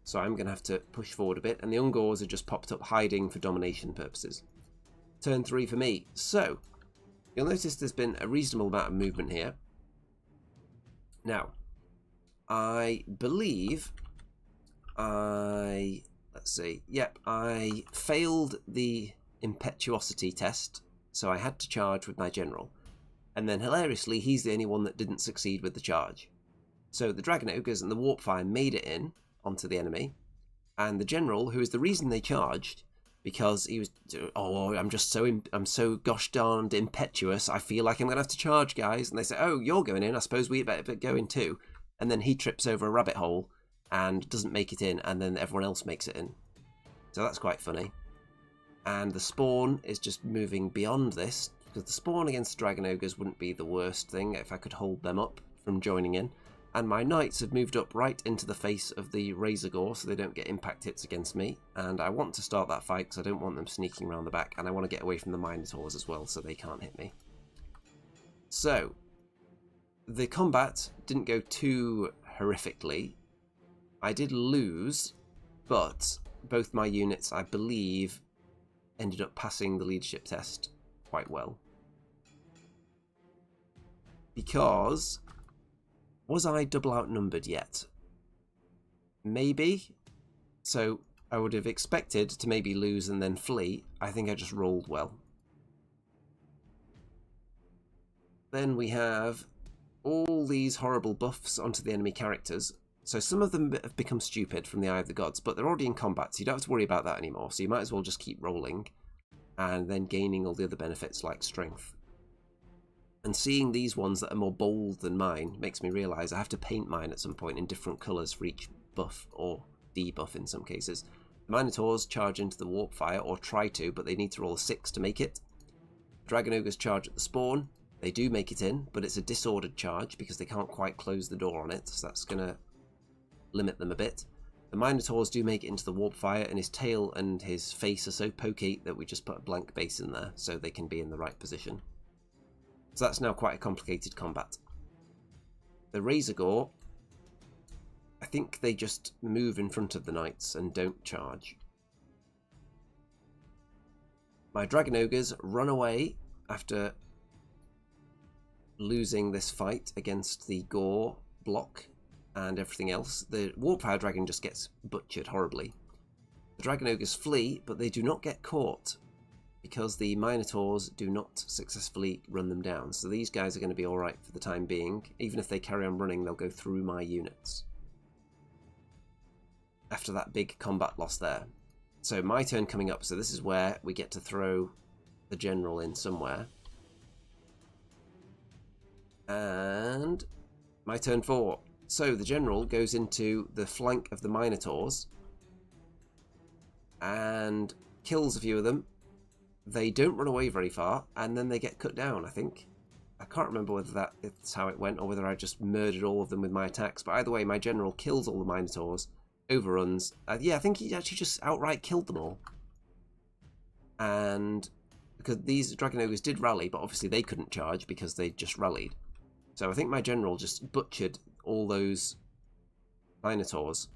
So I'm going to have to push forward a bit. And the Ungors have just popped up hiding for domination purposes. Turn 3 for me. So, you'll notice there's been a reasonable amount of movement here. Now, I believe let's see. Yep, I failed the impetuosity test. So I had to charge with my general. And then, hilariously, he's the only one that didn't succeed with the charge. So the Dragon Ogres and the Warpfire made it in onto the enemy. And the general, who is the reason they charged, because he was, oh, I'm so gosh darned impetuous, I feel like I'm going to have to charge, guys. And they say, oh, you're going in, I suppose we better go in too. And then he trips over a rabbit hole and doesn't make it in, and then everyone else makes it in. So that's quite funny. And the spawn is just moving beyond this, because the spawn against the Dragon Ogres wouldn't be the worst thing if I could hold them up from joining in. And my knights have moved up right into the face of the Razor Gore so they don't get impact hits against me. And I want to start that fight because I don't want them sneaking around the back, and I want to get away from the Minotaurs as well so they can't hit me. So, the combat didn't go too horrifically. I did lose, but both my units, I believe, ended up passing the leadership test quite well. Because, was I double outnumbered yet? Maybe. So I would have expected to maybe lose and then flee. I think I just rolled well. Then we have all these horrible buffs onto the enemy characters. So some of them have become stupid from the Eye of the Gods, but they're already in combat, so you don't have to worry about that anymore. So you might as well just keep rolling and then gaining all the other benefits like strength. And seeing these ones that are more bold than mine makes me realise I have to paint mine at some point in different colours for each buff, or debuff in some cases. The Minotaurs charge into the Warpfire, or try to, but they need to roll a 6 to make it. Dragon Ogres charge at the spawn. They do make it in, but it's a disordered charge because they can't quite close the door on it, so that's going to limit them a bit. The Minotaurs do make it into the Warpfire, and his tail and his face are so pokey that we just put a blank base in there so they can be in the right position. So that's now quite a complicated combat. The Razor Gore, I think they just move in front of the knights and don't charge. My Dragon Ogres run away after losing this fight against the Gore block and everything else. The Warpfire Dragon just gets butchered horribly. The Dragon Ogres flee, but they do not get caught. because the Minotaurs do not successfully run them down. So these guys are going to be alright for the time being. Even if they carry on running, they'll go through my units. After that big combat loss there. So my turn coming up. So this is where we get to throw the general in somewhere. And my turn 4. So the general goes into the flank of the Minotaurs and kills a few of them. They don't run away very far, and then they get cut down, I think. I can't remember whether that's how it went, or whether I just murdered all of them with my attacks. But either way, my general kills all the Minotaurs, overruns. Yeah, I think he actually just outright killed them all. And because these Dragon Ogres did rally, but obviously they couldn't charge because they just rallied. So I think my general just butchered all those Minotaurs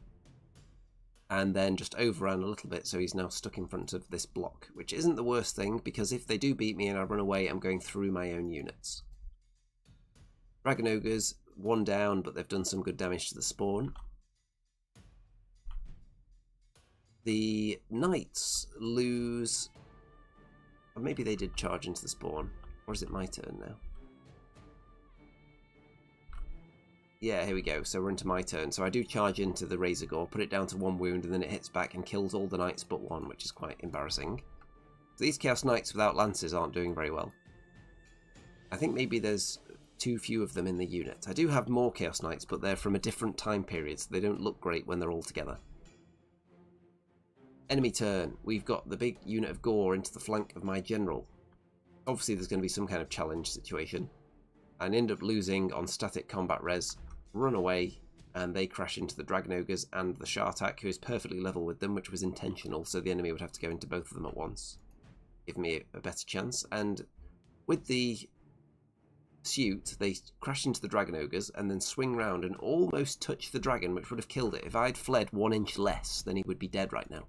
and then just overran a little bit, so he's now stuck in front of this block, which isn't the worst thing, because if they do beat me and I run away, I'm going through my own units. Dragon Ogres, 1 down, but they've done some good damage to the spawn. The Knights lose... Or maybe they did charge into the spawn, or is it my turn now? Yeah, here we go. So we're into my turn. So I do charge into the Razor Gore, put it down to 1 wound, and then it hits back and kills all the Knights but 1, which is quite embarrassing. So these Chaos Knights without lances aren't doing very well. I think maybe there's too few of them in the unit. I do have more Chaos Knights, but they're from a different time period, so they don't look great when they're all together. Enemy turn. We've got the big unit of Gore into the flank of my general. Obviously there's going to be some kind of challenge situation. And end up losing on static combat res, run away, and they crash into the Dragon Ogres and the Shartak, who is perfectly level with them, which was intentional, so the enemy would have to go into both of them at once. Give me a better chance. And with the suit, they crash into the Dragon Ogres and then swing round and almost touch the dragon, which would have killed it. If I'd fled 1 inch less, then he would be dead right now.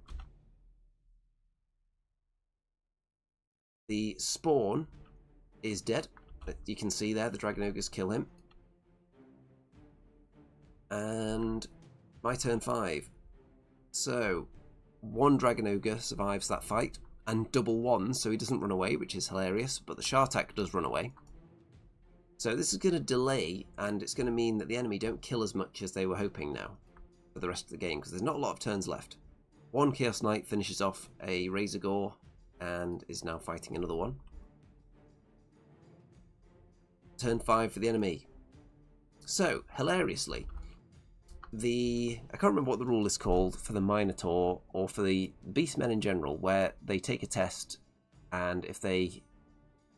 The spawn is dead. You can see there, the Dragon Ogres kill him. And my turn 5. So, 1 Dragon Ogre survives that fight, and double 1, so he doesn't run away, which is hilarious, but the Shartak does run away. So this is going to delay, and it's going to mean that the enemy don't kill as much as they were hoping now for the rest of the game, because there's not a lot of turns left. 1 Chaos Knight finishes off a Razor Gore, and is now fighting another one. Turn 5 for the enemy. So, hilariously, I can't remember what the rule is called for the Minotaur or for the Beastmen in general, where they take a test, and if they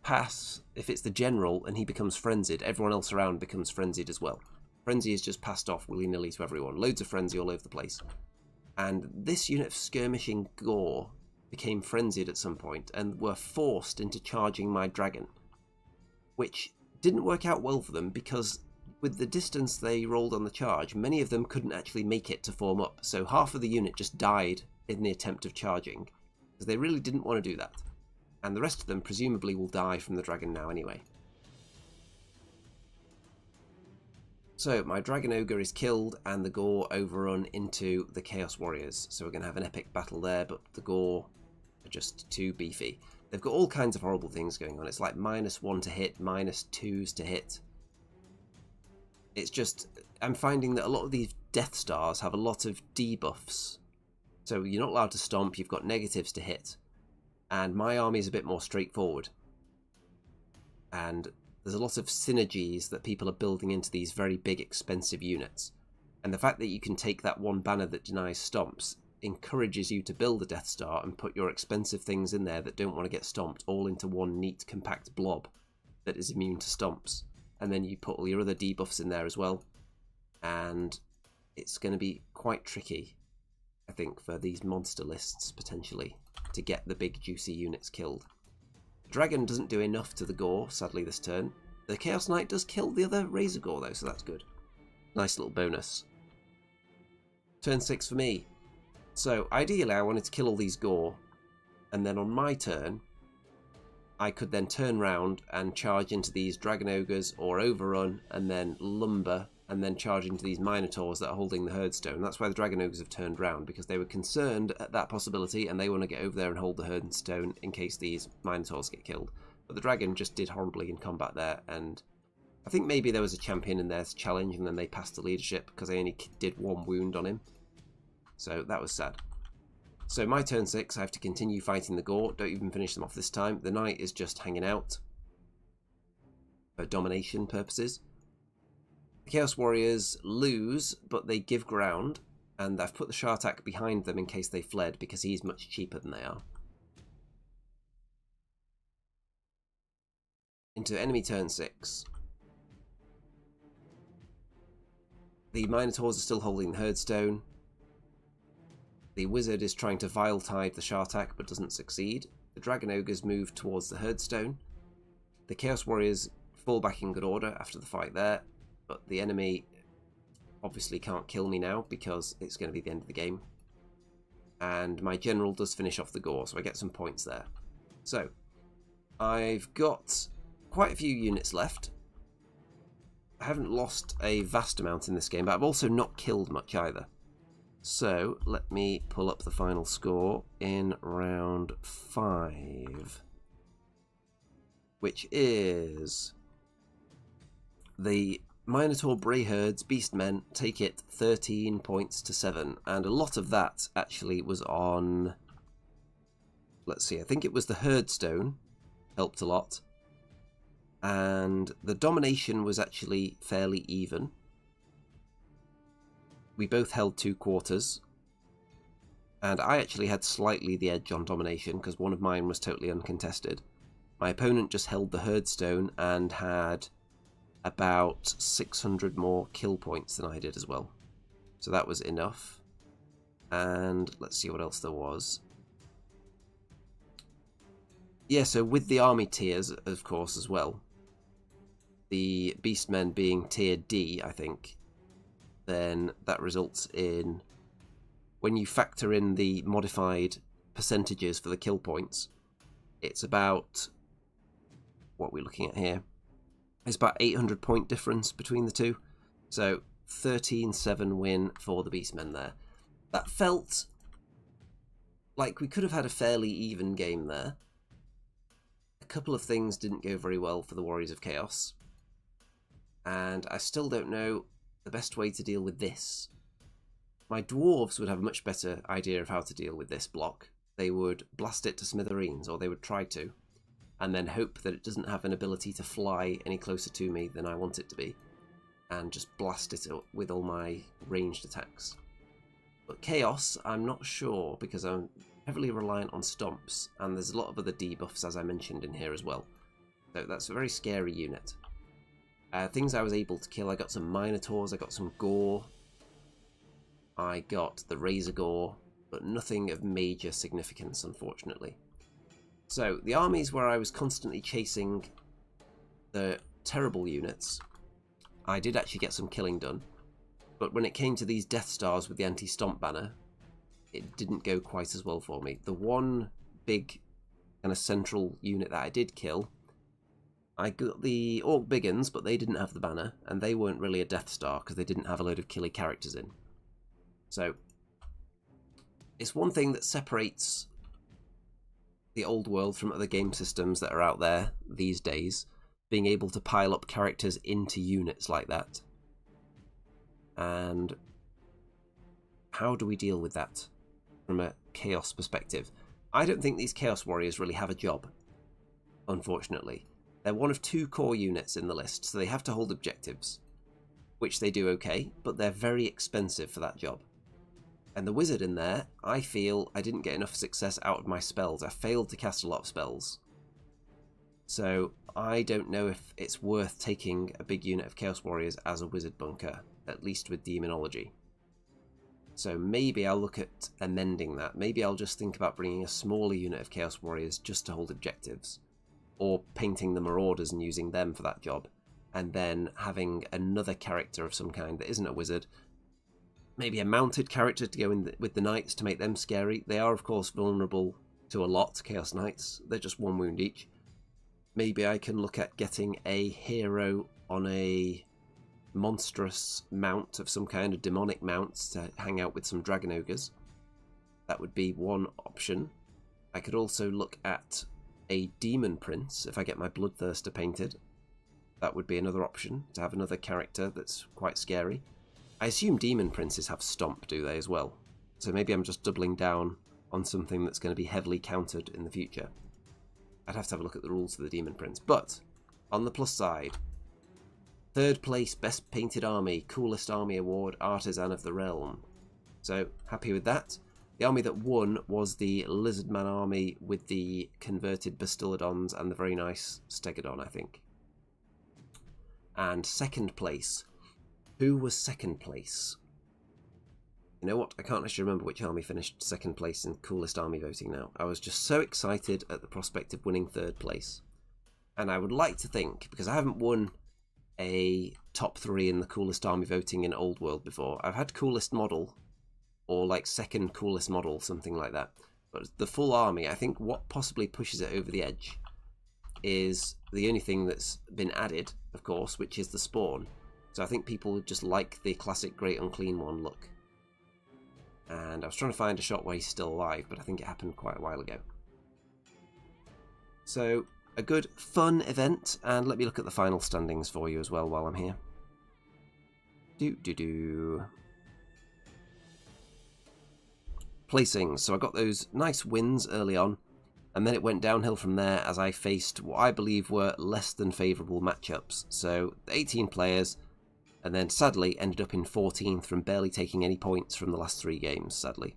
pass, if it's the general and he becomes frenzied, everyone else around becomes frenzied as well. Frenzy is just passed off willy-nilly to everyone. Loads of frenzy all over the place. And this unit of skirmishing Gore became frenzied at some point and were forced into charging my dragon, which didn't work out well for them, because with the distance they rolled on the charge, many of them couldn't actually make it to form up, so half of the unit just died in the attempt of charging, because they really didn't want to do that. And the rest of them presumably will die from the dragon now anyway. So my Dragon Ogre is killed, and the Gore overrun into the Chaos Warriors, so we're going to have an epic battle there, but the Gore are just too beefy. They've got all kinds of horrible things going on. It's like -1 to hit, -2s to hit. It's just, I'm finding that a lot of these Death Stars have a lot of debuffs. So you're not allowed to stomp, you've got negatives to hit. And my army is a bit more straightforward. And there's a lot of synergies that people are building into these very big, expensive units. And the fact that you can take that 1 banner that denies stomps encourages you to build a Death Star and put your expensive things in there that don't want to get stomped all into one neat compact blob that is immune to stomps. And then you put all your other debuffs in there as well, and it's going to be quite tricky, I think, for these monster lists potentially to get the big juicy units killed. The dragon doesn't do enough to the Gore, sadly, this turn. The Chaos Knight does kill the other Razor Gore though, so that's good. Nice little bonus. Turn 6 for me. So, ideally I wanted to kill all these Gore, and then on my turn, I could then turn round and charge into these Dragon Ogres or overrun and then lumber and then charge into these Minotaurs that are holding the Horde Stone. That's why the Dragon Ogres have turned round, because they were concerned at that possibility, and they want to get over there and hold the Horde Stone in case these Minotaurs get killed. But the Dragon just did horribly in combat there, and I think maybe there was a champion in there to challenge, and then they passed the leadership because they only did 1 wound on him. So that was sad. So my turn 6, I have to continue fighting the Gore. Don't even finish them off this time. The Knight is just hanging out for domination purposes. The Chaos Warriors lose, but they give ground, and I've put the Shartak behind them in case they fled, because he's much cheaper than they are. Into enemy turn 6. The Minotaurs are still holding the Horde Stone. The Wizard is trying to Vile Tide the Shartak, but doesn't succeed. The Dragon Ogres move towards the Horde Stone. The Chaos Warriors fall back in good order after the fight there, but the enemy obviously can't kill me now because it's going to be the end of the game. And my General does finish off the Gore, so I get some points there. So, I've got quite a few units left. I haven't lost a vast amount in this game, but I've also not killed much either. So, let me pull up the final score in round 5. Which is the Minotaur Brayherds Beastmen take it 13 points to 7. And a lot of that actually was on... Let's see, I think it was the Horde Stone. Helped a lot. And the domination was actually fairly even. We both held 2 quarters. And I actually had slightly the edge on domination because one of mine was totally uncontested. My opponent just held the Horde Stone and had about 600 more kill points than I did as well. So that was enough. And let's see what else there was. Yeah, so with the army tiers, of course, as well. The Beastmen being tier D, I think. Then that results in, when you factor in the modified percentages for the kill points, it's about, what we're looking at here, it's about 800 point difference between the two. So 13-7 win for the Beastmen there. That felt like we could have had a fairly even game there. A couple of things didn't go very well for the Warriors of Chaos. And I still don't know the best way to deal with this. My Dwarves would have a much better idea of how to deal with this block. They would blast it to smithereens, or they would try to, and then hope that it doesn't have an ability to fly any closer to me than I want it to be, and just blast it with all my ranged attacks. But Chaos, I'm not sure, because I'm heavily reliant on stomps, and there's a lot of other debuffs, as I mentioned in here as well. So that's a very scary unit. Things I was able to kill, I got some Minotaurs, I got some Gore, I got the Razor Gore, but nothing of major significance, unfortunately. So, the armies where I was constantly chasing the terrible units, I did actually get some killing done, but when it came to these Death Stars with the anti-stomp banner, it didn't go quite as well for me. The one big kind of central unit that I did kill, I got the Orc Biggins, but they didn't have the banner, and they weren't really a Death Star because they didn't have a load of killy characters in. So, it's one thing that separates the old world from other game systems that are out there these days, being able to pile up characters into units like that. And how do we deal with that from a Chaos perspective? I don't think these Chaos Warriors really have a job, unfortunately. They're one of 2 core units in the list, so they have to hold objectives, which they do okay, but they're very expensive for that job. And the Wizard in there, I feel I didn't get enough success out of my spells. I failed to cast a lot of spells. So I don't know if it's worth taking a big unit of Chaos Warriors as a Wizard bunker, at least with Demonology. So maybe I'll look at amending that. Maybe I'll just think about bringing a smaller unit of Chaos Warriors just to hold objectives, or painting the Marauders and using them for that job, and then having another character of some kind that isn't a Wizard. Maybe a mounted character to go in with the Knights to make them scary. They are, of course, vulnerable to a lot, Chaos Knights. They're just 1 wound each. Maybe I can look at getting a hero on a monstrous mount of some kind of demonic mount to hang out with some dragon ogres. That would be one option. I could also look at a demon prince if I get my bloodthirster painted. That would be another option, to have another character that's quite scary. I assume demon princes have stomp, do they, as well? So maybe I'm just doubling down on something that's going to be heavily countered in the future. I'd have to have a look at the rules for the demon prince. But, on the plus side, 3rd place, best painted army, coolest army award, artisan of the realm. So, happy with that. The army that won was the Lizardman army with the converted Bastiladons and the very nice Stegodon, I think. And 2nd place. Who was 2nd place? You know what? I can't actually remember which army finished 2nd place in coolest army voting now. I was just so excited at the prospect of winning 3rd place. And I would like to think, because I haven't won a top 3 in the coolest army voting in Old World before. I've had coolest model, or like 2nd coolest model, something like that. But the full army, I think what possibly pushes it over the edge is the only thing that's been added, of course, which is the spawn. So I think people just like the classic Great Unclean one look. And I was trying to find a shot where he's still alive, but I think it happened quite a while ago. So, a good, fun event, and let me look at the final standings for you as well while I'm here. Placings. So I got those nice wins early on, and then it went downhill from there as I faced what I believe were less than favourable matchups. So, 18 players, and then sadly ended up in 14th from barely taking any points from the last 3 games, sadly.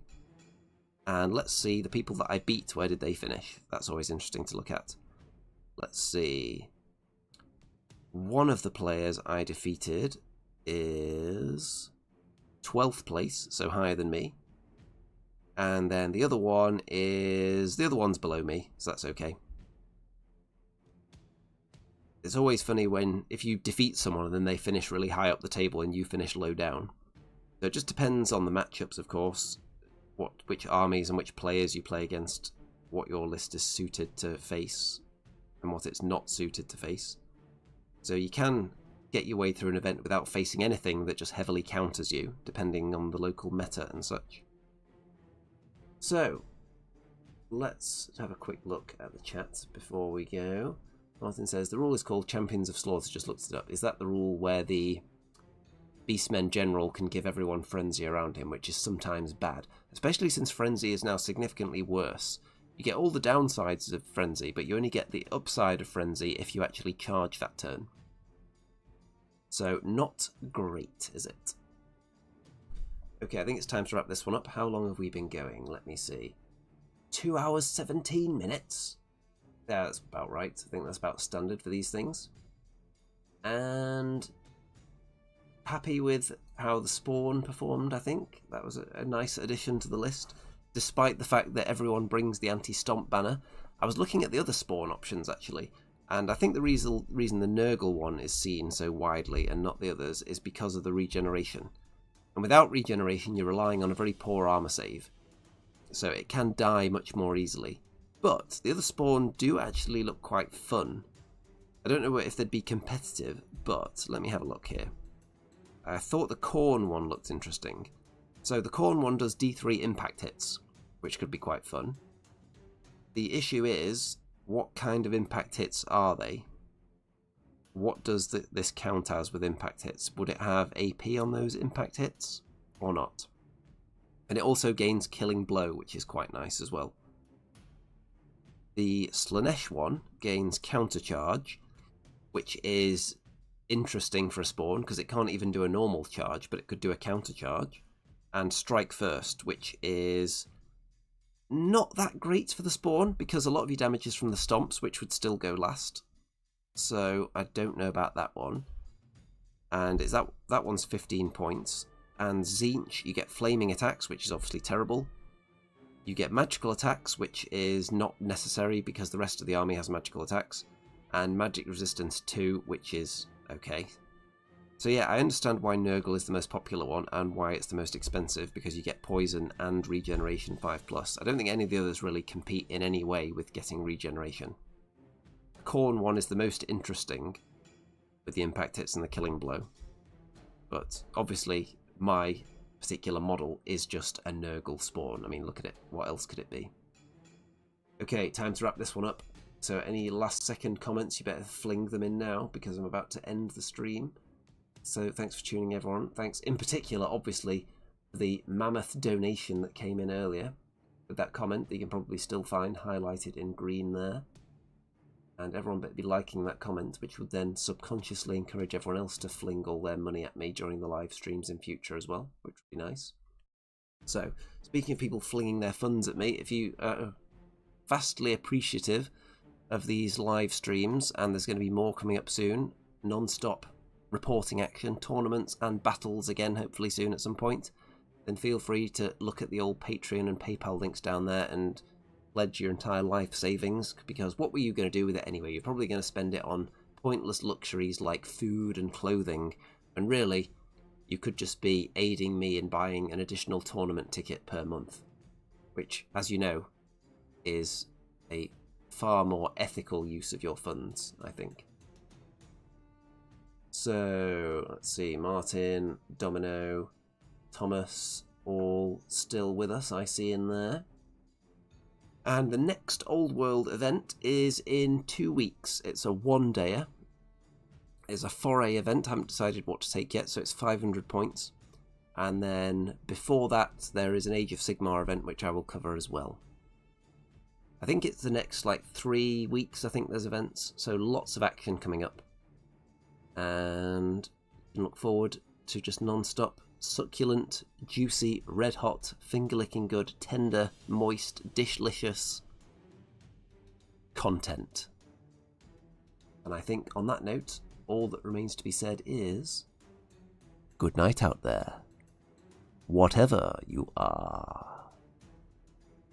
And let's see, the people that I beat, where did they finish? That's always interesting to look at. Let's see. One of the players I defeated is 12th place, so higher than me. And then the other one is... the other one's below me, so that's okay. It's always funny when, if you defeat someone and then they finish really high up the table and you finish low down. So it just depends on the matchups, of course, which armies and which players you play against, what your list is suited to face, and what it's not suited to face. So you can get your way through an event without facing anything that just heavily counters you, depending on the local meta and such. So, let's have a quick look at the chat before we go. Martin says, the rule is called Champions of Slaughter, just looked it up. Is that the rule where the Beastmen General can give everyone Frenzy around him, which is sometimes bad? Especially since Frenzy is now significantly worse. You get all the downsides of Frenzy, but you only get the upside of Frenzy if you actually charge that turn. So, not great, is it? Okay, I think it's time to wrap this one up. How long have we been going? Let me see. 2 hours, 17 minutes? Yeah, that's about right. I think that's about standard for these things. And happy with how the spawn performed, I think. That was a nice addition to the list, despite the fact that everyone brings the anti-stomp banner. I was looking at the other spawn options, actually, and I think the reason the Nurgle one is seen so widely and not the others is because of the regeneration. And without regeneration, you're relying on a very poor armor save, so it can die much more easily. But the other spawn do actually look quite fun. I don't know if they'd be competitive, but let me have a look here. I thought the Khorne one looked interesting. So the Khorne one does D3 impact hits, which could be quite fun. The issue is, what kind of impact hits are they? What does this count as with impact hits? Would it have AP on those impact hits or not? And it also gains Killing Blow, which is quite nice as well. The Slaanesh one gains Countercharge, which is interesting for a spawn because it can't even do a normal charge, but it could do a Countercharge. And Strike First, which is not that great for the spawn because a lot of your damage is from the stomps, which would still go last. So I don't know about that one. And that one's 15 points. And Tzeentch, you get Flaming Attacks, which is obviously terrible. You get Magical Attacks, which is not necessary because the rest of the army has magical attacks. And Magic Resistance 2, which is okay. So yeah, I understand why Nurgle is the most popular one and why it's the most expensive, because you get Poison and Regeneration 5+. I don't think any of the others really compete in any way with getting Regeneration. The Khorne one is the most interesting, with the impact hits and the Killing Blow. But obviously, my particular model is just a Nurgle spawn. I mean, look at it. What else could it be? Okay, time to wrap this one up. So any last second comments, you better fling them in now, because I'm about to end the stream. So thanks for tuning in, everyone. Thanks in particular, obviously, for the mammoth donation that came in earlier with that comment that you can probably still find highlighted in green there. And everyone better be liking that comment, which would then subconsciously encourage everyone else to fling all their money at me during the live streams in future as well, which would be nice. So, speaking of people flinging their funds at me, if you are vastly appreciative of these live streams, and there's going to be more coming up soon, non-stop reporting action, tournaments and battles again, hopefully soon at some point, then feel free to look at the old Patreon and PayPal links down there and pledge your entire life savings, because what were you going to do with it anyway? You're probably going to spend it on pointless luxuries like food and clothing, and really, you could just be aiding me in buying an additional tournament ticket per month, which, as you know, is a far more ethical use of your funds, I think. So, let's see, Martin, Domino, Thomas, all still with us, I see in there. And the next Old World event is in 2 weeks. It's a one-dayer. It's a foray event. I haven't decided what to take yet, so it's 500 points. And then before that, there is an Age of Sigmar event, which I will cover as well. I think it's the next, 3 weeks, I think there's events. So lots of action coming up. And you can look forward to just non-stop succulent, juicy, red-hot, finger-licking good, tender, moist, dishlicious content. And I think on that note, all that remains to be said is good night out there, whatever you are.